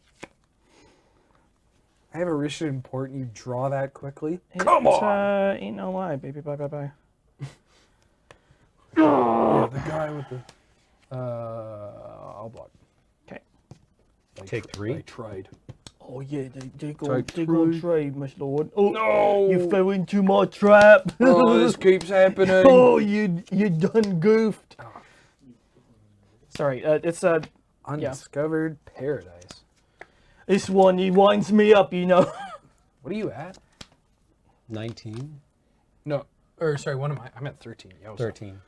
I have a Rishidan port and you draw that quickly? Come on! Ain't no lie, baby. Bye. Yeah, the guy with the... I'll block. Okay. Take three. I tried. Oh yeah, they Take go three. trade, my lord. Oh No! you fell into my trap. Oh, this keeps happening. Oh, you done goofed. Sorry, it's Undiscovered paradise. this one. He winds me up, you know. What are you at? 19, No. Or sorry, what am I? I'm at 13. Yo, 13.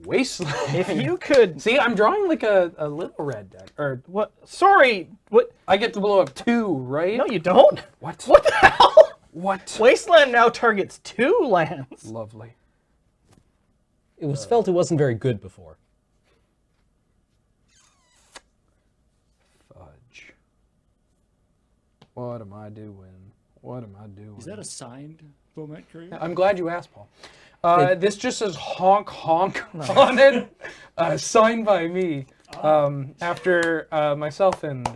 Wasteland. If you could. See, I'm drawing like a little red deck. Or What? Sorry. What? I get to blow up 2, right? No, you don't. What? What the hell? What? Wasteland now targets 2 lands. Lovely. It was felt it wasn't very good before. Fudge. What am I doing? What am I doing? Is that a signed Bowmat Courier? I'm glad you asked, Paul. This just says honk honk on it, signed by me. After myself and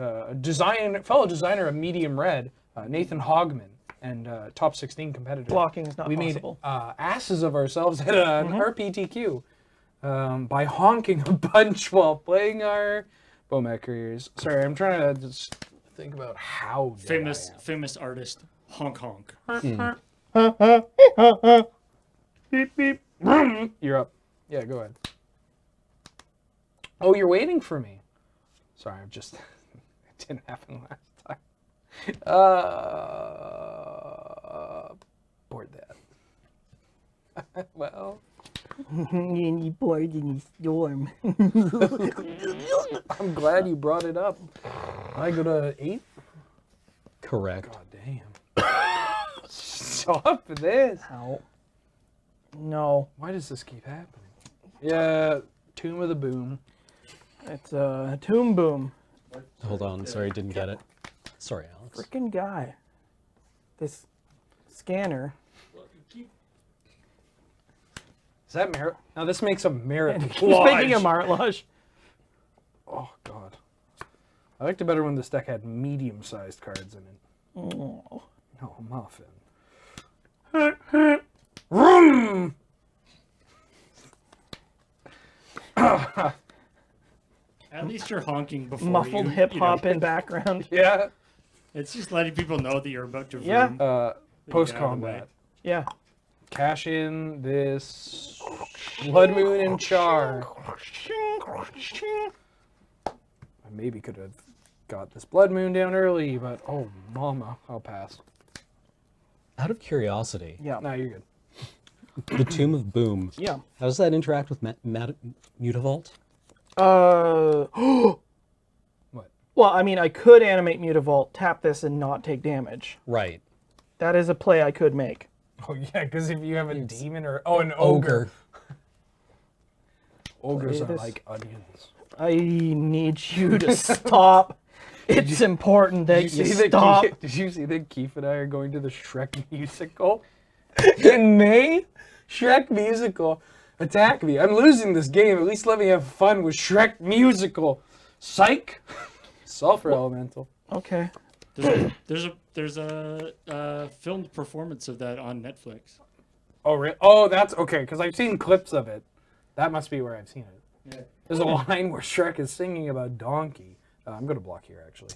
fellow designer of Medium Red, Nathan Hogman, and top 16 competitor. Blocking is not we possible. made asses of ourselves at an RPTQ by honking a bunch while playing our Bowmat Couriers. Sorry, I'm trying to just think about how dead I am. Famous artist, honk honk. Beep beep. Vroom. You're up. Yeah, go ahead. Oh, you're waiting for me. Sorry, I'm just. It didn't happen last time. Bored that. Well. You bored in the storm. I'm glad you brought it up. I go to 8. Correct. God damn. Stop this. Ow. No. Why does this keep happening? Yeah, Tomb of the Boom. It's a Tomb Boom. Hold on. Sorry, didn't get it. Sorry, Alex. Frickin' guy. This scanner. Is that merit? Now this makes a merit. He's making a Martlage. Oh god. I liked it better when this deck had medium-sized cards in it. Oh. No, muffin. Vroom! At least you're honking before Muffled you, hip you know, hop in background. Yeah. It's just letting people know that you're about to. Yeah. vroom, that you get out of the Post-combat. way. Yeah. Cash in this Blood Moon and Char. I maybe could have got this Blood Moon down early, but oh mama, I'll pass. Out of curiosity, Yeah. No, you're good. the Tomb of Boom. Yeah. How does that interact with Mutavault? What? Well, I mean, I could animate Mutavault, tap this, and not take damage. Right. That is a play I could make. Oh yeah, because if you have a demon or an ogre. Ogres Play are this. like onions. I need you to stop. It's important that you stop. Did you see that Keith and I are going to the Shrek musical in May? Shrek musical. Attack me. I'm losing this game. At least let me have fun with Shrek musical. Psych. Sulfur Elemental. Okay. There's a filmed performance of that on Netflix. Oh, really? Oh, that's okay, because I've seen clips of it. That must be where I've seen it. Yeah. There's a line where Shrek is singing about donkey. I'm going to block here, actually.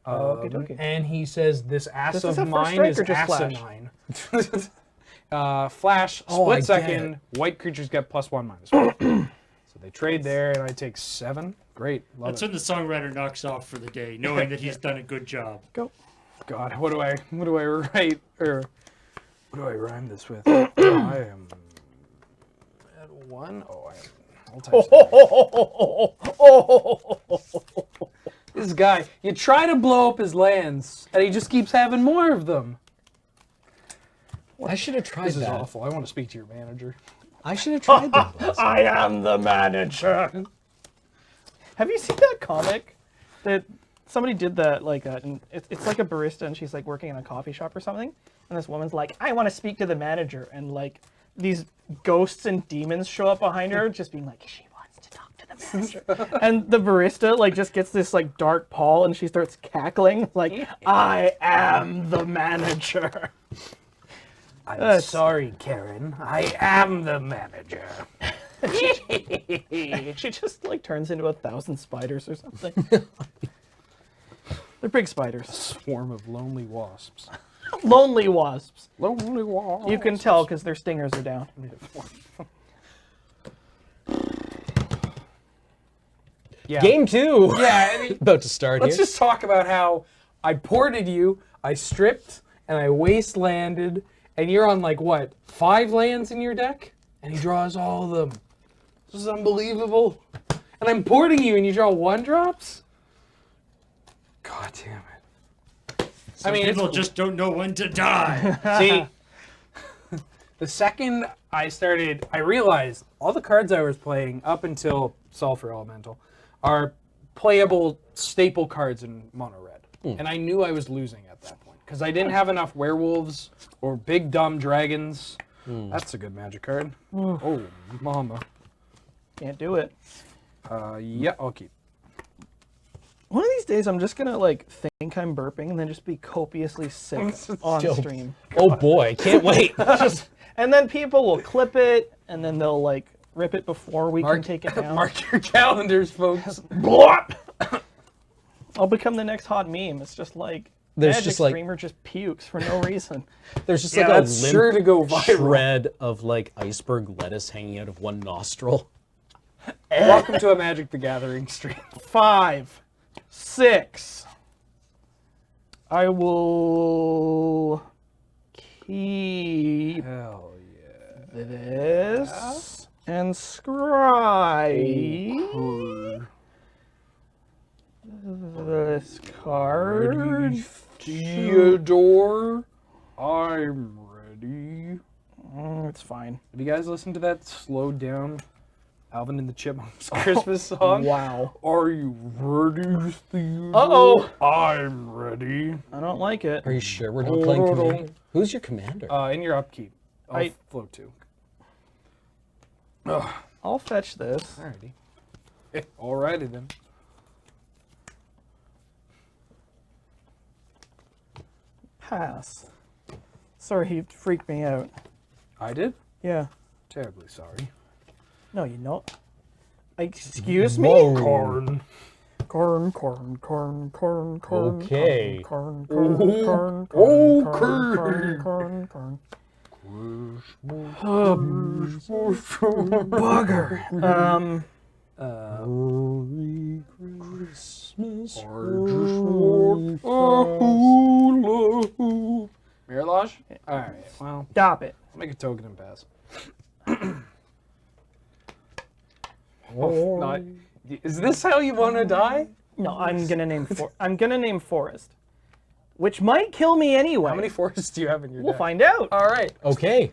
Okey-dokey. And he says, this ass Does this of have first mine strike is or just flash? asinine. Flash, Oh, I split get second, white creatures get +1/-1. So they trade there, and I take 7. Great. Love That's it. when the songwriter knocks off for the day, knowing that he's done a good job. Go. God, what do I write, or what do I rhyme this with? I am at 1. Oh, I'll type something. This guy, you try to blow up his lands, and he just keeps having more of them. I should have tried This is that. awful. I want to speak to your manager. I should have tried that. I am the manager. Have you seen that comic that somebody did that? Like, it's like a barista, and she's like working in a coffee shop or something, and this woman's like, "I want to speak to the manager," and like these ghosts and demons show up behind her, just being like, "She wants to talk to the manager," and the barista like just gets this like dark pall, and she starts cackling like, "I am the manager." I'm sorry, Karen. I am the manager. She just like turns into 1,000 spiders or something. They're big spiders. Swarm of lonely wasps. Lonely wasps. Lonely wasps. You can tell because their stingers are down. Yeah. Game 2. Yeah, I mean, About to start let's here. just talk about how I ported you, I stripped, and I wastelanded, and you're on like what, 5 lands in your deck? And he draws all of them. This is unbelievable. And I'm porting you and you draw 1-drops? God damn it. Some people just don't know when to die. See, the second I realized all the cards I was playing up until Sulfur Elemental are playable staple cards in mono red. And I knew I was losing at that point. because I didn't have enough werewolves or big dumb dragons. That's a good magic card. Oh, mama. Can't do it. Yeah, I'll keep. One of these days, I'm just gonna like think I'm burping and then just be copiously sick on stream. Oh boy, can't wait. And then people will clip it, and then they'll like rip it before we can take it down. Mark your calendars, folks. I'll become the next hot meme. It's just like There's Magic just, like- streamer just pukes for no reason. There's just Yeah, like a that's limp sure to go viral. shred of like iceberg lettuce hanging out of one nostril. Welcome to a Magic the Gathering stream. 5, 6. I will keep Hell yeah. this and scry this card. Theodore, I'm ready. It's fine. Have you guys listened to that slowed down Alvin and the Chipmunks Christmas song? Wow. Are you ready, Theodore? Uh-oh. I'm ready. I don't like it. Are you sure we're not playing commander? Who's your commander? In your upkeep. I'll float too. I'll fetch this. Alrighty. Alrighty then. Pass. Sorry, he freaked me out. I did? Yeah. Terribly sorry. No, you're not. Excuse me? Corn. Corn. Okay. Corn. Bugger. Merry Christmas. I just want a hula hoop. Mirage? Alright, well, Stop it. I'll make a token and pass. Oh, not. Is this how you want to die? No, I'm gonna name Forest, which might kill me anyway. How many forests do you have in your We'll deck? find out. Alright. Okay.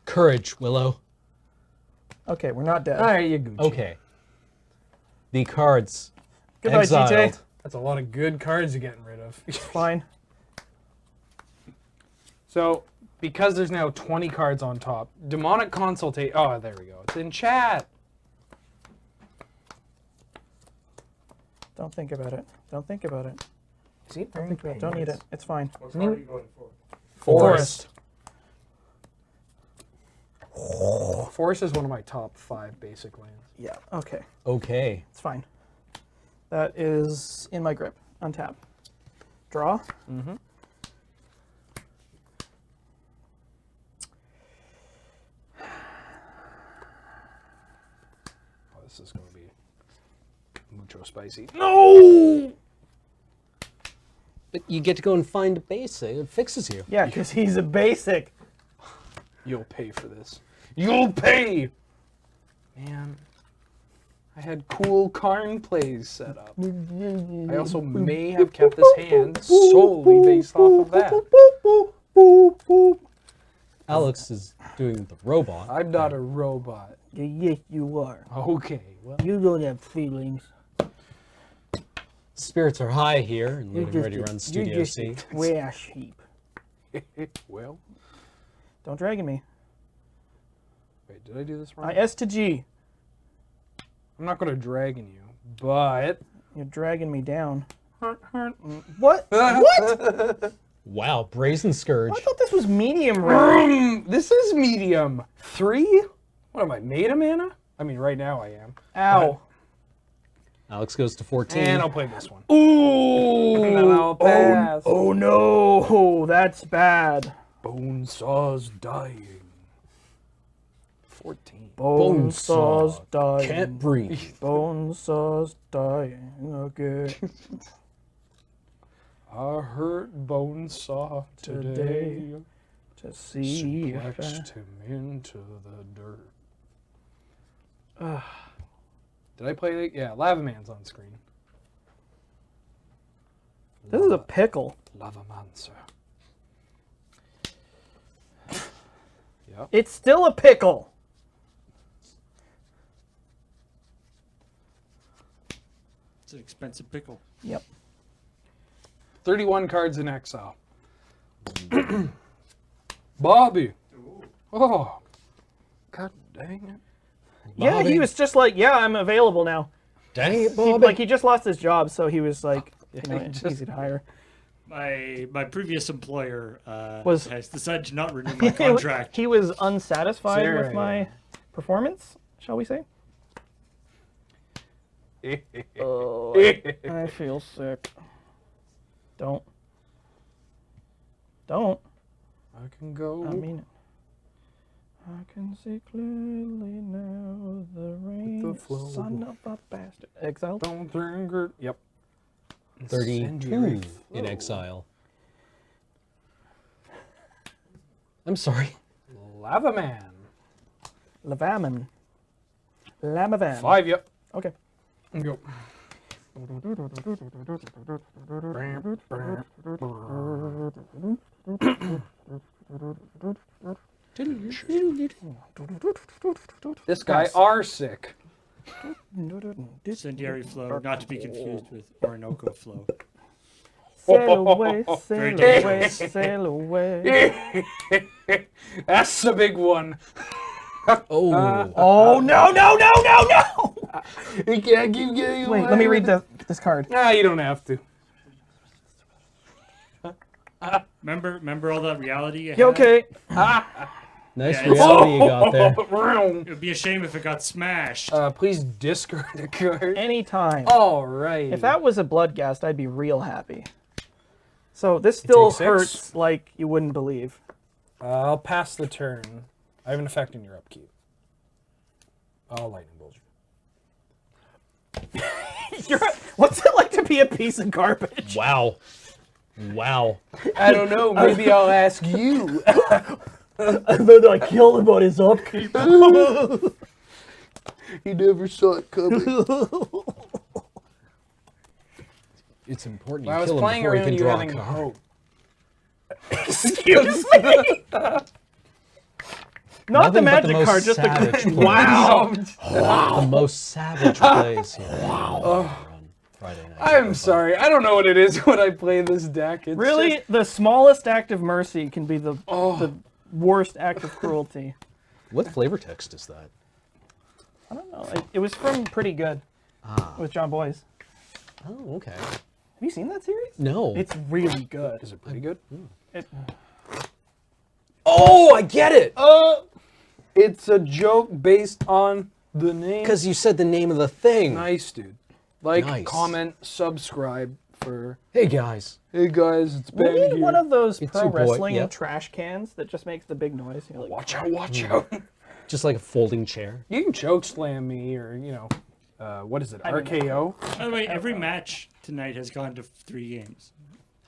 Courage, Willow. Okay, we're not dead. Alright, you Gucci. Okay. The cards Goodbye, exiled. GJ. That's a lot of good cards you're getting rid of. Fine. So, because there's now 20 cards on top, Demonic Consultation. Oh, there we go. It's in chat. Don't think about it. Don't think about it. Is he Don't need it. It's fine. Forest. Forest is one of my top 5 basic lands. Yeah. Okay. Okay. It's fine. That is in my grip. Untap. Draw. Mm-hmm. Oh, this is going to be mucho spicy. No! But you get to go and find a base. It fixes you. Yeah, because he's a basic. You'll pay for this. You'll pay! Man, I had cool Karn plays set up. I also may have kept this hand solely based off of that. Alex is doing the robot. I'm not a robot. Yes, you are. Okay, well. You don't have feelings. Spirits are high here in Loading Ready Run Studio C. Trash heap. Well, Don't drag me. wait, did I do this wrong? S to G. I'm not going to dragon you, but... You're dragging me down. Heart, heart. What? What? Wow, Brazen Scourge. I thought this was medium rare. This is medium 3? What am I, made a mana? I mean, right now I am. Ow. Alex goes to 14. And I'll play this one. Ooh. And then I'll pass. Oh no. That's bad. Bonesaw's dying. 14. Bonesaw's dying. Can't breathe. Bonesaw's dying. Okay. I heard Bonesaw today. To see if Suplexed him into the dirt. Did I play it? Yeah, Lava Man's on screen. this is a pickle. Lava Mancer. Yep. It's still a pickle. It's an expensive pickle. Yep. 31 cards in exile. Bobby. Oh. God dang it. Yeah, Bobby. he was just like, yeah, I'm available now. Dang it, He, Bobby. like he just lost his job, so he was like, just- easy to hire. My previous employer Was- has decided to not renew my contract. He was unsatisfied Sarah, with my performance, shall we say? Oh, I feel sick. Don't. I can go. I mean it. I can see clearly now the rain, flow. son of a bastard. Exiled? Don't think it. Yep. 32 Incendiary in flow. exile. I'm sorry. Lava Man. Lavaman. Lamavan. 5, yep. Okay. Go. This guy Nice. are sick. Incendiary flow, not to be confused with Orinoco flow. Sail away, Very sail away, dangerous. sail away. That's the big one. Oh. Oh, no! He can't keep getting Wait, away let me with read it. this card. Nah, you don't have to. Remember all that reality you had? You okay? Nice Yeah, it's- reality you got there. It would be a shame if it got smashed. Please discard a card. Anytime. All right. If that was a Bloodghast, I'd be real happy. So this still takes 6. hurts like you wouldn't believe. I'll pass the turn. I have an effect in your upkeep. I'll lightning bolt you. What's it like to be a piece of garbage? Wow. Wow. I don't know. Maybe I'll ask you. And then I killed him on his upkeep. He never saw it coming. It's important When you I was kill him playing before he around can you draw a having card. hope. Excuse me. Not the Nothing but the magic most card, just the savage green. plays. Wow. The most savage plays here. Wow. Friday night. I'm sorry. I don't know what it is when I play this deck. It's Really, just- the smallest act of mercy can be the Oh. worst act of cruelty. What flavor text is that? I don't know. It was from Pretty Good with John Boyce. Oh, okay. Have you seen that series? No. It's really good. Is it pretty good? It, oh, I get it. It's a joke based on the name. Because you said the name of the thing. Nice, dude. Like, Nice. comment, subscribe for. Hey, guys. Hey guys, it's we Ben need here. one of those It's pro your boy, wrestling yeah. trash cans that just makes the big noise. You're like, Watch out! Watch out! Just like a folding chair. You can choke slam me, or what is it? I mean- RKO. By the way, every match tonight has gone to 3 games.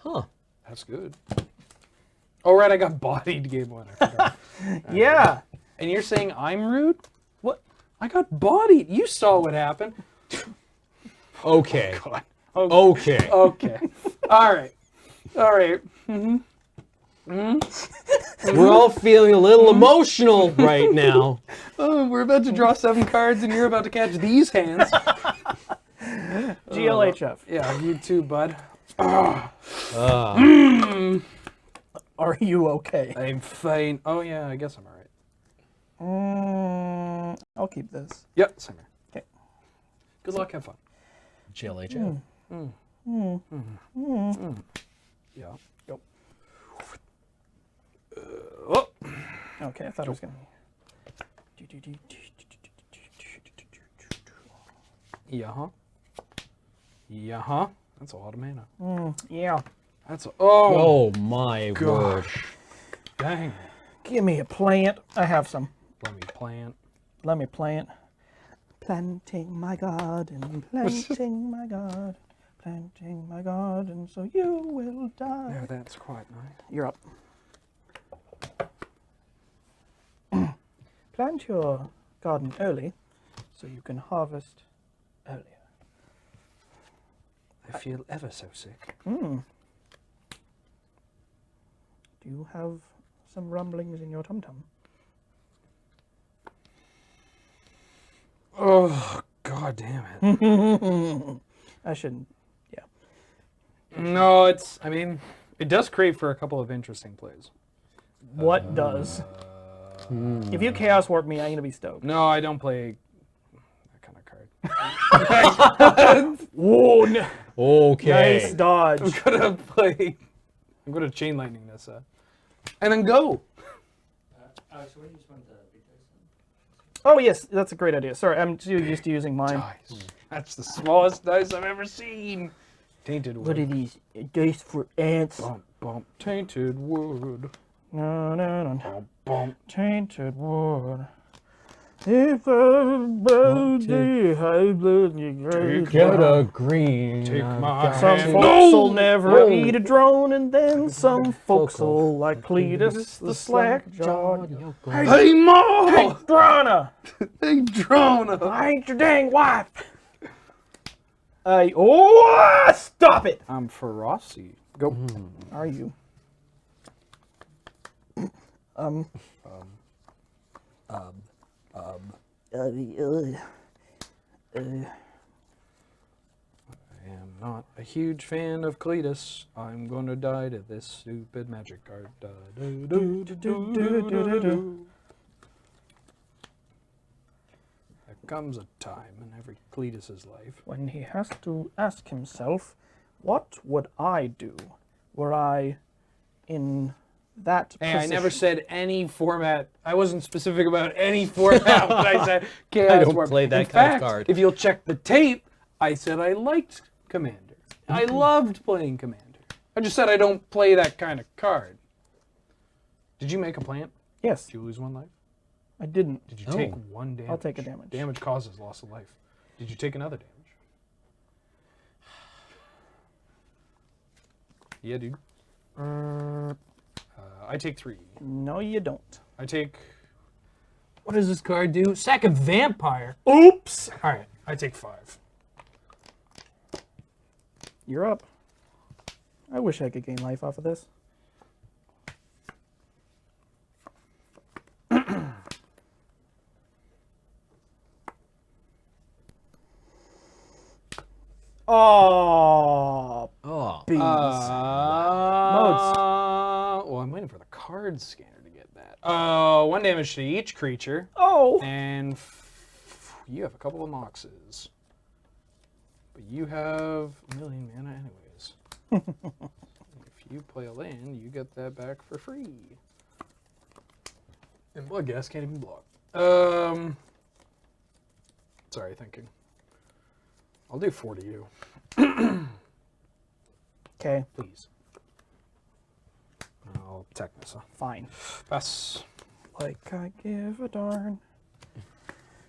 Huh. That's good. Oh right, I got bodied game 1. I forgot. yeah. And you're saying I'm rude? What? I got bodied. You saw what happened. Okay. God. Okay. Okay. All right. All right. We're all feeling a little emotional right now. Oh, we're about to draw 7 cards, and you're about to catch these hands. GLHF. Yeah, you too, bud. Are you okay? I'm fine. Oh yeah, I guess I'm all right. I'll keep this. Yep, same here. Okay. Good luck. Have fun. GLHF. Yeah. Go. Oh. Okay, I thought it was gonna be. Yeah. Huh. Yeah. Huh. That's a lot of mana. Yeah. That's Oh my word. dang. Give me a plant. I have some. Let me plant. Let me plant. Planting my garden, planting my garden, planting my garden, so you will die. Yeah, that's quite nice. You're up. Plant your garden early, so you can harvest earlier. I feel ever so sick. Do you have some rumblings in your tum-tum? Oh, god damn it. I shouldn't. Yeah. No, it's. I mean, it does create for a couple of interesting plays. What does? If you Chaos Warp me, I'm gonna be stoked. No, I don't play that kind of card. Whoa, nice Okay. dodge. I'm gonna play. I'm gonna chain lightning this, and then go. Alex, what do you just want the big dice Oh yes, that's a great idea. Sorry, I'm too used to using mine. Dice. That's the smallest dice I've ever seen. Tainted wood. What are these dice for ants? Bump, bump. Tainted wood. No, no, no. Bump, bump. Tainted wood. If everybody high blood, you Get a green. Take my Some hand. folks'll never No. eat a drone, and then some folks'll like Cletus the slack-jawed. Hey, Ma! Hey, Drona! Hey, Drona! I ain't your dang wife! Stop it! I'm Ferocity. Go. Are you? I am not a huge fan of Cletus. I'm gonna die to this stupid magic card. Da, do, do, do, do, do, do, do. There comes a time in every Cletus's life. When he has to ask himself, what would I do were I in that Hey, position? I never said any format. I wasn't specific about any format when I said Chaos don't Warp. play that In kind of fact, card. if you'll check the tape, I said I liked Commander. I loved playing Commander. I just said I don't play that kind of card. Did you make a plant? Yes, Did you lose 1 life? I didn't. Did you Oh. take 1 damage? I'll take a damage. Damage causes loss of life. Did you take another damage? Yeah, dude. I take 3. No, you don't. I take. What does this card do? Sack a vampire. Oops! All right. I take 5. You're up. I wish I could gain life off of this. Oh, Oh. beans. Well, I'm waiting for the card scanner to get that. 1 damage to each creature, Oh! and you have a couple of moxes. But you have a million mana anyways. If you play a land, you get that back for free. And blood gas can't even block. Sorry, thinking. I'll do 4 to you, Okay, please. I'll attack this. fine. Pass. Like I give a darn.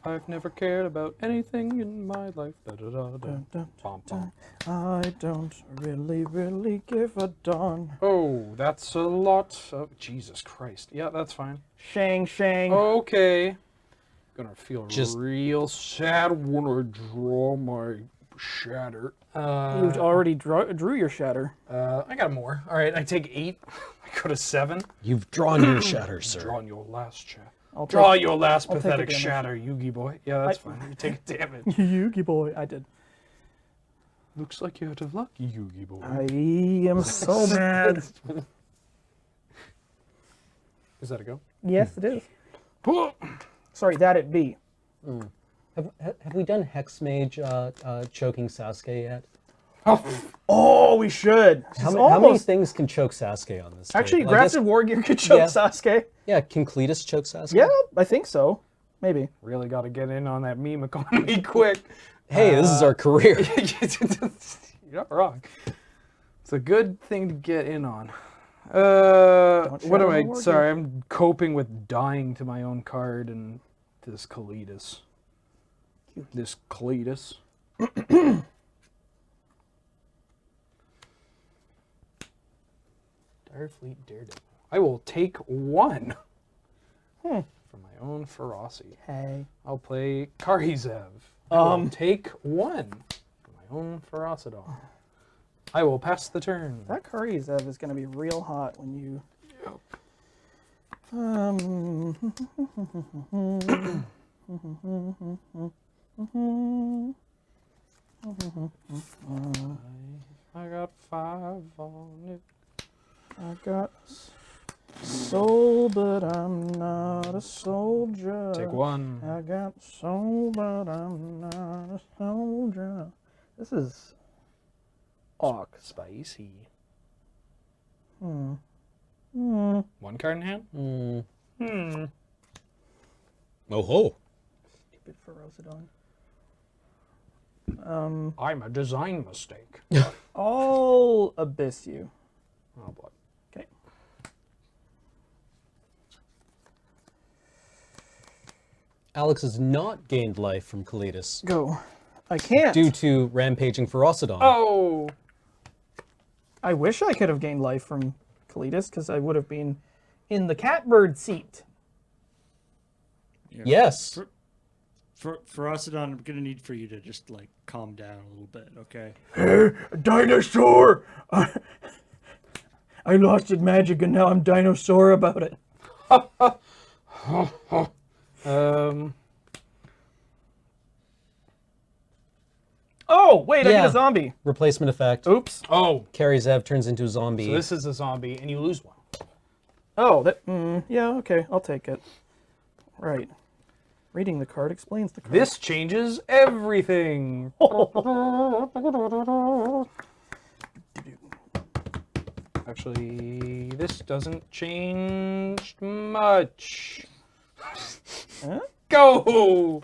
I've never cared about anything in my life. Da, da, da, da. Dun, dun, Bom, dun. bom. I don't really give a darn. Oh, that's a lot. Oh, Jesus Christ. Yeah, that's fine. Shang, shang. Okay. Gonna feel Just- real sad when I draw my shatter. You already drew your shatter. I got more. All right, I take 8. I go to 7. You've drawn your shatter, sir. Drawing your last shatter. I'll Draw take your last I'll take a pathetic damage. shatter, Yugi boy. Yeah, that's fine. You take a damage. Yugi boy. I did. Looks like you're out of luck, Yugi boy. I am so mad. Is that a go? Yes, it is. Sorry, that it be. Have we done Hex Mage choking Sasuke yet? Oh, we should. How It's many almost. things can choke Sasuke on this? Actually, table? I guess- Grafted War Gear could choke Yeah. Sasuke. Yeah, can Cletus choke Sasuke? Yeah, I think so. Maybe. Really got to get in on that meme economy quick. Hey, this is our career. You're not wrong. It's a good thing to get in on. What shadow am I? the war Sorry, I'm coping with dying to my own card and this Cletus. This Cletus. Direfleet Daredevil. I will take 1 for my own ferocity. Hey. I'll play Karizev. I will take 1 for my own Ferocidon. I will pass the turn. That Karizev is going to be real hot when you... I got 5 on it. I got soul, but I'm not a soldier. Take 1. I got soul, but I'm not a soldier. This is awk. Spicy. Hmm. 1 card in hand? Oh ho. Stupid Ferocidon. I'm a design mistake. I'll abyss you. Oh boy. Okay. Alex has not gained life from Kalidas Go. I can't. due to rampaging Ferocidon. Oh! I wish I could have gained life from Kalidas because I would have been in the catbird seat. Yeah. Yes. For Ferocidon, I'm gonna need for you to just like calm down a little bit, okay? Dinosaur! I lost its magic and now I'm dinosaur about it. Oh, wait, I get Yeah. a zombie. Replacement effect. Oops. Oh! Carry Zev turns into a zombie. So this is a zombie, and you lose 1. Oh, that. Yeah, okay, I'll take it. Right. Reading the card explains the card. This changes everything. Actually, this doesn't change much. Huh? Go!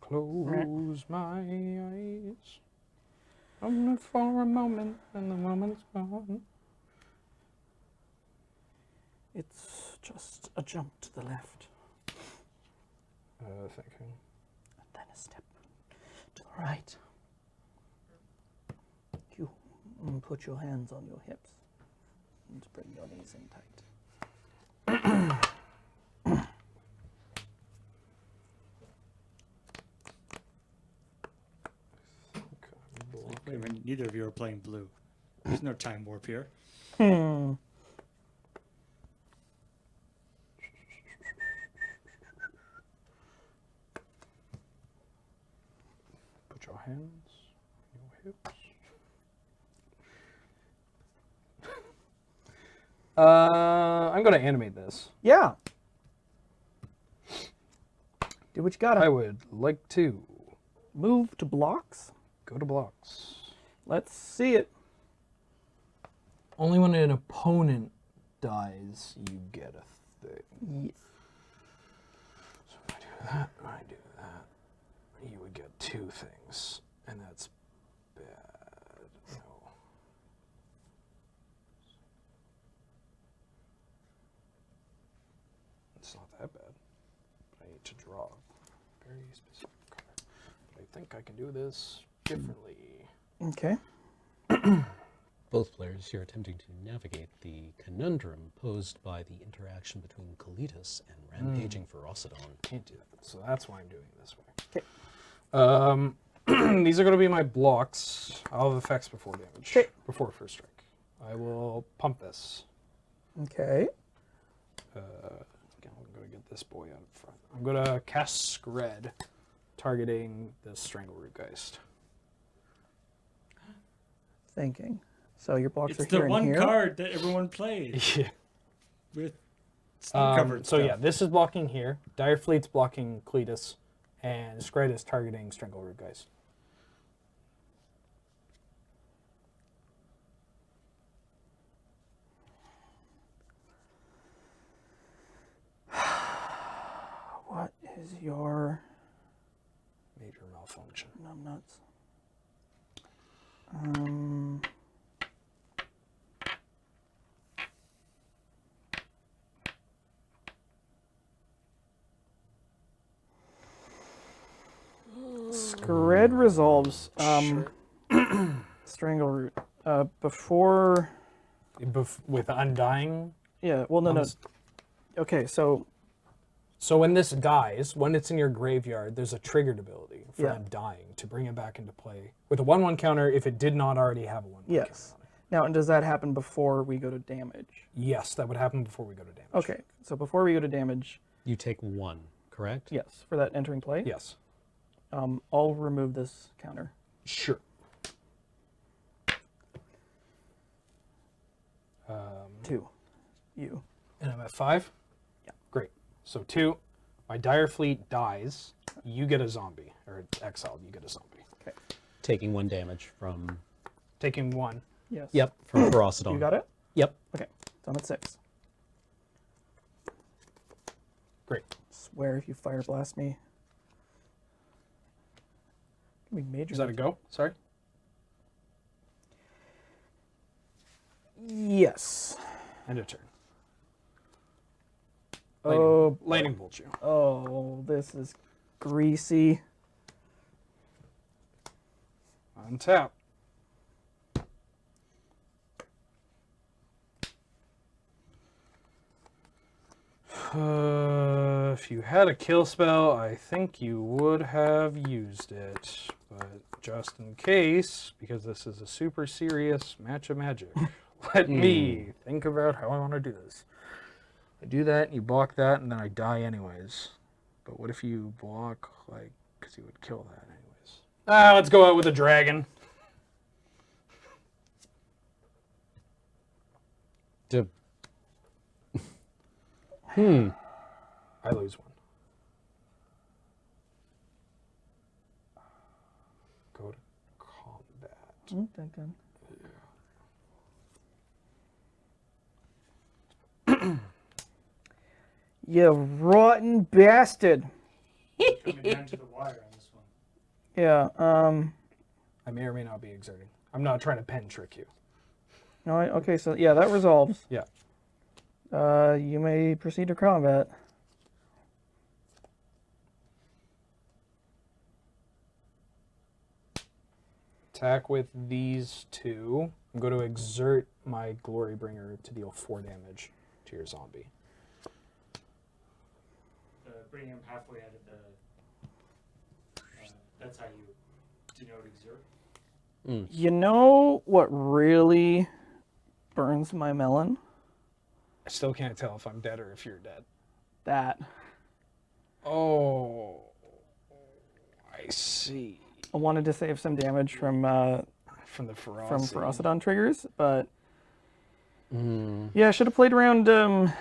Close my eyes. Only for a moment, and the moment's gone. It's just a jump to the left, Thinking. and then a step to the right. You put your hands on your hips and bring your knees in tight. Wait a minute, neither of you are playing blue. There's no time warp here. Put your hands on your hips. I'm going to animate this. Yeah. Do what you gotta. I would like to Move to blocks. go to blocks. Let's see it. Only when an opponent dies, you get a thing. Yes. So if I do that, and I do that, you would get 2 things, and that's bad. No. It's not that bad. But I need to draw a very specific card. But I think I can do this differently. Okay. Both players here attempting to navigate the conundrum posed by the interaction between Kalidas and rampaging Ferocidon. Can't do that, so that's why I'm doing it this way. Okay. These are going to be my blocks. I'll have effects before damage. Okay. Before first strike. I will pump this. Okay. I'm going to get this boy out front. I'm going to cast Scred, targeting the Strangleroot Geist. Thinking. So your blocks It's are the here and one here. card that everyone played Yeah. with snow covered So stuff. yeah, this is blocking here. Dire Fleet's blocking Cletus, and Scred is targeting Strangleroot Geist. What is your Major malfunction. numbnuts? Scred resolves Strangleroot. Before With Undying. yeah, well no. Okay, so So when this dies, when it's in your graveyard, there's a triggered ability for Yeah. Undying to bring it back into play with a 1/1 counter if it did not already have a 1/1 yes. counter on it. Now, and does that happen before we go to damage? Yes, that would happen before we go to damage. Okay, so before we go to damage, You take 1. correct? Yes, for that entering play. Yes. I'll remove this counter. Sure. 2. You. And I'm at 5? Yeah. Great. So 2, my dire fleet dies, you get a zombie. Or exiled, you get a zombie. Okay. Taking 1 damage from. Taking 1. Yes. Yep, from Ferocidon. You got it? Yep. Okay. So I'm at 6. Great. Swear if you fire blast me. Give me major. Is that a go? Sorry? Yes. End of turn. Oh, Lightning bolt you. oh, this is greasy. Untap. If you had a kill spell, I think you would have used it. But just in case, because this is a super serious match of magic, let me think about how I want to do this. I do that, and you block that, and then I die anyways. But what if you block, like, because you would kill that anyways? Let's go out with a dragon. I lose 1. Go to combat. Dun, dun. You rotten bastard. Coming down to the wire on this one. Yeah, I may or may not be exerting. I'm not trying to pen trick you. no, okay, so yeah, that resolves. Yeah. You may proceed to combat. Attack with these 2. I'm going to exert my Glory Bringer to deal 4 damage to your zombie. Bring him halfway out of the. That's how you denote exert. You know what really burns my melon? I still can't tell if I'm dead or if you're dead. That. Oh, I see. I wanted to save some damage from From the ferocity. from Ferocidon triggers, but yeah, I should have played around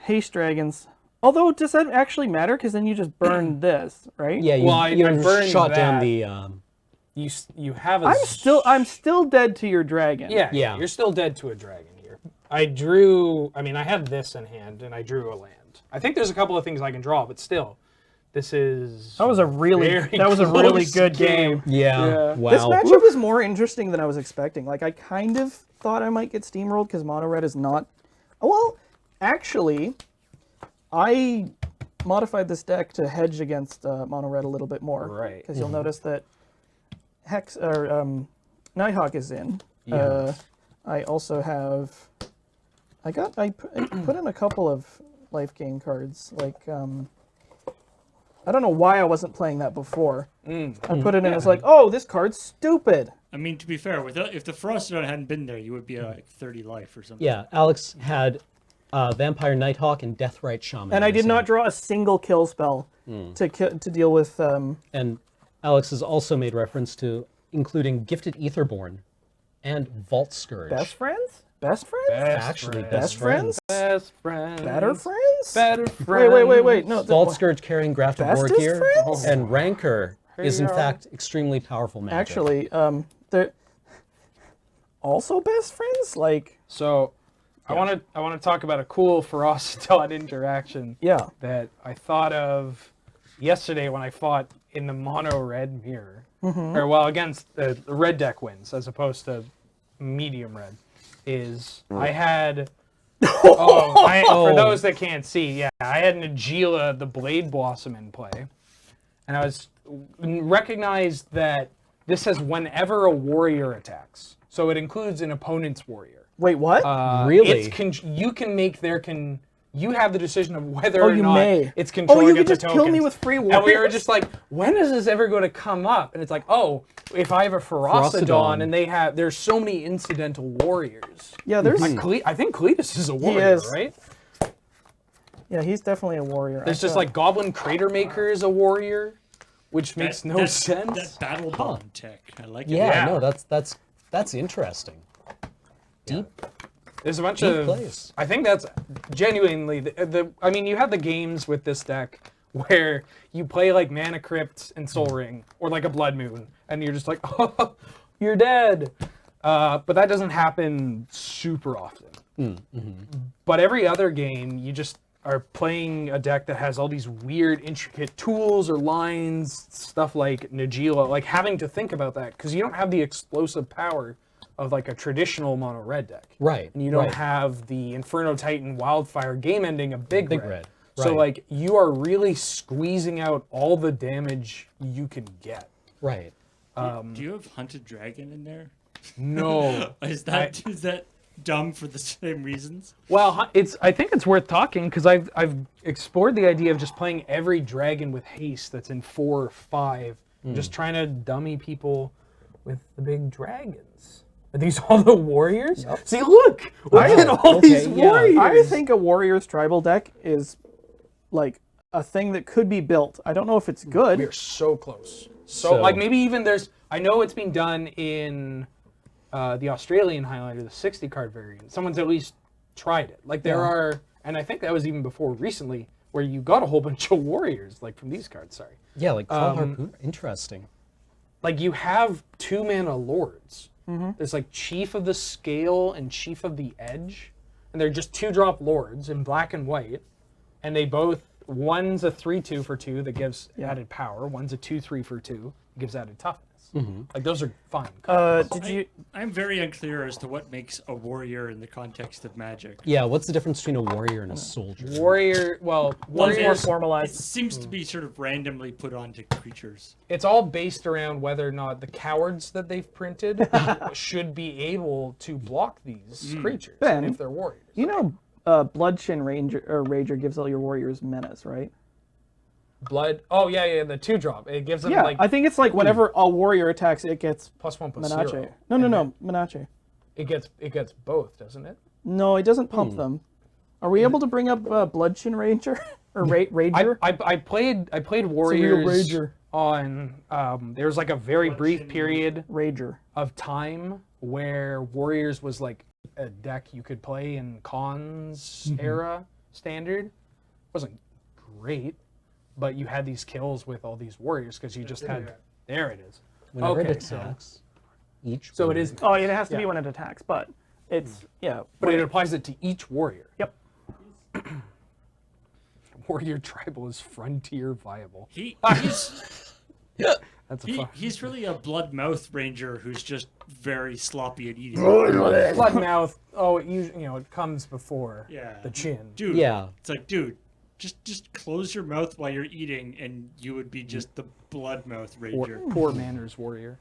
haste dragons. Although, does that actually matter? Because then you just burn this, right? Yeah, you, Well, I burned shot down that. the. You have a. I'm still dead to your dragon. Yeah, Yeah. You're still dead to a dragon here. I had this in hand, and I drew a land. I think there's a couple of things I can draw, but still, this is. That was a really close good game. Yeah. Wow. This matchup is more interesting than I was expecting. Like, I kind of thought I might get steamrolled because mono red is not. Well, actually, I modified this deck to hedge against mono red a little bit more. Right. Because you'll notice that Hex or Nighthawk is in. Yeah. I also have. I put in a couple of life gain cards. Like I don't know why I wasn't playing that before. I put it in. It's like, oh, this card's stupid. I mean, to be fair, if the Ferocidon hadn't been there, you would be at like 30 life or something. Yeah, Alex had Vampire Nighthawk and Deathrite Shaman. And I in his did not hand. draw a single kill spell to deal with. And Alex has also made reference to including Gifted Etherborn and Vault Scourge. Best friends? Best friends? Actually, best friends. Best friends. Better friends? Better friends. Wait. No. Vault Scourge carrying Grafted War Bestest Gear friends? and Rancor is in Hey-o. fact extremely powerful magic. Actually, they're also best friends. Like, So, I want to talk about a cool Ferocidon interaction yeah. that I thought of yesterday when I fought in the mono red mirror, or well against the red deck wins as opposed to medium red. Is I had for those that can't see, yeah, I had Nagila the Blade Blossom in play, and I was recognized that this says whenever a warrior attacks, so it includes an opponent's warrior. Wait, what? Really? You can make you have the decision of whether Oh, or you not may. it's controlling you could the just kill me tokens. with free And we were warriors? just like, when is this ever going to come up? And it's like, oh, if I have a Ferocidon Ferocidon. and there's so many incidental warriors. Yeah, there's. I think Cletus is a warrior, is. right? Yeah, he's definitely a warrior. There's just like Goblin Crater Maker is a warrior, which makes no That sense. battle bond tech. I like it. Yeah, Yeah. no, that's interesting. Deep. There's a bunch Deep of plays. I think that's genuinely I mean, you have the games with this deck where you play like Mana Crypt and Soul Ring or like a Blood Moon, and you're just like, oh, you're dead. But that doesn't happen super often. But every other game, you just are playing a deck that has all these weird, intricate tools or lines, stuff like Najeela, like having to think about that because you don't have the explosive power of like a traditional mono red deck. Right. And you don't right. have the Inferno Titan Wildfire game ending of Big Red. So right. like you are really squeezing out all the damage you can get. Right. Do you have Hunted Dragon in there? No. Is that dumb for the same reasons? Well, I think it's worth talking because I've explored the idea of just playing every dragon with haste that's in 4 or 5, just trying to dummy people with the big dragons. Are these all the warriors? Yep. See, look at all okay, these yeah. warriors. I think a warrior's tribal deck is like a thing that could be built. I don't know if it's good. We're so close. So- Like maybe even there's. I know it's being done in the Australian Highlander, the 60 card variant. Someone's at least tried it. Like there are, and I think that was even before recently, where you got a whole bunch of warriors like from these cards. Sorry. Yeah, like Call Harpoon. Interesting. Like you have 2 mana lords. There's like Chief of the Scale and Chief of the Edge, and they're just 2-drop lords in black and white, and they both, one's a 3/2 for 2 that gives added power, one's a 2/3 for 2 that gives added toughness. Like those are fine. I'm very unclear as to what makes a warrior in the context of Magic. Yeah, what's the difference between a warrior and a soldier? Warrior, well, One's more warriors, It formalized. seems to be sort of randomly put onto creatures. it's all based around whether or not the cowards that they've printed should be able to block these creatures Ben, if they're warriors. You know, Bloodshin Rager gives all your warriors menace, right? Blood. Oh yeah, the 2-drop. It gives them Yeah, like I think it's like whenever a warrior attacks, it gets +1/+0. Menace. No, Menace. It gets both, doesn't it? No, it doesn't pump them. Are we able to bring up Bloodshin Ranger or Rager? I played Warriors on. There was like a very brief period Rager. of time where Warriors was like a deck you could play in Cons era standard. Wasn't great, but you had these kills with all these warriors because you just had. There it is. Whenever Okay, it attacks, each So it warrior- is, Oh, it has to be Yeah. when it attacks, but it's but it applies it to each warrior. Yep. Warrior tribal is frontier viable. He's That's a fun. he's really a bloodmouth ranger who's just very sloppy at eating. Blood mouth. Oh, it usually it comes before Yeah. the chin. Dude. Yeah. It's like, dude, just close your mouth while you're eating, and you would be just the bloodmouth ranger. Poor manners warrior.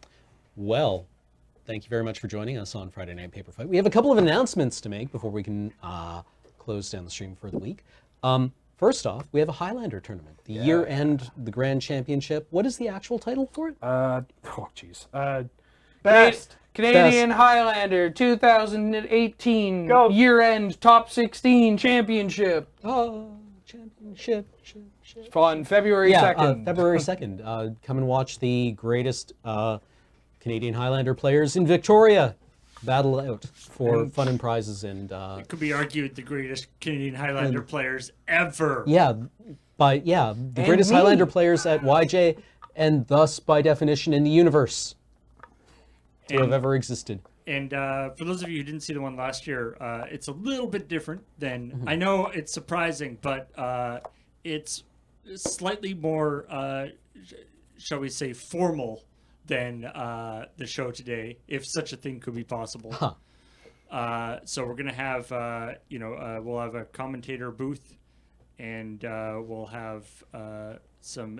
Well, thank you very much for joining us on Friday Night Paper Fight. We have a couple of announcements to make before we can close down the stream for the week. First off, we have a Highlander tournament, the year-end, the Grand Championship. What is the actual title for it? best. Canadian Highlander 2018 Go. year-end top 16 championship. Oh, championship. On February Yeah, 2nd. February 2nd. Come and watch the greatest Canadian Highlander players in Victoria battle out for fun and prizes. And It could be argued the greatest Canadian Highlander players ever. the greatest me. Highlander players at YJ, and thus by definition in the universe to have ever existed. And for those of you who didn't see the one last year, it's a little bit different than, I know it's surprising, but it's slightly more, shall we say, formal than the show today, if such a thing could be possible. So we're going to have, we'll have a commentator booth, and we'll have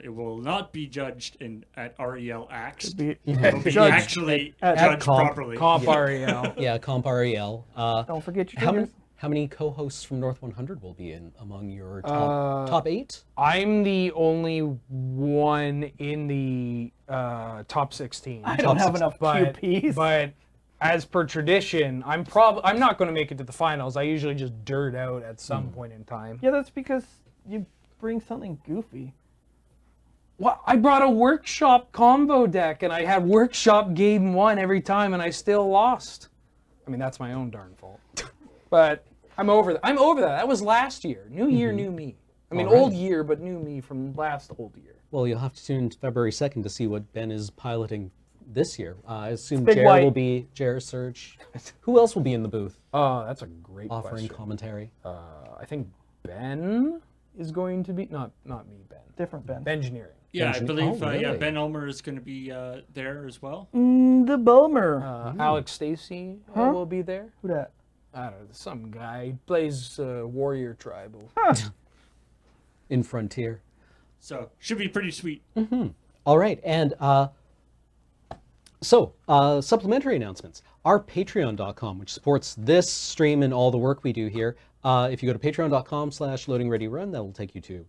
it will not be judged at REL Axe. It will be Judged actually at judged Comp. properly. Comp REL. Yeah, Comp REL. Don't forget your How many, fingers. how many co-hosts from North 100 will be in among your top 8? I'm the only one in the top 16. I don't have enough but, QPs. But as per tradition, I'm not going to make it to the finals. I usually just dirt out at some point in time. Yeah, that's because you bring something goofy. Well, I brought a workshop combo deck, and I had workshop game 1 every time, and I still lost. I mean, that's my own darn fault. But I'm over that. That was last year. New year, new me. I mean, Alright. old year, but new me from last old year. Well, you'll have to tune in to February 2nd to see what Ben is piloting this year. I assume Big Jer White. will be Jer Surge. Who else will be in the booth Oh, that's a great offering question. commentary? I think Ben is going to be not me, Ben. Different Ben. Engineering. Yeah, I believe Oh, really? Ben Ulmer is going to be there as well. The Bulmer. Alex Stacy will be there. Who that? I don't know, some guy. He plays Warrior Tribal. In Frontier. So should be pretty sweet. All right, and supplementary announcements. Our Patreon.com, which supports this stream and all the work we do here. If you go to patreon.com/loadingreadyrun, that will take you to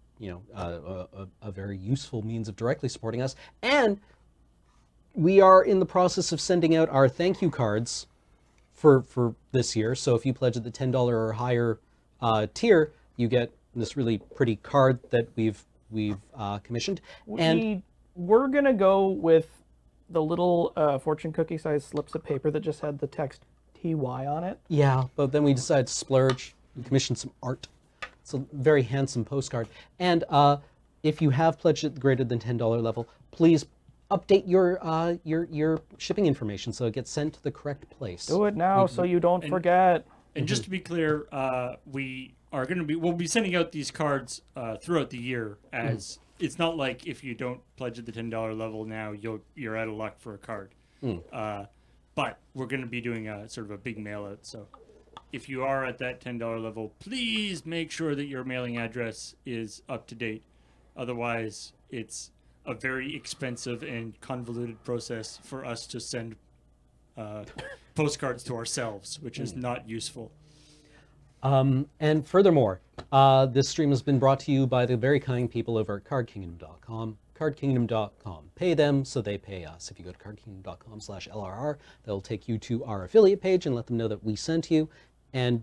a very useful means of directly supporting us. And we are in the process of sending out our thank you cards for this year. So if you pledge at the $10 or higher tier, you get this really pretty card that we've commissioned. And We're gonna go with the little fortune cookie size slips of paper that just had the text TY on it. yeah, but then we decided to splurge. We commissioned some art. It's a very handsome postcard. And if you have pledged at the greater than $10 level, please update your shipping information so it gets sent to the correct place. Do it now so you don't forget. And just to be clear, we'll be sending out these cards throughout the year. As it's not like if you don't pledge at the $10 level now, you're out of luck for a card. But we're going to be doing a sort of a big mail out. So if you are at that $10 level, please make sure that your mailing address is up to date. Otherwise, it's a very expensive and convoluted process for us to send postcards to ourselves, which is not useful. And furthermore, this stream has been brought to you by the very kind people over at cardkingdom.com. Cardkingdom.com. Pay them so they pay us. If you go to cardkingdom.com/LRR, that'll take you to our affiliate page and let them know that we sent you. And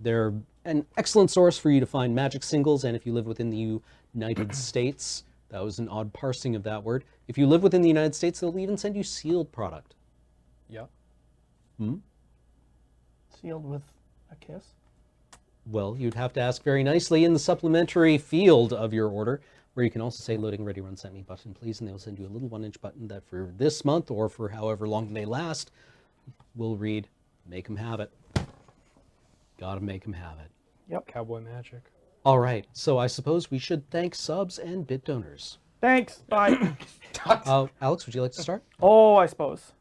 they're an excellent source for you to find Magic singles. And if you live within the United States, that was an odd parsing of that word. If you live within the United States, they'll even send you sealed product. Yeah. Sealed with a kiss. Well, you'd have to ask very nicely in the supplementary field of your order, where you can also say loading ready run sent me button please, and they'll send you a little 1-inch button that for this month or for however long they last will read make 'em have it. Gotta make 'em have it. Yep. Cowboy Magic. All right, so I suppose we should thank subs and bit donors. Thanks. Bye. Alex, would you like to start? Oh, I suppose.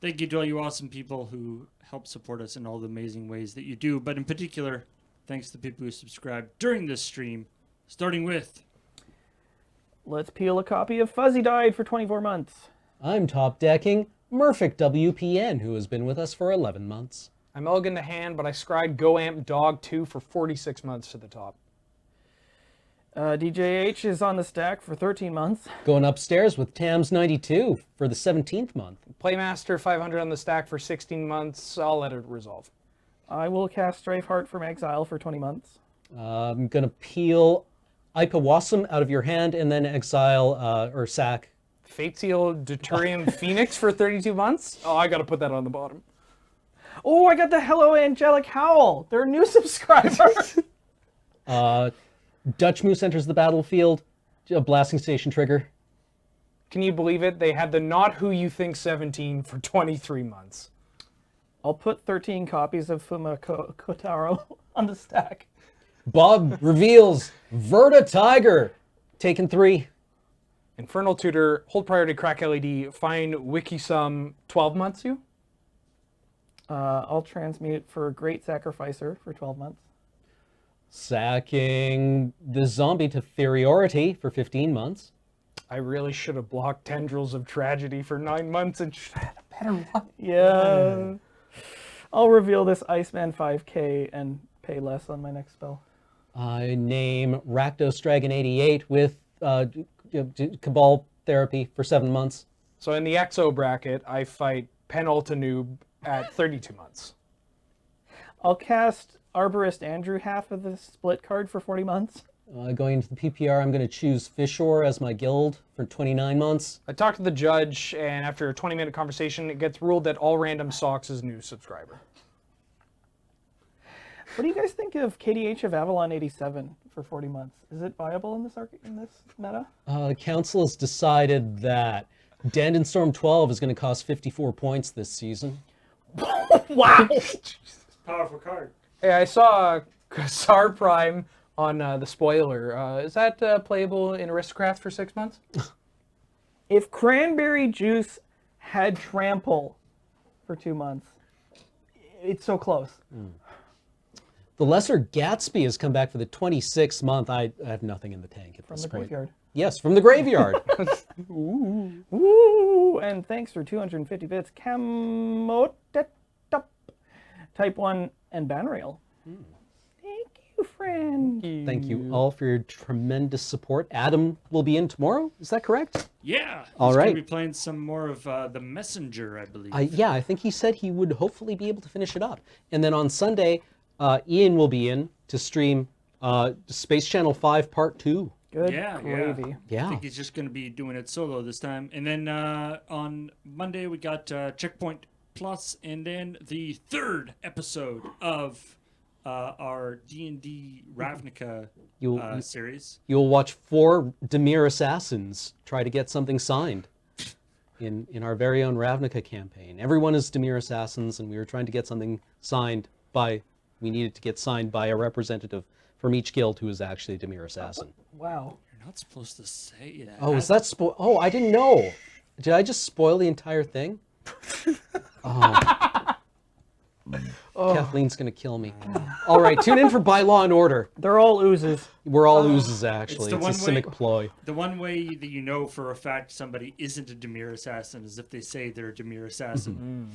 Thank you to all you awesome people who help support us in all the amazing ways that you do. But in particular, thanks to the people who subscribed during this stream, starting with... Let's peel a copy of Fuzzy Died for 24 months. I'm top decking Murphic WPN, who has been with us for 11 months. I'm Elgin the Hand, but I scried GoAmp Dog 2 for 46 months to the top. DJH is on the stack for 13 months. Going upstairs with Tams 92 for the 17th month. Playmaster 500 on the stack for 16 months. I'll let it resolve. I will cast Strafeheart from Exile for 20 months. I'm going to peel Ipawasum out of your hand and then exile or sack. Fatesiel Deuterium Phoenix for 32 months. Oh, I gotta put that on the bottom. Oh, I got the Hello Angelic Howl. They're a new subscriber. Dutch Moose enters the battlefield. A blasting station trigger. Can you believe it? They had the Not Who You Think 17 for 23 months. I'll put 13 copies of Fuma Kotaro on the stack. Bob reveals Verta Tiger. Taken 3. Infernal Tutor, hold priority, crack LED, find Wikisum 12 months you? I'll transmute for Great Sacrificer for 12 months. Sacking the zombie to Theriority for 15 months. I really should have blocked Tendrils of Tragedy for 9 months and should have had a better one. Yeah. I'll reveal this Iceman 5k and pay less on my next spell. I name Rakdos Dragon 88 with Cabal Therapy for 7 months. So in the Exo bracket, I fight Penulta Noob, at 32 months. I'll cast Arborist Andrew half of the split card for 40 months. Going into the PPR, I'm going to choose Fishore as my guild for 29 months. I talked to the judge, and after a 20-minute conversation, it gets ruled that all random socks is new subscriber. What do you guys think of KDH of Avalon 87 for 40 months? Is it viable in this meta? The council has decided that Dandon Storm 12 is going to cost 54 points this season. Wow! Powerful card. Hey, I saw Kassar Prime on the spoiler. Is that playable in Aristocrat for 6 months? If Cranberry Juice had Trample for 2 months, it's so close. The Lesser Gatsby has come back for the 26th month. I have nothing in the tank at From this the point. graveyard. Yes, from the graveyard. Woo! And thanks for 250 bits, Camotetop, Type 1, and Banrail. Thank you, friend. Thank you all for your tremendous support. Adam will be in tomorrow. Is that correct? Yeah. All He's right. going to be playing some more of The Messenger, I believe. Yeah, I think he said he would hopefully be able to finish it up. And then on Sunday, Ian will be in to stream Space Channel 5 Part 2. Good Yeah, gravy. I Yeah. think he's just going to be doing it solo this time. And then on Monday, we got Checkpoint Plus, and then the third episode of our D&D Ravnica series. You'll watch 4 Demir assassins try to get something signed in our very own Ravnica campaign. Everyone is Demir assassins, and we were trying to get something signed by... We needed to get signed by a representative from each guild who is actually a Demir assassin. Wow. You're not supposed to say that. Oh, is that spoil? Oh, I didn't know. Did I just spoil the entire thing? Kathleen's gonna kill me. All right, tune in for By Law and Order. They're all oozes. We're all oozes, actually. the It's a one Simic way- ploy. The one way that you know for a fact somebody isn't a Demir assassin is if they say they're a Demir assassin.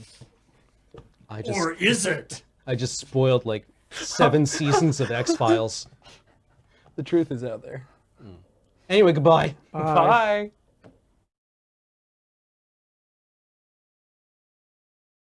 Or is it? I just spoiled like 7 seasons of X-Files. The truth is out there. Anyway, goodbye. Bye.